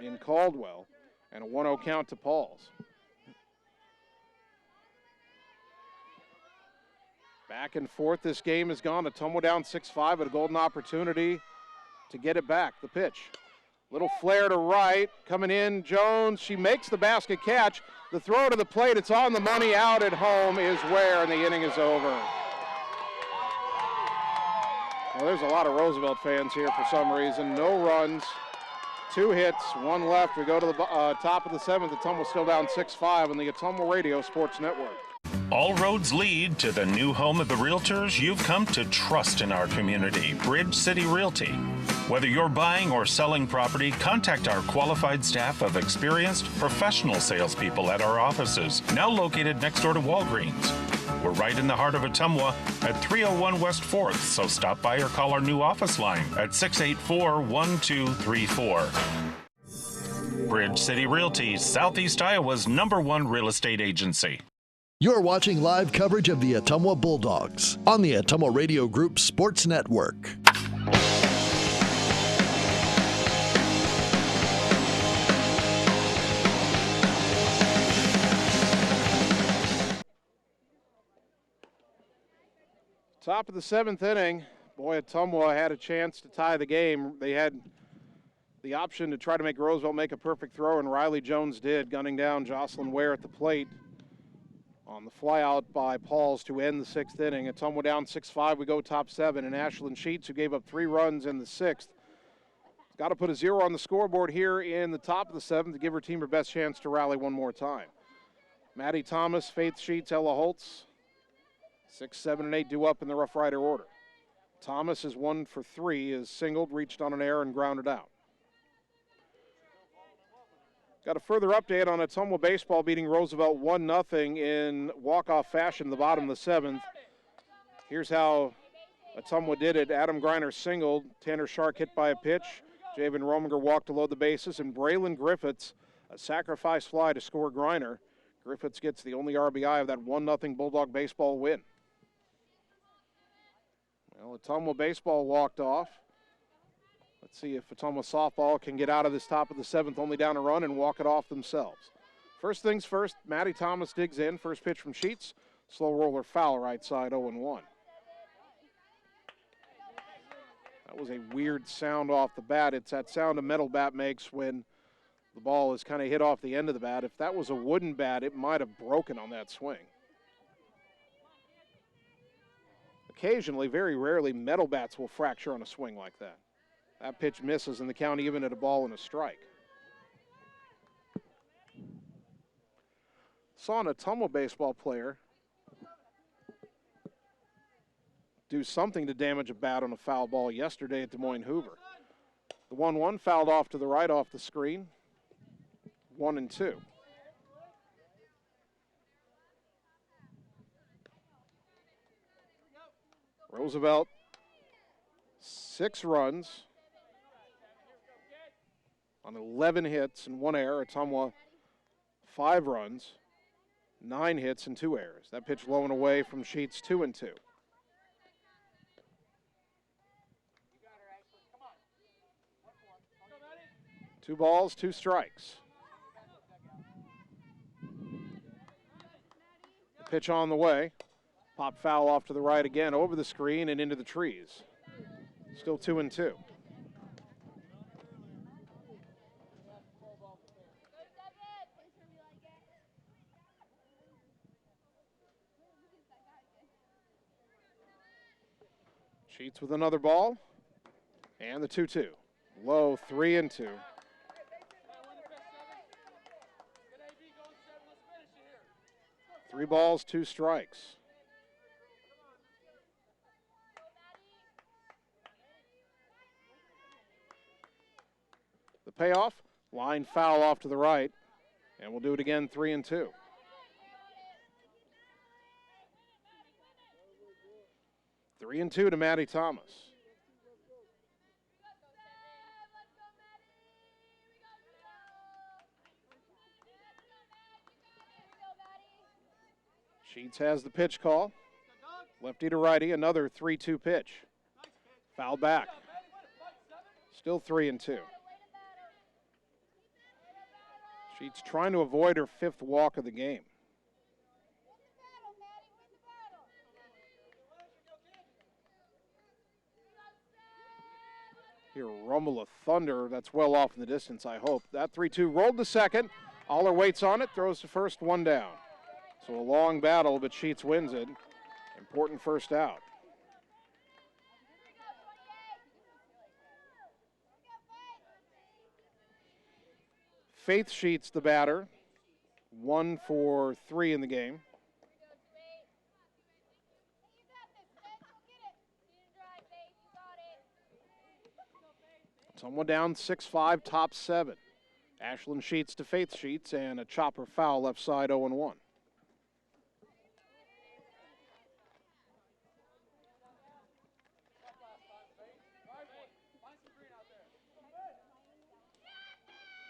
in Caldwell, and a 1-0 count to Pauls. Back and forth this game has gone. Ottumwa down 6-5, but a golden opportunity to get it back. The pitch. Little flare to right, coming in, Jones, she makes the basket catch. The throw to the plate, it's on the money, out at home is where, and the inning is over. Well, there's a lot of Roosevelt fans here for some reason. No runs, 2 hits, 1 left. We go to the top of the 7th. Ottumwa still down 6-5 on the Ottumwa Radio Sports Network. All roads lead to the new home of the realtors you've come to trust in our community, Bridge City Realty. Whether you're buying or selling property, contact our qualified staff of experienced professional salespeople at our offices, now located next door to Walgreens. We're right in the heart of Ottumwa at 301 West 4th, so stop by or call our new office line at 684-1234. Bridge City Realty, Southeast Iowa's #1 real estate agency. You're watching live coverage of the Ottumwa Bulldogs on the Ottumwa Radio Group Sports Network. Top of the 7th inning, boy, Ottumwa had a chance to tie the game. They had the option to try to make Roosevelt make a perfect throw, and Riley Jones did, gunning down Jocelyn Ware at the plate on the fly out by Pauls to end the 6th inning. Ottumwa down 6-5, we go top 7, and Ashlyn Sheets, who gave up 3 runs in the 6th, got to put a 0 on the scoreboard here in the top of the 7th to give her team her best chance to rally one more time. Maddie Thomas, Faith Sheets, Ella Holtz, 6, 7, and 8 due up in the Rough Rider order. Thomas is 1 for 3, is singled, reached on an error, and grounded out. Got a further update on Ottumwa baseball beating Roosevelt 1-0 in walk-off fashion in the bottom of the 7th. Here's how Ottumwa did it. Adam Griner singled, Tanner Shark hit by a pitch, Javen Rominger walked to load the bases, and Braylon Griffiths a sacrifice fly to score Griner. Griffiths gets the only RBI of that 1-0 Bulldog baseball win. Well, Ottumwa baseball walked off. Let's see if Ottumwa softball can get out of this top of the 7th, only down a run, and walk it off themselves. First things first, Maddie Thomas digs in. First pitch from Sheets. Slow roller foul right side, 0-1. That was a weird sound off the bat. It's that sound a metal bat makes when the ball is kind of hit off the end of the bat. If that was a wooden bat, it might have broken on that swing. Occasionally, very rarely, metal bats will fracture on a swing like that. That pitch misses, and the count even at a ball and a strike. Saw an Ottumwa baseball player do something to damage a bat on a foul ball yesterday at Des Moines Hoover. The 1-1 fouled off to the right off the screen. 1-2. Roosevelt, 6 runs on 11 hits and 1 error. Ottumwa, 5 runs, 9 hits and 2 errors. That pitch low and away from Sheets, 2-2. Two balls, 2 strikes. The pitch on the way. Pop foul off to the right again, over the screen and into the trees. Still 2-2. Sheets with another ball. And the 2-2. Low, 3-2. 3 balls, 2 strikes. The payoff, line foul off to the right, and we'll do it again, 3-2. 3-2 to Maddie Thomas. Sheets has the pitch call. Lefty to righty, another 3-2 pitch. Foul back. Still 3-2. Sheets trying to avoid her 5th walk of the game. Hear a rumble of thunder. That's well off in the distance, I hope. That 3-2 rolled to second. Aller waits on it, throws to first, 1 down. So a long battle, but Sheets wins it. Important first out. Faith Sheets, the batter. 1 for 3 in the game. Someone down 6-5, top 7. Ashlyn Sheets to Faith Sheets, and a chopper foul left side, 0-1.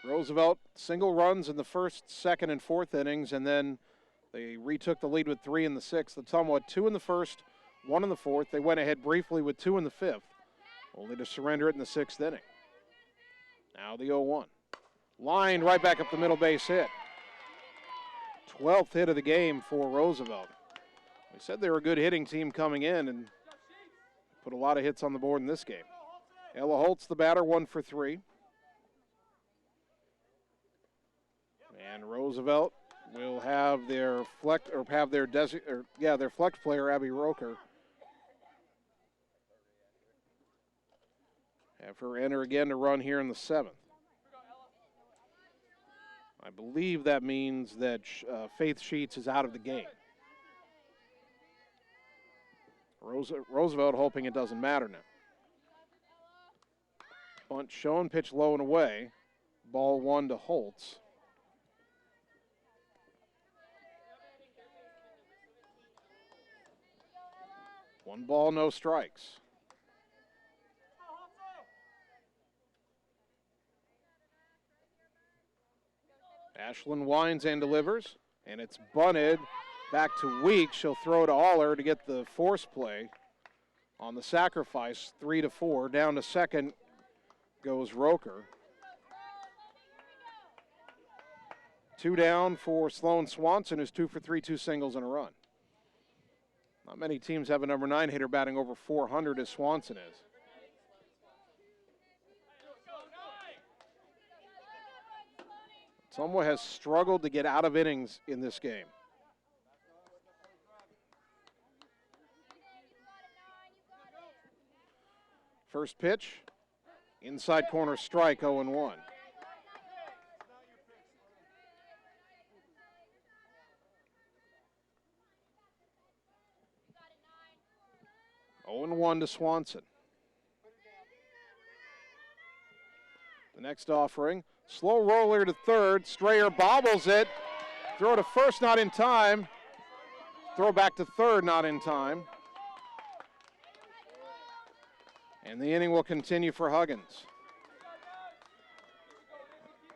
Roosevelt single runs in the first, second, and fourth innings, and then they retook the lead with 3 in the sixth. Ottumwa had 2 in the first, 1 in the fourth. They went ahead briefly with 2 in the fifth, only to surrender it in the 6th inning. Now the 0-1. Lined right back up the middle, base hit. 12th hit of the game for Roosevelt. We said they were a good hitting team coming in and put a lot of hits on the board in this game. Ella Holtz, the batter, 1 for 3. And Roosevelt will have their flex player, Abby Roker. Have her enter again to run here in the 7th. I believe that means that Faith Sheets is out of the game. Roosevelt hoping it doesn't matter now. Bunt shown, pitch low and away. Ball 1 to Holtz. One ball, no strikes. Ashlyn winds and delivers, and it's bunted back to Weeks. She'll throw to Aller to get the force play on the sacrifice, 3-4. Down to second goes Roker. 2 down for Sloan Swanson, who's 2 for 3, 2 singles and a run. Not many teams have a number 9 hitter batting over 400 as Swanson is. Ottumwa has struggled to get out of innings in this game. First pitch, inside corner strike, 0-1. One to Swanson. The next offering, slow roller to third. Strayer bobbles it. Throw to first, not in time. Throw back to third, not in time. And the inning will continue for Huggins.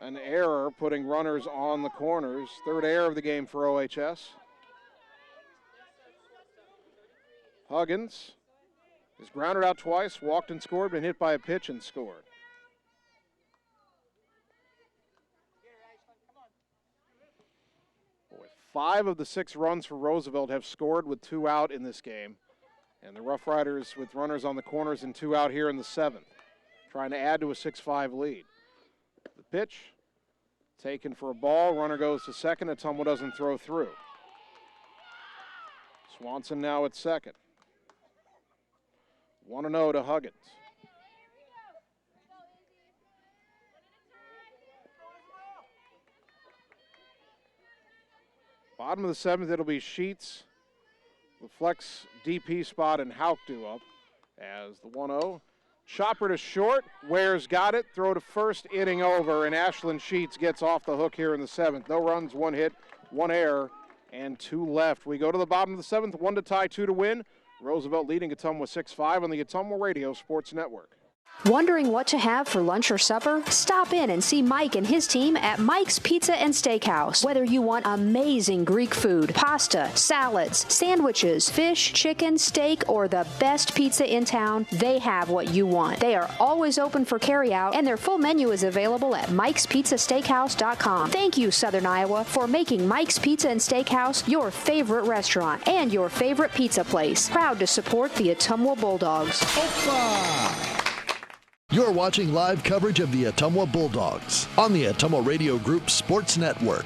An error putting runners on the corners. 3rd error of the game for OHS. Huggins is grounded out twice, walked and scored, been hit by a pitch and scored. Boy, 5 of the 6 runs for Roosevelt have scored with 2 out in this game. And the Roughriders with runners on the corners and 2 out here in the 7th, trying to add to a 6-5 lead. The pitch taken for a ball. Runner goes to second. Ottumwa doesn't throw through. Swanson now at second. 1-0 to Huggins. Bottom of the 7th, it'll be Sheets, the flex DP spot, and Hauk due up as the 1-0. Chopper to short. Ware's got it. Throw to first, inning over, and Ashlyn Sheets gets off the hook here in the 7th. No runs, 1 hit, 1 error, and 2 left. We go to the bottom of the 7th, 1 to tie, 2 to win. Roosevelt leading Ottumwa 6-5 on the Ottumwa Radio Sports Network. Wondering what to have for lunch or supper? Stop in and see Mike and his team at Mike's Pizza and Steakhouse. Whether you want amazing Greek food, pasta, salads, sandwiches, fish, chicken, steak, or the best pizza in town, they have what you want. They are always open for carryout, and their full menu is available at mikespizzasteakhouse.com. Thank you, Southern Iowa, for making Mike's Pizza and Steakhouse your favorite restaurant and your favorite pizza place. Proud to support the Ottumwa Bulldogs. You're watching live coverage of the Ottumwa Bulldogs on the Ottumwa Radio Group Sports Network.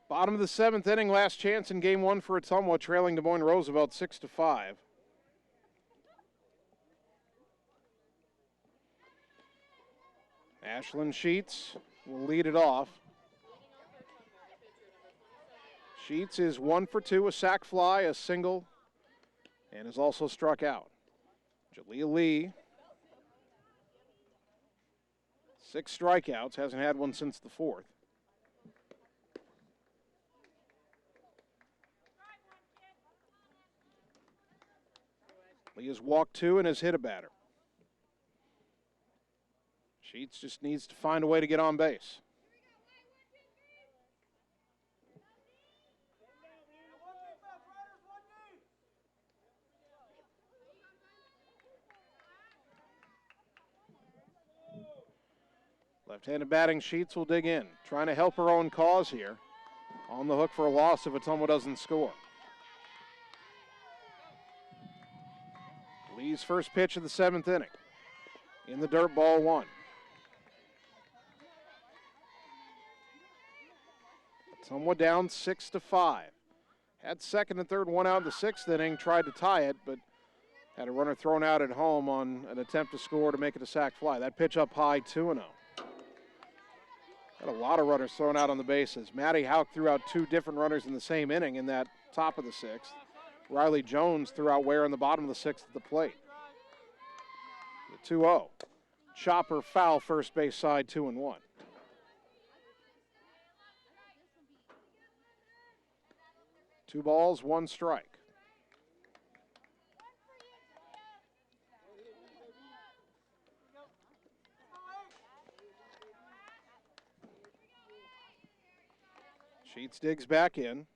Bottom of the 7th inning, last chance in game 1 for Ottumwa, trailing Des Moines Roosevelt 6-5. Ashlyn Sheets will lead it off. Sheets is 1 for 2, a sac fly, a single, and is also struck out. Jalea Lee, 6 strikeouts, hasn't had one since the 4th. Lee has walked 2 and has hit a batter. Sheets just needs to find a way to get on base. Left-handed batting, Sheets will dig in, trying to help her own cause here. On the hook for a loss if Ottumwa doesn't score. Lee's first pitch of the 7th inning. In the dirt, ball 1. Ottumwa down 6-5. Had second and third, 1 out in the 6th inning, tried to tie it, but had a runner thrown out at home on an attempt to score to make it a sac fly. That pitch up high, 2-0. Had a lot of runners thrown out on the bases. Maddie Hauk threw out 2 different runners in the same inning in that top of the 6th. Riley Jones threw out Ware in the bottom of the 6th at the plate. The 2-0. Chopper foul, first base side, 2-1. Two balls, 1 strike. Sheets digs back in.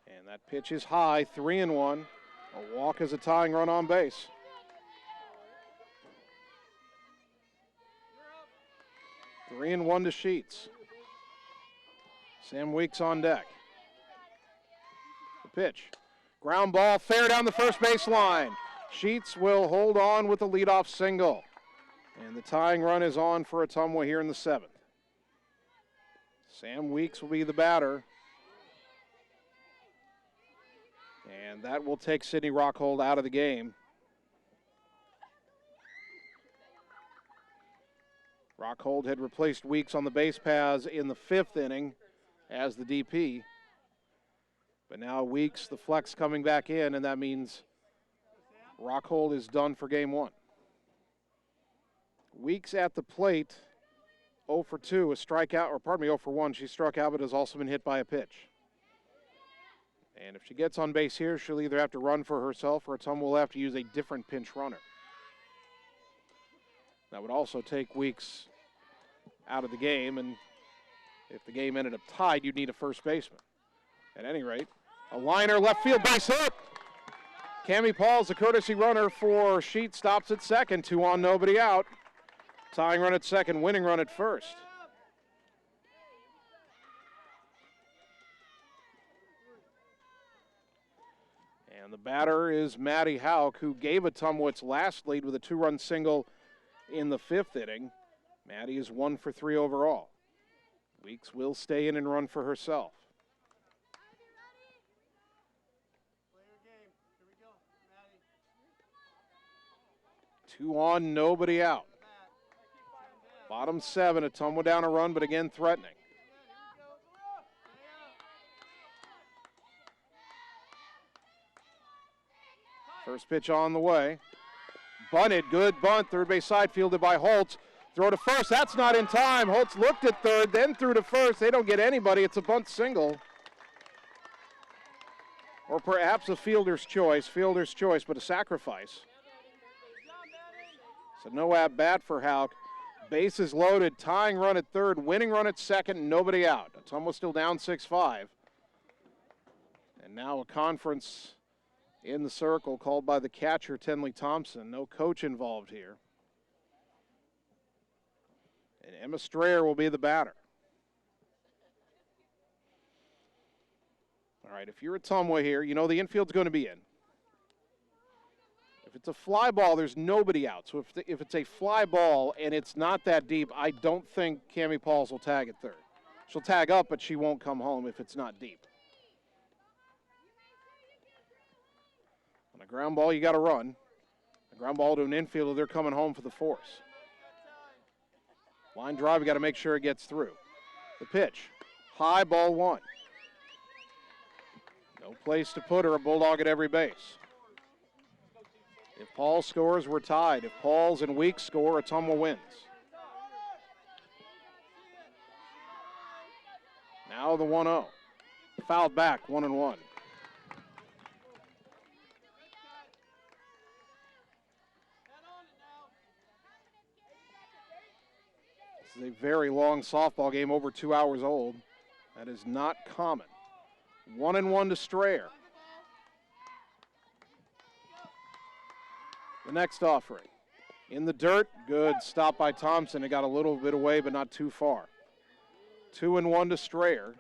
And that pitch is high, 3-1. A walk is a tying run on base. Three and 1 to Sheets. Sam Weeks on deck. The pitch. Ground ball, fair down the first base line. Sheets will hold on with the leadoff single. And the tying run is on for Ottumwa here in the 7th. Sam Weeks will be the batter. And that will take Sydney Rockhold out of the game. Rockhold had replaced Weeks on the base paths in the 5th inning as the DP. But now Weeks, the flex, coming back in, and that means Rockhold is done for game 1. Weeks at the plate, 0 for 2, a strikeout, or pardon me, 0 for 1. She struck out, but has also been hit by a pitch. And if she gets on base here, she'll either have to run for herself or Ottumwa will have to use a different pinch runner. That would also take Weeks out of the game, and if the game ended up tied, you'd need a first baseman. At any rate, a liner, left field, base hit. Cammie Paul's the courtesy runner for Sheets, stops at second, 2 on, nobody out. Tying run at second, winning run at first. And the batter is Maddie Hauk, who gave Ottumwa its last lead with a 2-run single in the 5th inning. Maddie is 1 for 3 overall. Weeks will stay in and run for herself. 2 on, nobody out. Bottom 7, Ottumwa down a run, but again threatening. First pitch on the way. Bunted, good bunt, third base side, fielded by Holtz. Throw to first, that's not in time. Holtz looked at third, then threw to first. They don't get anybody, it's a bunt single. Or perhaps a fielder's choice, but a sacrifice. So no at-bat for Houck. Bases loaded, tying run at third, winning run at second, nobody out. Ottumwa still down 6-5. And now a conference in the circle called by the catcher, Tenley Thompson. No coach involved here. And Emma Strayer will be the batter. All right, if you're Ottumwa here, you know the infield's going to be in. If it's a fly ball, there's nobody out. So if it's a fly ball and it's not that deep, I don't think Cammie Pauls will tag at third. She'll tag up, but she won't come home if it's not deep. On a ground ball, you got to run. A ground ball to an infielder, they're coming home for the force. Line drive, you got to make sure it gets through. The pitch, high, ball 1. No place to put her, a Bulldog at every base. If Paul scores, we're tied. If Pauls and Weeks score, Ottumwa wins. Now the 1-0. Fouled back, 1-1. This is a very long softball game, over 2 hours old. That is not common. 1-1 to Strayer. The next offering. In the dirt, good stop by Thompson. It got a little bit away, but not too far. 2-1 to Strayer.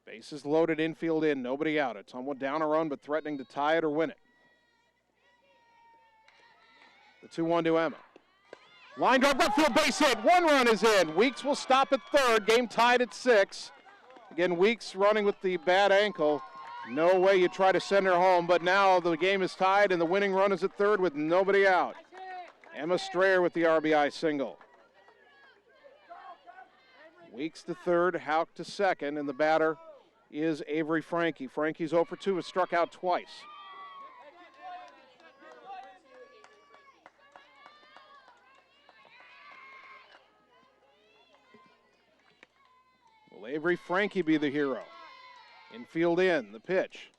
Bases loaded, infield in, nobody out. Ottumwa down a run, but threatening to tie it or win it. The 2-1 to Emma. Line drive, left field, base hit. 1 run is in. Weeks will stop at third. Game tied at 6. Again, Weeks running with the bad ankle. No way you try to send her home, but now the game is tied and the winning run is at third with nobody out. Emma Strayer with the RBI single. Weeks to third, Houck to second, and the batter is Avery Frankie. Frankie's 0 for 2, has struck out twice. Will Avery Frankie be the hero? Infield in, the pitch.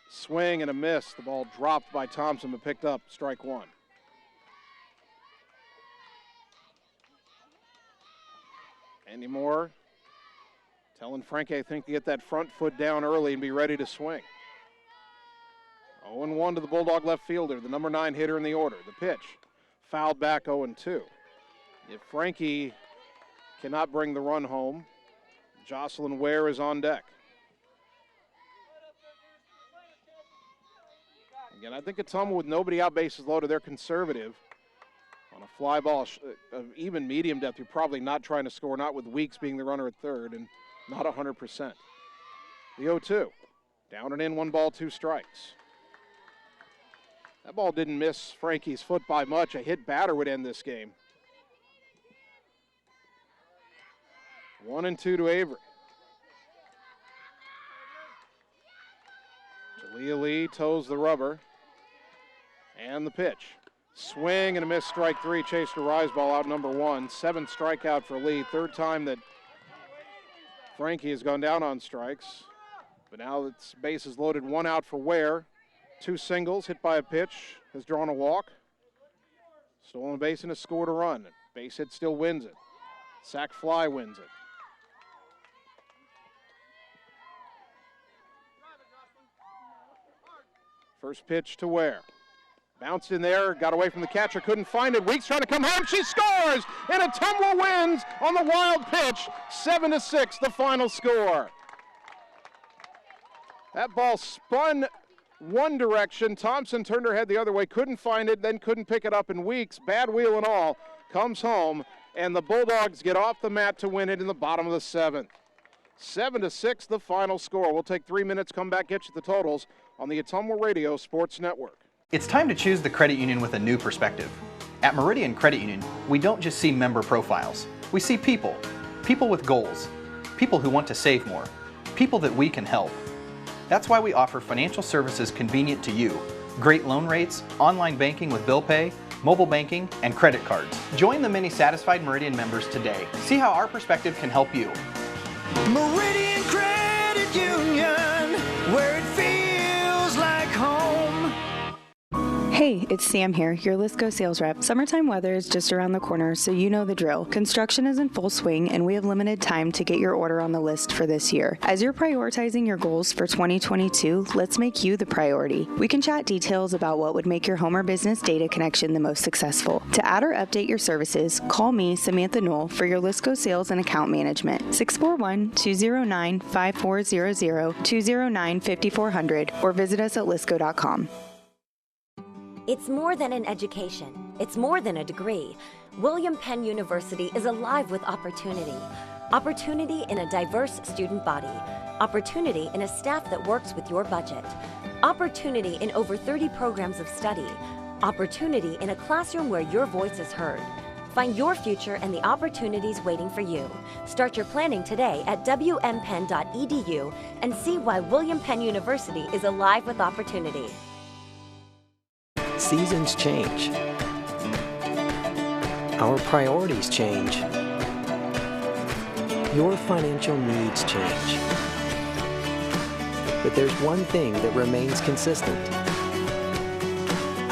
Swing and a miss. The ball dropped by Thompson but picked up, strike 1. Andy Moore telling Frankie, I think, to get that front foot down early and be ready to swing. 0-1 to the Bulldog left fielder, the number 9 hitter in the order. The pitch, fouled back 0-2. If Frankie cannot bring the run home, Jocelyn Ware is on deck. Again, I think Ottumwa with nobody out, bases loaded, they're conservative. On a fly ball of even medium depth, you're probably not trying to score, not with Weeks being the runner at third, and not 100%. The 0-2. Down and in, 1 ball, 2 strikes. That ball didn't miss Frankie's foot by much. A hit batter would end this game. 1-2 to Avery. Jalea Lee toes the rubber. And the pitch. Swing and a miss, strike 3. Chased a rise ball out number 1. 7th strikeout for Lee. 3rd time that Frankie has gone down on strikes. But now it's bases loaded, 1 out for Ware. 2 singles, hit by a pitch, has drawn a walk. Stolen base and has scored a run. Base hit still wins it. Sac fly wins it. First pitch to Ware. Bounced in there, got away from the catcher, couldn't find it. Weeks trying to come home, she scores! And Ottumwa wins on the wild pitch. 7-6, the final score. That ball spun one direction. Thompson turned her head the other way, couldn't find it, then couldn't pick it up, and Weeks, bad wheel and all, comes home, and the Bulldogs get off the mat to win it in the bottom of the 7th. 7-6 the final score. We'll take 3 minutes, come back, get you the totals on the Ottumwa Radio Sports Network. It's time to choose the credit union with a new perspective. At Meridian Credit Union, we don't just see member profiles. We see people. People with goals. People who want to save more. People that we can help. That's why we offer financial services convenient to you. Great loan rates, online banking with bill pay, mobile banking, and credit cards. Join the many satisfied Meridian members today. See how our perspective can help you. Meridian Credit Union, where it feels like home. Hey, it's Sam here, your Lisco sales rep. Summertime weather is just around the corner, so you know the drill. Construction is in full swing, and we have limited time to get your order on the list for this year. As you're prioritizing your goals for 2022, let's make you the priority. We can chat details about what would make your home or business data connection the most successful. To add or update your services, call me, Samantha Knoll, for your Lisco sales and account management. 641-209-5400, 209-5400, or visit us at lisco.com. It's more than an education. It's more than a degree. William Penn University is alive with opportunity. Opportunity in a diverse student body. Opportunity in a staff that works with your budget. Opportunity in over 30 programs of study. Opportunity in a classroom where your voice is heard. Find your future and the opportunities waiting for you. Start your planning today at wmpenn.edu and see why William Penn University is alive with opportunity. Seasons change. Our priorities change. Your financial needs change. But there's one thing that remains consistent.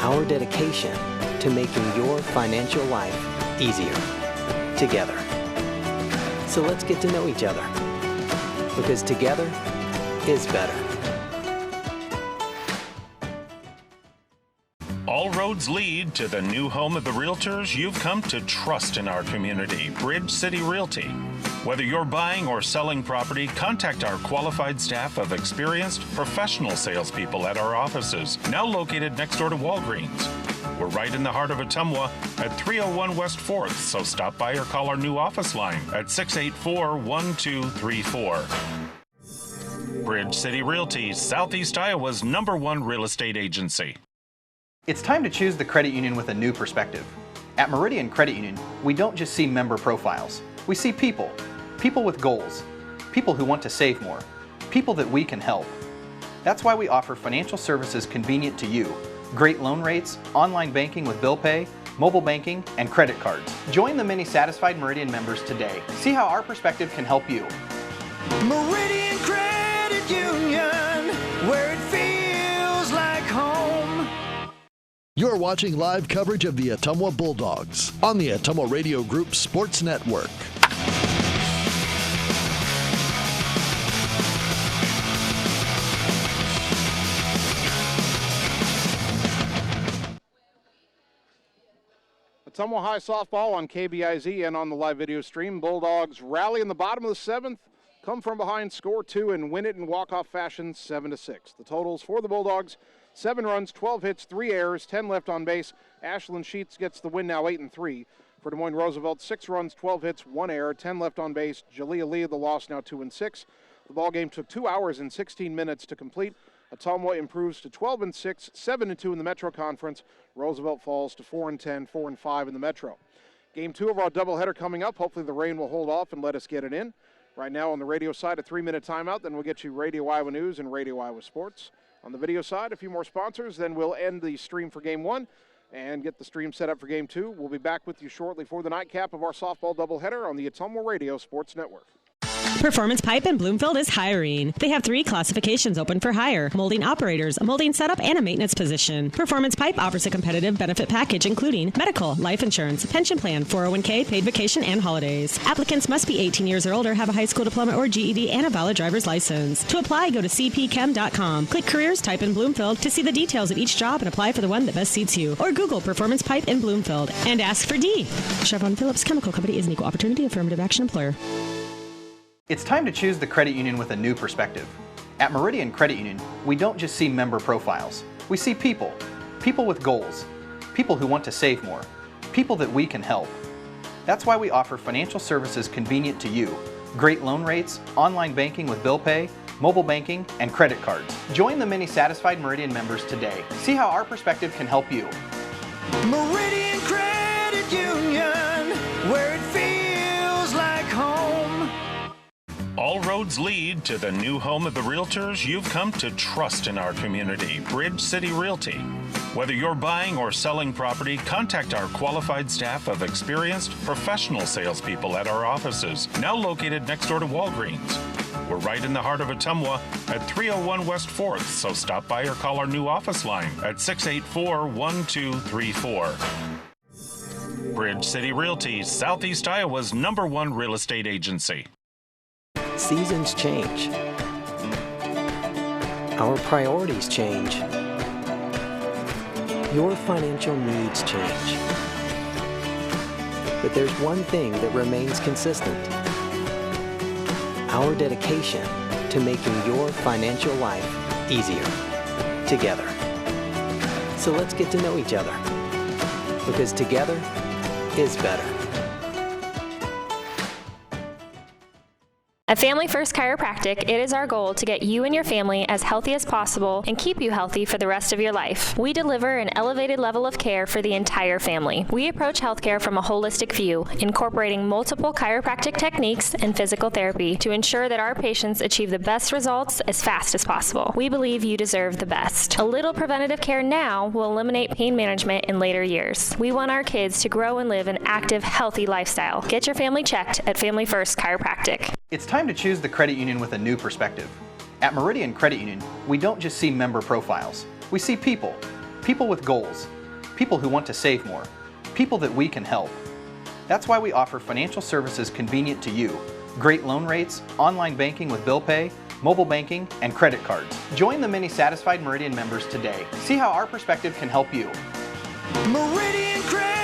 Our dedication to making your financial life easier together. So let's get to know each other, because together is better. All roads lead to the new home of the realtors you've come to trust in our community, Bridge City Realty. Whether you're buying or selling property, contact our qualified staff of experienced professional salespeople at our offices, now located next door to Walgreens. We're right in the heart of Ottumwa at 301 West 4th, so stop by or call our new office line at 684-1234. Bridge City Realty, Southeast Iowa's #1 real estate agency. It's time to choose the credit union with a new perspective. At Meridian Credit Union, we don't just see member profiles. We see people. People with goals. People who want to save more. People that we can help. That's why we offer financial services convenient to you. Great loan rates, online banking with bill pay, mobile banking, and credit cards. Join the many satisfied Meridian members today. See how our perspective can help you. Meridian Credit Union, where it feels like home. You're watching live coverage of the Ottumwa Bulldogs on the Ottumwa Radio Group Sports Network. Ottumwa High softball on KBIZ and on the live video stream. Bulldogs rally in the bottom of the 7th, come from behind, score 2, and win it in walk-off fashion 7-6. The totals for the Bulldogs: 7 runs, 12 hits, 3 errors, 10 left on base. Ashlyn Sheets gets the win, now 8-3. For Des Moines Roosevelt, 6 runs, 12 hits, 1 error, 10 left on base. Jalea Lee, the loss, now 2-6. The ball game took 2 hours and 16 minutes to complete. Ottumwa improves to 12-6, 7-2 in the Metro Conference. Roosevelt falls to 4-10, 4-5 in the Metro. Game 2 of our doubleheader coming up. Hopefully the rain will hold off and let us get it in. Right now on the radio side, a 3-minute timeout. Then we'll get you Radio Iowa News and Radio Iowa Sports. On the video side, a few more sponsors. Then we'll end the stream for Game 1 and get the stream set up for Game 2. We'll be back with you shortly for the nightcap of our softball doubleheader on the Ottumwa Radio Sports Network. Performance Pipe in Bloomfield is hiring. They have 3 classifications open for hire: molding operators, a molding setup, and a maintenance position. Performance Pipe offers a competitive benefit package including medical, life insurance, pension plan, 401k, paid vacation, and holidays. Applicants must be 18 years or older, have a high school diploma or GED, and a valid driver's license. To apply, go to cpchem.com. Click Careers, type in Bloomfield to see the details of each job and apply for the one that best suits you. Or Google Performance Pipe in Bloomfield and ask for D. Chevron Phillips Chemical Company is an equal opportunity affirmative action employer. It's time to choose the credit union with a new perspective. At Meridian Credit Union, we don't just see member profiles. We see people. People with goals. People who want to save more. People that we can help. That's why we offer financial services convenient to you. great loan rates, online banking with bill pay, mobile banking, and credit cards. Join the many satisfied Meridian members today. See how our perspective can help you. Meridian Credit Union, where it feels like home. All roads lead to the new home of the realtors you've come to trust in our community, Bridge City Realty. Whether you're buying or selling property, contact our qualified staff of experienced professional salespeople at our offices, now located next door to Walgreens. We're right in the heart of Ottumwa at 301 West 4th, so stop by or call our new office line at 684-1234. Bridge City Realty, Southeast Iowa's #1 real estate agency. Seasons change. Our priorities change. Your financial needs change. But there's one thing that remains consistent: our dedication to making your financial life easier together. So let's get to know each other, because together is better. At Family First Chiropractic, it is our goal to get you and your family as healthy as possible and keep you healthy for the rest of your life. We deliver an elevated level of care for the entire family. We approach healthcare from a holistic view, incorporating multiple chiropractic techniques and physical therapy to ensure that our patients achieve the best results as fast as possible. We believe you deserve the best. A little preventative care now will eliminate pain management in later years. We want our kids to grow and live an active, healthy lifestyle. Get your family checked at Family First Chiropractic. It's time to choose the credit union with a new perspective. At Meridian Credit Union, we don't just see member profiles. We see people. People with goals. People who want to save more. People that we can help. That's why we offer financial services convenient to you. Great loan rates, online banking with bill pay, mobile banking, and credit cards. Join the many satisfied Meridian members today. See how our perspective can help you. Meridian Credit